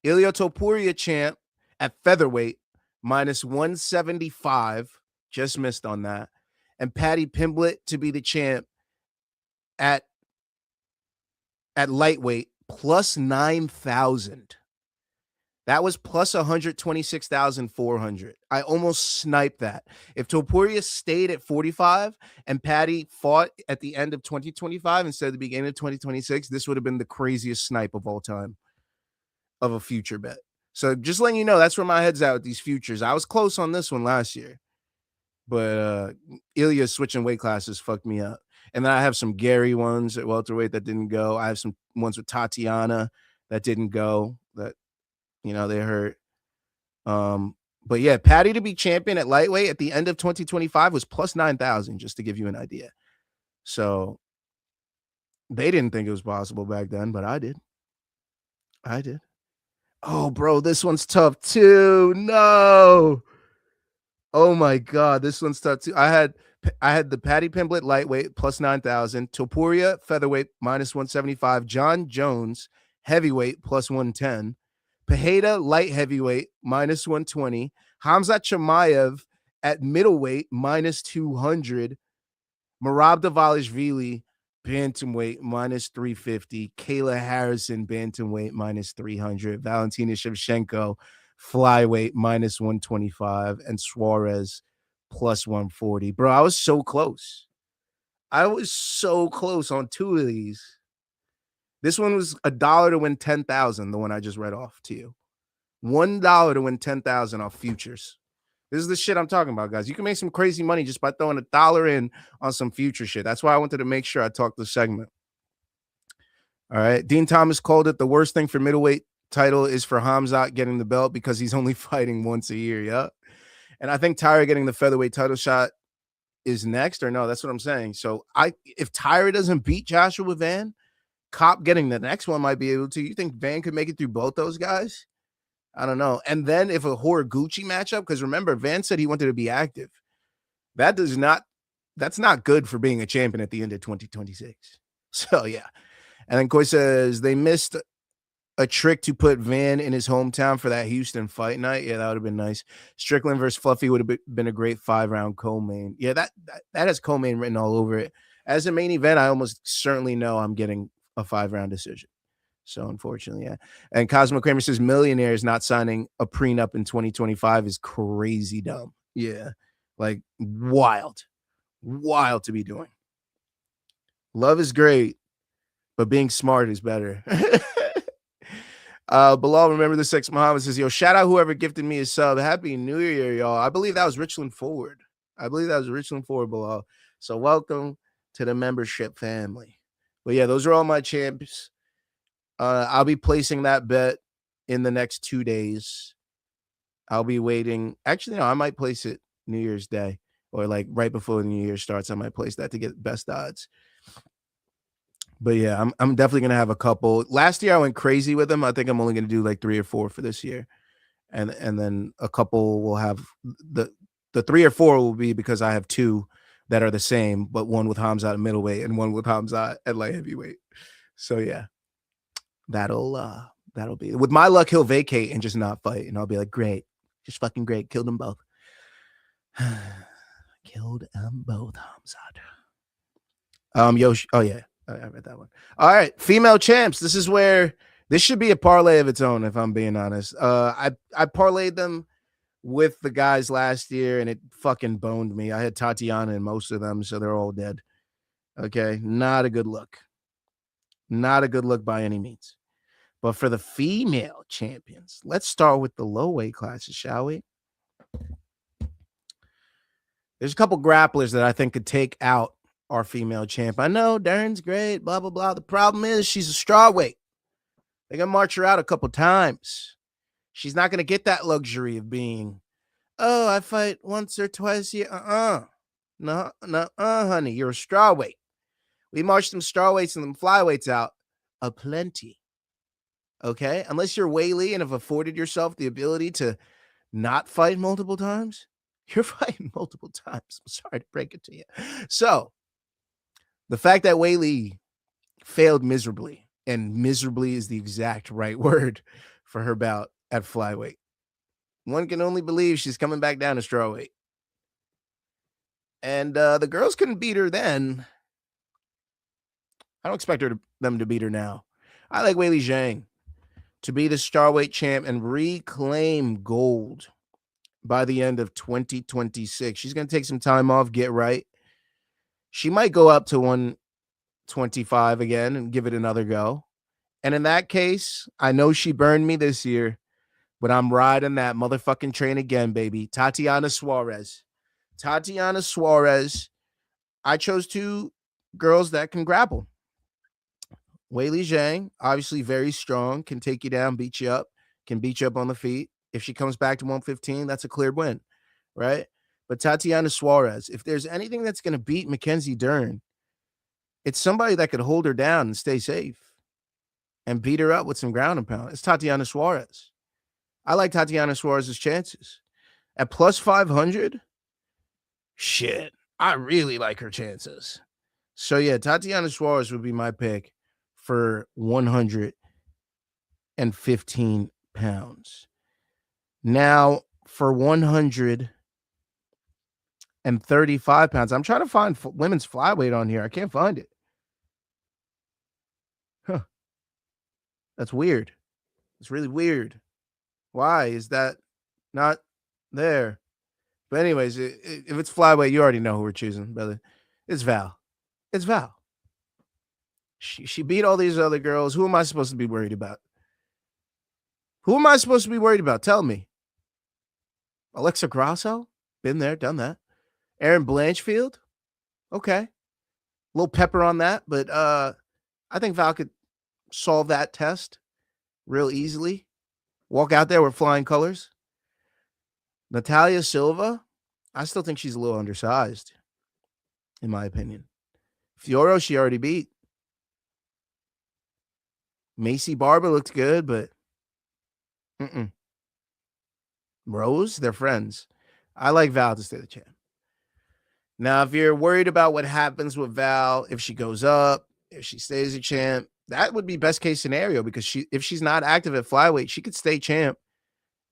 Ilia Topuria champ at featherweight -175. Just missed on that. And Paddy Pimblett to be the champ at lightweight +9,000. That was +126,400. I almost sniped that. If Topuria stayed at 45 and Paddy fought at the end of 2025 instead of the beginning of 2026, this would have been the craziest snipe of all time of a future bet. So just letting you know, that's where my head's at with these futures. I was close on this one last year, but Ilya switching weight classes fucked me up. And then I have some Gary ones at welterweight that didn't go. I have some ones with Tatiana that didn't go, that they hurt. But yeah, Paddy to be champion at lightweight at the end of 2025 was +9,000, just to give you an idea. So they didn't think it was possible back then, but I did. Oh, bro, this one's tough too. No. Oh my God, this one's tough too. I had the Paddy Pimblett lightweight +9,000, Topuria featherweight -175, John Jones heavyweight +110, Pereira light heavyweight -120, Hamzat Chimaev at middleweight -200, Merab Dvalishvili bantamweight -350, Kayla Harrison bantamweight -300, Valentina Shevchenko flyweight -125, and Suarez +140. Bro, I was so close. I was so close on two of these. This one was $1 to win 10,000, the one I just read off to you. $1 to win 10,000 off futures. This is the shit I'm talking about, guys. You can make some crazy money just by throwing $1 in on some future shit. That's why I wanted to make sure I talked the segment. All right. Dean Thomas called it the worst thing for middleweight title is for Hamzat getting the belt because he's only fighting once a year. Yeah. And I think Tyra getting the featherweight title shot is next, or no, that's what I'm saying. So if Tyra doesn't beat Joshua Van, Cop getting the next one might be able to. You think Van could make it through both those guys? I don't know. And then if a Horiguchi matchup, because remember, Van said he wanted to be active. That's not good for being a champion at the end of 2026. So yeah. And then Coy says they missed a trick to put Van in his hometown for that Houston fight night. Yeah, that would have been nice. Strickland versus Fluffy would have been a great 5-round co-main. Yeah, that has co-main written all over it. As a main event, I almost certainly know I'm getting a 5-round decision. So unfortunately, yeah. And Cosmo Kramer says millionaires not signing a prenup in 2025 is crazy dumb. Yeah, like wild to be doing. Love is great, but being smart is better. Bilal, remember the sex. Muhammad says, yo, shout out whoever gifted me a sub. Happy New Year, y'all. I believe that was Richland Forward. Bilal. So welcome to the membership family. But yeah, those are all my champs. I'll be placing that bet in the next 2 days. I'll be waiting. Actually, no, I might place it New Year's Day or like right before the New Year starts. I might place that to get best odds. But yeah, I'm definitely gonna have a couple. Last year I went crazy with them. I think I'm only gonna do like 3 or 4 for this year, and then a couple will have the 3 or 4 will be because I have 2 that are the same, but one with Hamza at middleweight and one with Hamza at light heavyweight. So yeah, that'll be with my luck. He'll vacate and just not fight, and I'll be like, great, just fucking great, killed them both. Killed them both, Hamza. Oh yeah. I read that one. All right, female champs. This is where this should be a parlay of its own, if I'm being honest. I parlayed them with the guys last year, and it fucking boned me. I had Tatiana in most of them, so they're all dead. Okay, not a good look. Not a good look by any means. But for the female champions, let's start with the low weight classes, shall we? There's a couple grapplers that I think could take out our female champ. I know Darren's great, blah, blah, blah. The problem is she's a strawweight. They're going to march her out a couple times. She's not going to get that luxury of being, oh, I fight once or twice a year. No, honey, you're a strawweight. We marched them strawweights and them flyweights out aplenty. Okay? Unless you're Weili and have afforded yourself the ability to not fight multiple times, you're fighting multiple times. I'm sorry to break it to you. So, the fact that Weili failed miserably, and miserably is the exact right word for her bout at flyweight. One can only believe she's coming back down to strawweight. And the girls couldn't beat her then. I don't expect them to beat her now. I like Weili Zhang to be the strawweight champ and reclaim gold by the end of 2026. She's going to take some time off, get right. She might go up to 125 again and give it another go. And in that case, I know she burned me this year, but I'm riding that motherfucking train again, baby. Tatiana Suarez. I chose 2 girls that can grapple. Weili Zhang, obviously very strong, can take you down, beat you up, can beat you up on the feet. If she comes back to 115, that's a clear win, right? But Tatiana Suarez, if there's anything that's going to beat Mackenzie Dern, it's somebody that could hold her down and stay safe and beat her up with some ground and pound. It's Tatiana Suarez. I like Tatiana Suarez's chances. At plus 500, shit, I really like her chances. So yeah, Tatiana Suarez would be my pick for 115 pounds. Now, for 135 pounds, I'm trying to find women's flyweight on here. I can't find it. Huh. That's weird. It's really weird. Why is that not there? But anyways, if it's flyweight, you already know who we're choosing, brother. It's Val. She beat all these other girls. Who am I supposed to be worried about? Tell me. Alexa Grasso? Been there, done that. Aaron Blanchfield? Okay. A little pepper on that, but I think Val could solve that test real easily. Walk out there with flying colors. Natalia Silva? I still think she's a little undersized, in my opinion. Fioro, she already beat. Macy Barber looked good, but Rose, they're friends. I like Val to stay the champ. Now, if you're worried about what happens with Val, if she goes up, if she stays a champ, That would be best case scenario because if she's not active at flyweight, she could stay champ,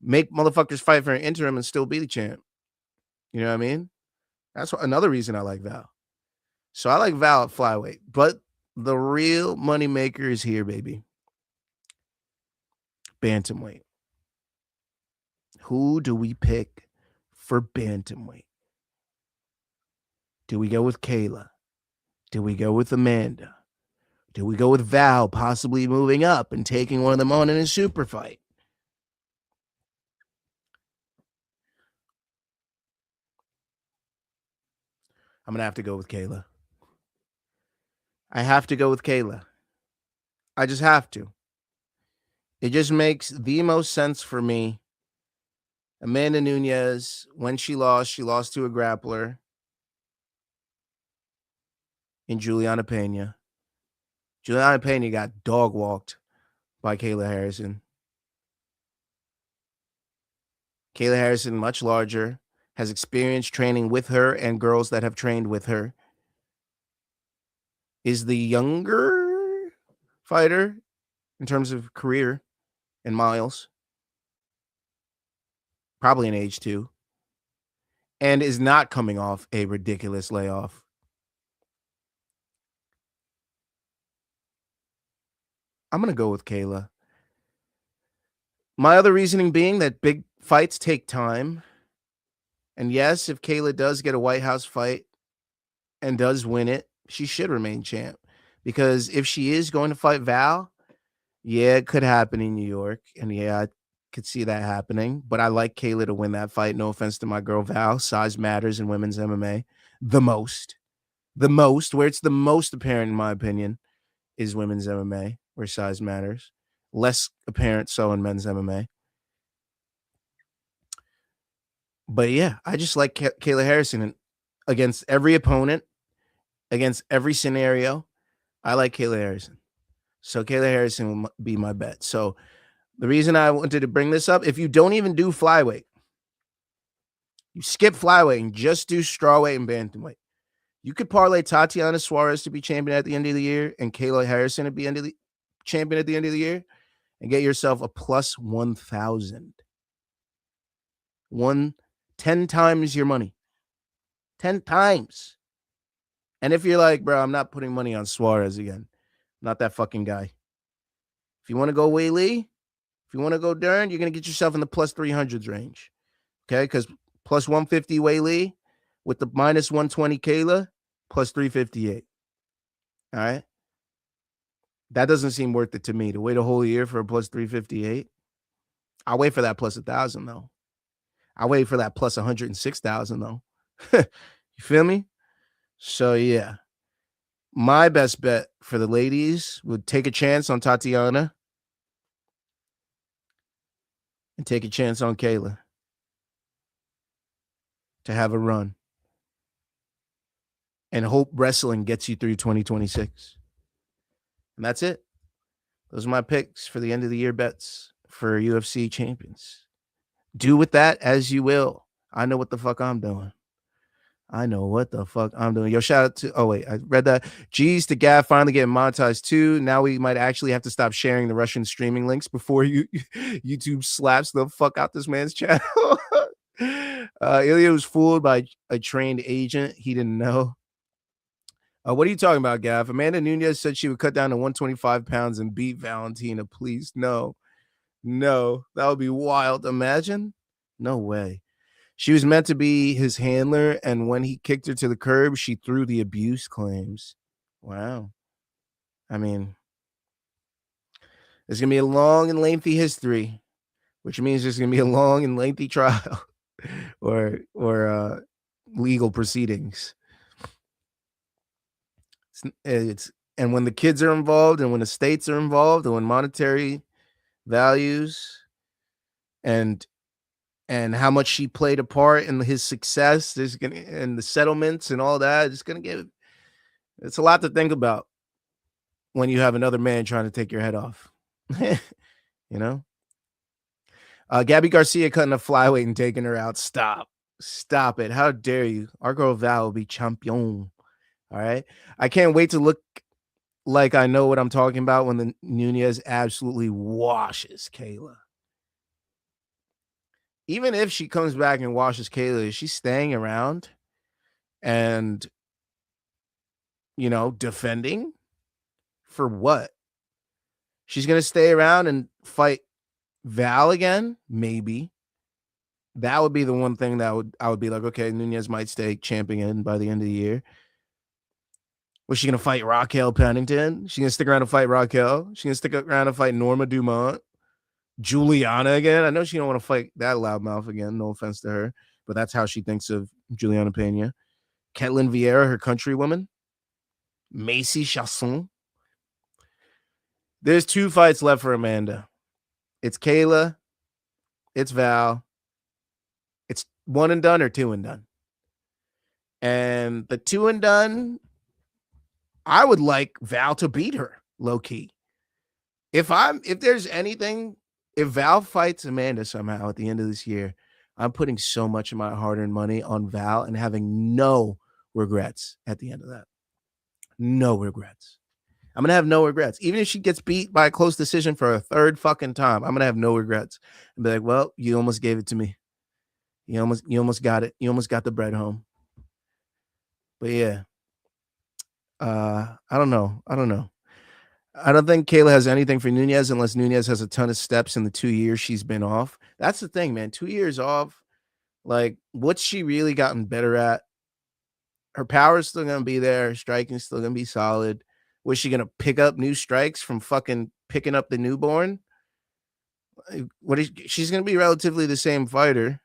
make motherfuckers fight for an interim and still be the champ. You know what I mean? That's another reason I like Val. So I like Val at flyweight, but the real moneymaker is here, baby. Bantamweight. Who do we pick for bantamweight? Do we go with Kayla? Do we go with Amanda? Do we go with Val possibly moving up and taking one of them on in a super fight? I'm going to have to go with Kayla. I have to go with Kayla. I just have to. It just makes the most sense for me. Amanda Nunes, when she lost to a grappler in Juliana Pena. Juliana Pena got dog walked by Kayla Harrison. Kayla Harrison, much larger, has experience training with her and girls that have trained with her. Is the younger fighter in terms of career and miles. Probably an age too. And is not coming off a ridiculous layoff. I'm going to go with Kayla. My other reasoning being that big fights take time. And yes, if Kayla does get a White House fight and does win it, she should remain champ. Because if she is going to fight Val, yeah, it could happen in New York. And yeah, I could see that happening. But I like Kayla to win that fight. No offense to my girl Val. Size matters in women's MMA. The most. Where it's the most apparent, in my opinion, is women's MMA, where size matters. Less apparent so in men's MMA. But yeah, I just like Kayla Harrison. And against every opponent, against every scenario, I like Kayla Harrison. So Kayla Harrison will be my bet. So the reason I wanted to bring this up, if you don't even do flyweight, you skip flyweight and just do strawweight and bantamweight, you could parlay Tatiana Suarez to be champion at the end of the year and Kayla Harrison to be champion at the end of the year and get yourself a plus 1,000. 10 times your money. 10 times. And if you're like, bro, I'm not putting money on Suarez again. I'm not that fucking guy. If you want to go Wei Lee, if you want to go Dern, you're going to get yourself in the plus 300s range. Okay? Because plus 150 Wei Lee with the minus 120 Kayla, plus 358. All right? That doesn't seem worth it to me to wait a whole year for a plus 358. I'll wait for that plus 1,000, though. I'll wait for that plus 106,000, though. You feel me? So, yeah. My best bet for the ladies would take a chance on Tatiana and take a chance on Kayla to have a run and hope wrestling gets you through 2026. And that's it. Those are my picks for the end of the year bets for UFC champions. Do with that as you will. I know what the fuck I'm doing. Yo, shout out to, I read that. Geez, to Gav finally getting monetized too. Now we might actually have to stop sharing the Russian streaming links before YouTube slaps the fuck out this man's channel. Ilya was fooled by a trained agent. He didn't know. What are you talking about, Gav? Amanda Nunes said she would cut down to 125 pounds and beat Valentina. Please, no. That would be wild. Imagine? No way. She was meant to be his handler, and when he kicked her to the curb, she threw the abuse claims. Wow. I mean, there's going to be a long and lengthy history, which means there's going to be a long and lengthy trial or legal proceedings. And when the kids are involved and when the states are involved and when monetary values and how much she played a part in his success, and the settlements and all that, it's a lot to think about when you have another man trying to take your head off. You know? Gabby Garcia cutting a flyweight and taking her out. Stop it. How dare you? Our girl Val will be champion. All right. I can't wait to look like I know what I'm talking about when the Nunez absolutely washes Kayla. Even if she comes back and washes Kayla, is she staying around and, defending for what? She's going to stay around and fight Val again? Maybe. That would be the one thing that I would be like, okay, Nunez might stay champion by the end of the year. Was she going to fight Raquel Pennington? She's going to stick around to fight Raquel. She's going to stick around to fight Norma Dumont. Juliana again. I know she don't want to fight that loudmouth again. No offense to her, but that's how she thinks of Juliana Pena. Ketlin Vieira, her countrywoman. Macy Chasson. There's 2 fights left for Amanda. It's Kayla. It's Val. It's 1 and done or 2 and done. And the 2 and done, I would like Val to beat her, low key. If there's anything, if Val fights Amanda somehow at the end of this year, I'm putting so much of my hard-earned money on Val and having no regrets at the end of that. No regrets. I'm going to have no regrets. Even if she gets beat by a close decision for a 3rd fucking time, I'm going to have no regrets. And be like, well, you almost gave it to me. You almost got it. You almost got the bread home. But yeah. I don't know. I don't think Kayla has anything for Nunez unless Nunez has a ton of steps in the 2 years she's been off. That's the thing, man. 2 years off. Like, what's she really gotten better at? Her power's still going to be there. Her striking's still going to be solid. Was she going to pick up new strikes from fucking picking up the newborn? She's going to be relatively the same fighter.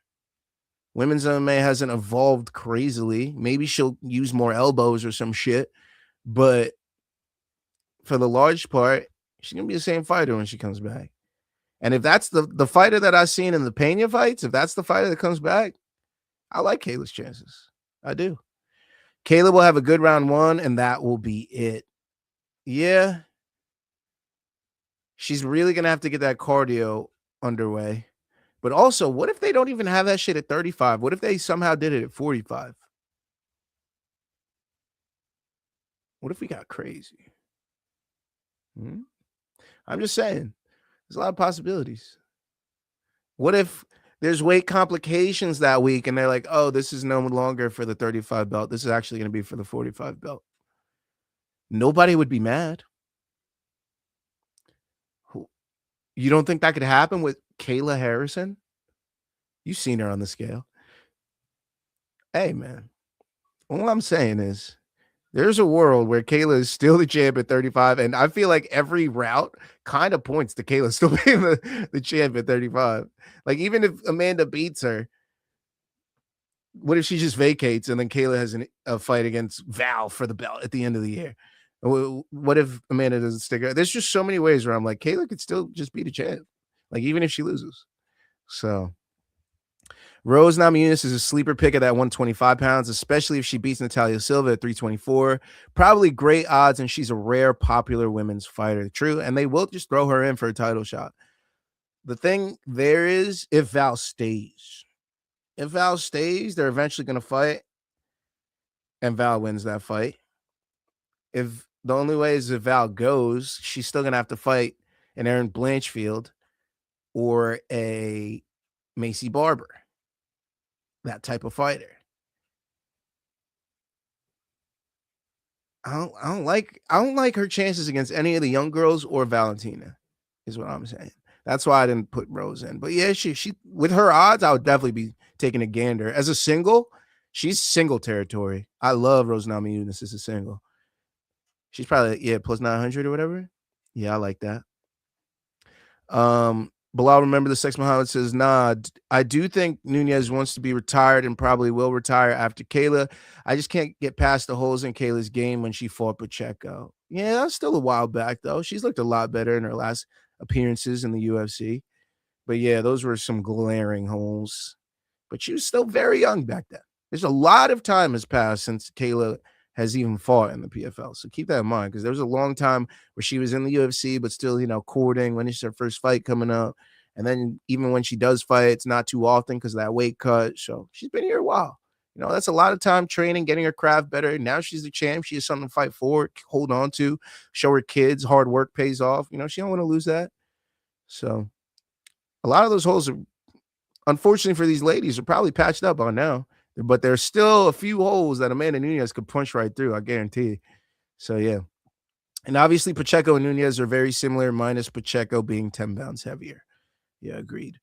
Women's MMA hasn't evolved crazily. Maybe she'll use more elbows or some shit. But for the large part, she's going to be the same fighter when she comes back. And if that's the fighter that I've seen in the Pena fights, if that's the fighter that comes back, I like Kayla's chances. I do. Kayla will have a good round 1, and that will be it. Yeah. She's really going to have to get that cardio underway. But also, what if they don't even have that shit at 35? What if they somehow did it at 45? What if we got crazy? I'm just saying. There's a lot of possibilities. What if there's weight complications that week and they're like, oh, this is no longer for the 35 belt. This is actually going to be for the 45 belt. Nobody would be mad. You don't think that could happen with Kayla Harrison? You've seen her on the scale. Hey, man. All I'm saying is there's a world where Kayla is still the champ at 35, and I feel like every route kind of points to Kayla still being the champ at 35. Like, even if Amanda beats her, what if she just vacates and then Kayla has a fight against Val for the belt at the end of the year? What if Amanda doesn't stick around? There's just so many ways where I'm like, Kayla could still just be the champ, like, even if she loses. So Rose Namajunas is a sleeper pick at that 125 pounds, especially if she beats Natalia Silva at 324. Probably great odds, and she's a rare, popular women's fighter. True, and they will just throw her in for a title shot. The thing there is, if Val stays, they're eventually going to fight, and Val wins that fight. If the only way is if Val goes, she's still going to have to fight an Erin Blanchfield or a Macy Barber. That type of fighter. I don't like her chances against any of the young girls or Valentina, is what I'm saying. That's why I didn't put Rose in. But yeah, she with her odds, I would definitely be taking a gander. As a single, she's single territory. I love Rose Namajunas as a single. She's probably plus 900 or whatever. Yeah, I like that. Bilal, remember the Sex Muhammad says, nah, I do think Nunez wants to be retired and probably will retire after Kayla. I just can't get past the holes in Kayla's game when she fought Pacheco. Yeah, that's still a while back, though. She's looked a lot better in her last appearances in the UFC. But yeah, those were some glaring holes. But she was still very young back then. There's a lot of time has passed since Kayla has even fought in the PFL. So keep that in mind, because there was a long time where she was in the UFC, but still, courting when it's her first fight coming up. And then even when she does fight, it's not too often because of that weight cut. So she's been here a while. You know, that's a lot of time training, getting her craft better. Now she's the champ. She has something to fight for, hold on to, show her kids hard work pays off. You know, she don't want to lose that. So a lot of those holes are, unfortunately for these ladies, are probably patched up on now. But there's still a few holes that Amanda Nunes could punch right through, I guarantee. So yeah. And obviously Pacheco and Nunes are very similar, minus Pacheco being 10 pounds heavier. Yeah, agreed.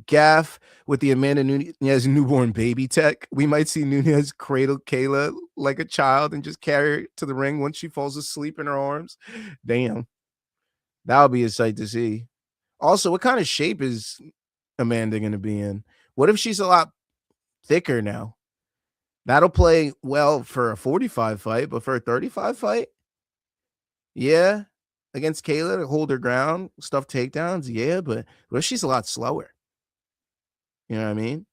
Gaff with the Amanda Nunes newborn baby tech. We might see Nunes cradle Kayla like a child and just carry her to the ring once she falls asleep in her arms. Damn. That would be a sight to see. Also, what kind of shape is Amanda going to be in? What if she's a lot thicker now? That'll play well for a 45 fight, but for a 35 fight? Yeah. Against Kayla to hold her ground, stuff takedowns, yeah, but what if she's a lot slower? You know what I mean?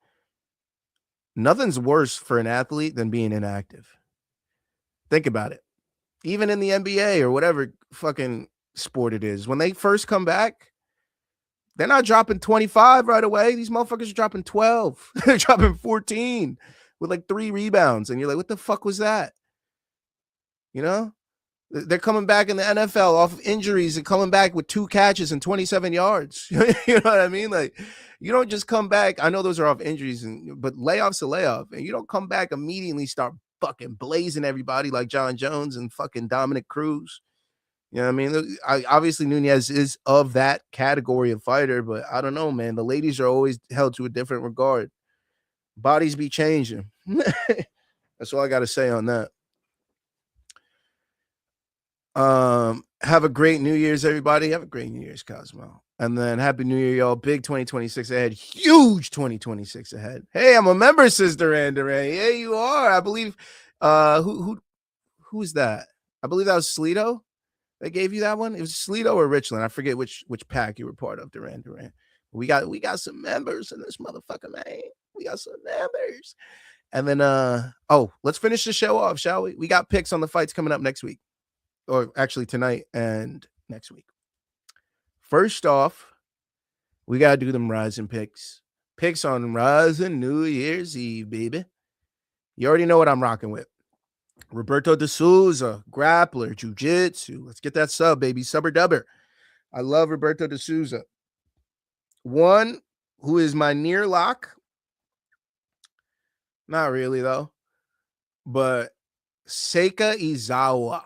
Nothing's worse for an athlete than being inactive. Think about it. Even in the NBA or whatever fucking sport it is, when they first come back, they're not dropping 25 right away. These motherfuckers are dropping 12. They're dropping 14 with like 3 rebounds. And you're like, what the fuck was that? You know? They're coming back in the NFL off of injuries and coming back with 2 catches and 27 yards. You know what I mean? Like, you don't just come back. I know those are off injuries, but layoff's a layoff. And you don't come back immediately start fucking blazing everybody like John Jones and fucking Dominic Cruz. You know what I mean? Obviously, Nunes is of that category of fighter, but I don't know, man. The ladies are always held to a different regard. Bodies be changing. That's all I got to say on that. Have a great New Year's, everybody. Have a great New Year's, Cosmo. And then Happy New Year, y'all. Big 2026 ahead. Huge 2026 ahead. Hey, I'm a member, says Duran Duran. Yeah, you are. I believe who's that? I believe that was Sleeto. They gave you that one. It was Sleeto or Richland. I forget which pack you were part of, Duran Duran. We got some members in this motherfucker, man. We got some members. And then let's finish the show off, shall we? We got picks on the fights coming up next week. Or actually tonight and next week. First off, we got to do them RIZIN picks. Picks on RIZIN New Year's Eve, baby. You already know what I'm rocking with. Roberto de Souza, grappler, jiu-jitsu. Let's get that sub, baby. Subber dubber. I love Roberto de Souza. One who is my near lock. Not really, though. But Seika Izawa.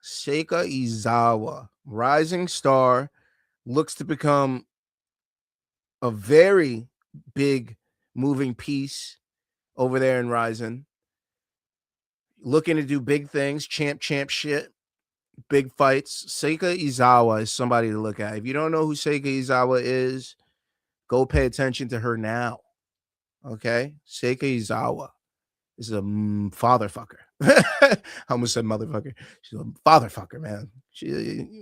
Seika Izawa, rising star, looks to become a very big moving piece over there in RIZIN. Looking to do big things, champ shit, big fights. Seika Izawa is somebody to look at. If you don't know who Seika Izawa is, go pay attention to her now. Okay? Seika Izawa is a father fucker. I almost said motherfucker. She's a father fucker, man.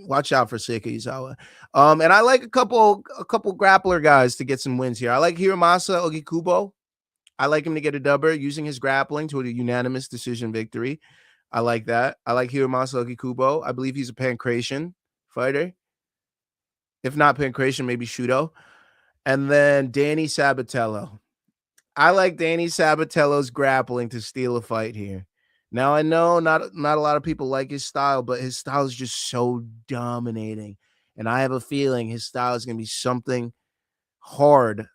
Watch out for Seika Izawa. And I like a couple grappler guys to get some wins here. I like Hiromasa Ogikubo. I like him to get a dubber using his grappling to a unanimous decision victory. I like that. I like Hiromasa Ogikubo. I believe he's a pancration fighter. If not pancration, maybe Shudo. And then Danny Sabatello. I like Danny Sabatello's grappling to steal a fight here. Now, I know not a lot of people like his style, but his style is just so dominating. And I have a feeling his style is going to be something hard,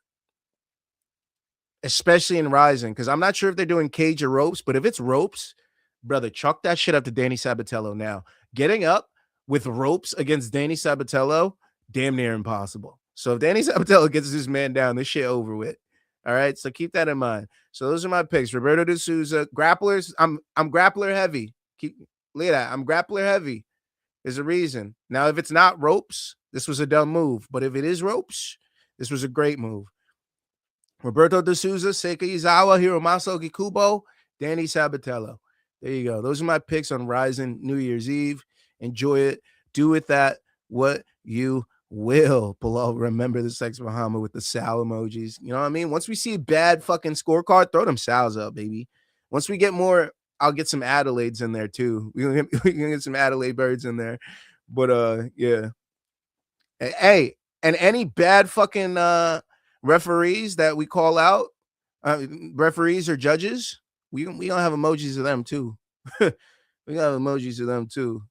especially in RIZIN, because I'm not sure if they're doing cage or ropes, but if it's ropes, brother, chalk that shit up to Danny Sabatello now. Getting up with ropes against Danny Sabatello, damn near impossible. So if Danny Sabatello gets this man down, this shit over with. All right, so keep that in mind. So those are my picks. Roberto de Souza, grapplers. I'm grappler heavy. Look at that. I'm grappler heavy. There's a reason. Now, if it's not ropes, this was a dumb move. But if it is ropes, this was a great move. Roberto de Souza, Seika Izawa, Hiromasa Ogikubo, Danny Sabatello. There you go. Those are my picks on RIZIN New Year's Eve. Enjoy it. Do with that what you will. Below, remember the Sex Bahama with the sal emojis. You know what I mean? Once we see a bad fucking scorecard, throw them sals up, baby. Once we get more, I'll get some Adelaides in there too. We can get some Adelaide birds in there. But yeah. Hey, and any bad fucking referees that we call out, Referees or judges, we don't have emojis of them too. We got emojis of them too.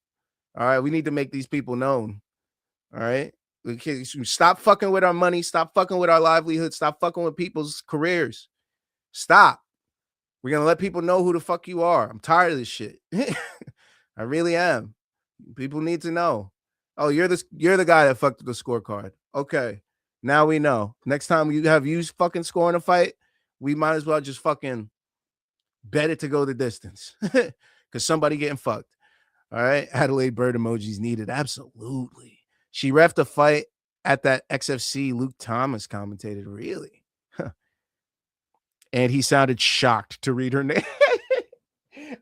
All right, we need to make these people known. All right, we can't, stop fucking with our money. Stop fucking with our livelihood. Stop fucking with people's careers. Stop. We're gonna let people know who the fuck you are. I'm tired of this shit. I really am. People need to know. Oh, you're the guy that fucked with the scorecard. Okay, now we know. Next time you have you fucking scoring a fight, we might as well just fucking bet it to go the distance because somebody getting fucked. All right, Adelaide Bird emojis needed. Absolutely. She reffed a fight at that XFC Luke Thomas commentated. Really? And he sounded shocked to read her name.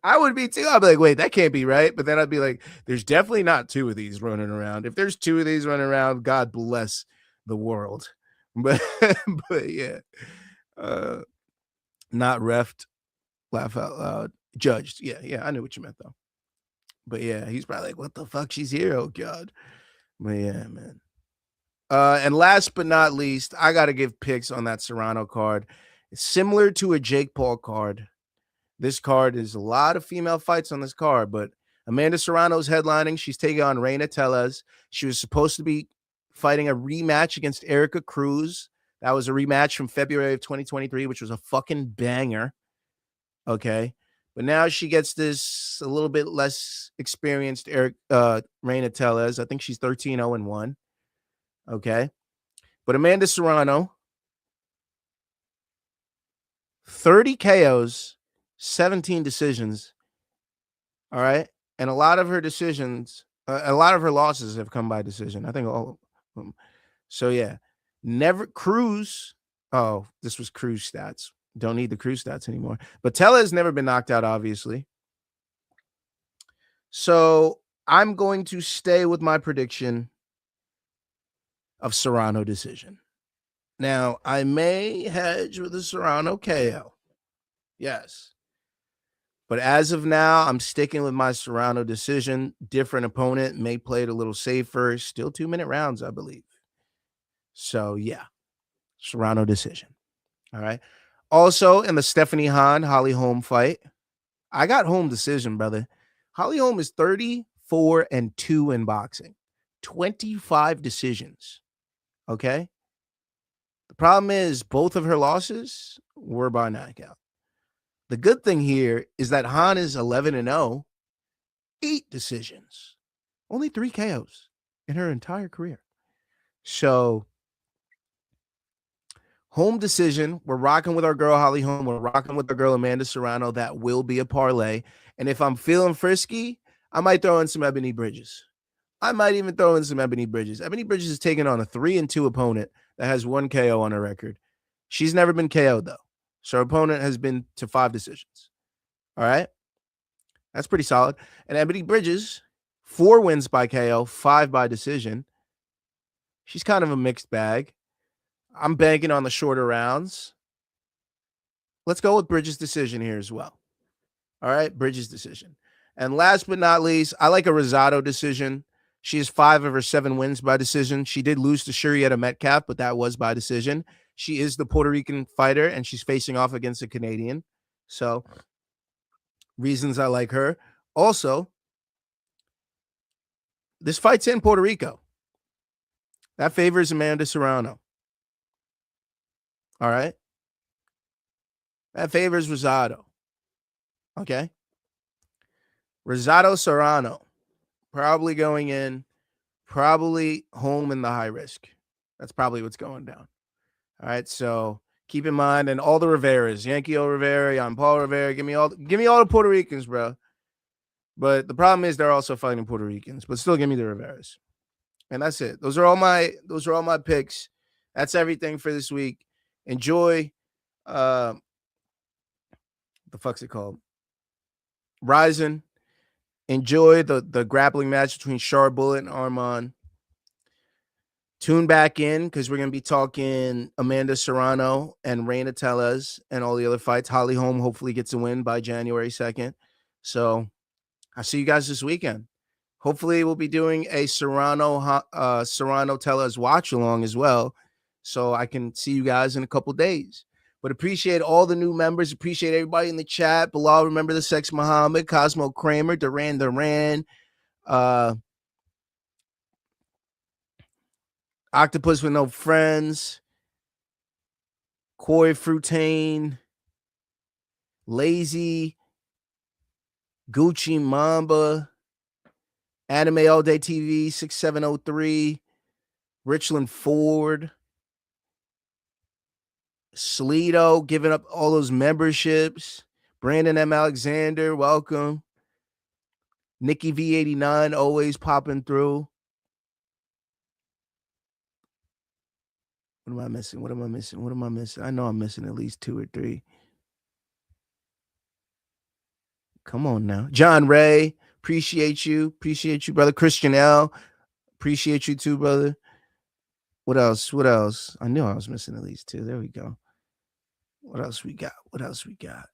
I would be too. I'd be like, wait, that can't be right. But then I'd be like, there's definitely not two of these running around. If there's two of these running around, God bless the world. But yeah, not reffed, laugh out loud, judged. Yeah, I knew what you meant though. But yeah, he's probably like, what the fuck? She's here. Oh God. But yeah, man. And last but not least, I got to give picks on that Serrano card. It's similar to a Jake Paul card. This card is a lot of female fights on this card, but Amanda Serrano's headlining. She's taking on Reina Tellez. She was supposed to be fighting a rematch against Erica Cruz. That was a rematch from February of 2023, which was a fucking banger. Okay. But now she gets this a little bit less experienced Reina Tellez. I think she's 13-0-1. Okay. But Amanda Serrano, 30 KOs, 17 decisions. All right. And a lot of her decisions, a lot of her losses have come by decision. I think all of them. So yeah. Never Cruz. Oh, this was Cruz stats. Don't need the Cruz stats anymore. But Tella has never been knocked out, obviously. So I'm going to stay with my prediction of Serrano decision. Now, I may hedge with a Serrano KO. Yes. But as of now, I'm sticking with my Serrano decision. Different opponent, may play it a little safer. Still 2-minute rounds, I believe. So, yeah. Serrano decision. All right. Also, in the Stephanie Hahn, Holly Holm fight, I got home decision, brother. Holly Holm is 34-2 in boxing. 25 decisions. Okay? The problem is both of her losses were by knockout. The good thing here is that Hahn is 11-0, 8 decisions, only 3 KOs in her entire career. So, home decision. We're rocking with our girl Holly Holm. We're rocking with our girl Amanda Serrano. That will be a parlay. And if I'm feeling frisky, I might throw in some Ebony Bridges. I might even throw in some Ebony Bridges. Ebony Bridges is taking on a 3-2 opponent that has 1 KO on her record. She's never been KO'd, though. So her opponent has been to 5 decisions. All right? That's pretty solid. And Ebony Bridges, 4 wins by KO, 5 by decision. She's kind of a mixed bag. I'm banking on the shorter rounds. Let's go with Bridges' decision here as well. All right? Bridges' decision. And last but not least, I like a Rosado decision. She has 5 of her 7 wins by decision. She did lose to Shurietta Metcalf, but that was by decision. She is the Puerto Rican fighter, and she's facing off against a Canadian. So, reasons I like her. Also, this fight's in Puerto Rico. That favors Amanda Serrano. All right? That favors Rosado. Okay? Rosado Serrano. Probably going in. Probably home in the high risk. That's probably what's going down. All right, so keep in mind, and all the Riveras, Yankee O Rivera, Jan Paul Rivera, give me all the Puerto Ricans, bro. But the problem is they're also fighting Puerto Ricans, but still give me the Riveras. And that's it. Those are all my picks. That's everything for this week. Enjoy the fuck's it called? RIZIN. Enjoy the grappling match between Char Bullet and Arman. Tune back in because we're going to be talking Amanda Serrano and Reina Tellez and all the other fights. Holly Holm hopefully gets a win by January 2nd. So I'll see you guys this weekend. Hopefully we'll be doing a Serrano Tellez watch along as well. So I can see you guys in a couple days. But appreciate all the new members. Appreciate everybody in the chat. Bilal, remember the Sex Muhammad, Cosmo Kramer, Duran, Octopus with No Friends, Koi Fruitane, Lazy, Gucci Mamba, Anime All Day TV, 6703, Richland Ford, Sleeto, giving up all those memberships. Brandon M. Alexander, welcome. Nikki V89, always popping through. What am I missing? What am I missing? What am I missing? I know I'm missing at least 2 or 3. Come on now. John Ray, appreciate you. Appreciate you, brother. Christian L, appreciate you too, brother. What else? What else? I knew I was missing at least 2. There we go. What else we got? What else we got?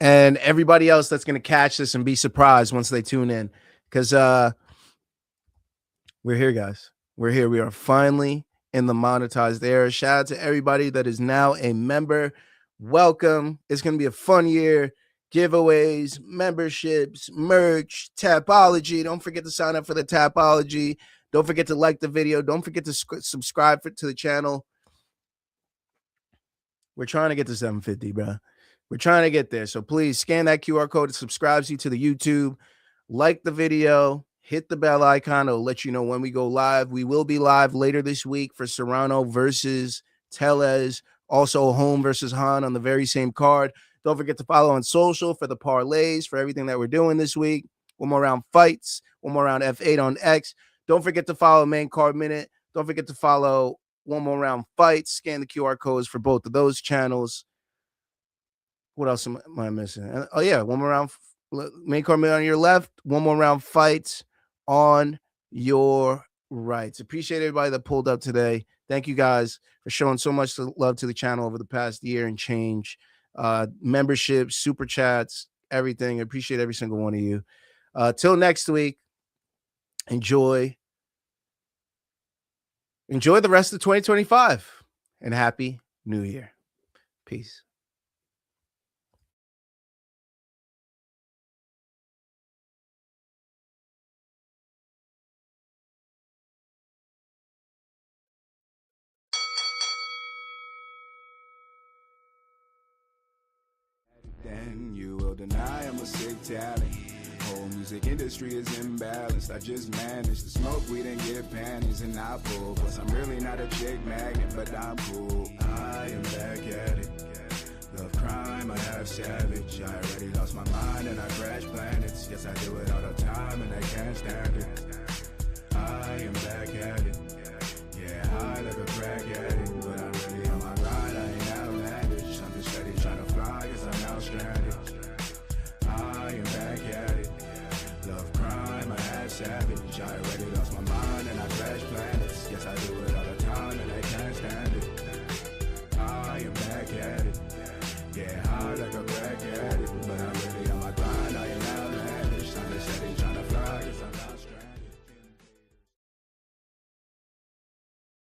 And everybody else that's going to catch this and be surprised once they tune in. Because we're here, guys. We're here. We are finally in the monetized era. Shout out to everybody that is now a member. Welcome. It's going to be a fun year. Giveaways, memberships, merch, Tapology. Don't forget to sign up for the Tapology. Don't forget to like the video. Don't forget to subscribe to the channel. We're trying to get to 750, bro. We're trying to get there. So please scan that QR code. It subscribes you to the YouTube. Like the video. Hit the bell icon. It'll let you know when we go live. We will be live later this week for Serrano versus Tellez. Also, Home versus Han on the very same card. Don't forget to follow on social for the parlays, for everything that we're doing this week. One more round fights. One more round F8 on X. Don't forget to follow Main Card Minute. Don't forget to follow One More Round Fights. Scan the QR codes for both of those channels. What else am I missing? Oh, yeah. One more round. Main Card Minute on your left. One More Round Fights on your right. Appreciate everybody that pulled up today. Thank you guys for showing so much love to the channel over the past year and change. Memberships, super chats, everything. I appreciate every single one of you. Till next week, enjoy the rest of 2025 and Happy New Year. Peace. Then you will deny I'm a sick talent. Whole music industry is imbalanced. I just managed to smoke weed and get panties and I pull. Plus I'm really not a chick magnet, but I'm cool. I am back at it. Love crime, I have savage. I already lost my mind and I crash planets. Yes, I do it all the time and I can't stand it. I am back at it.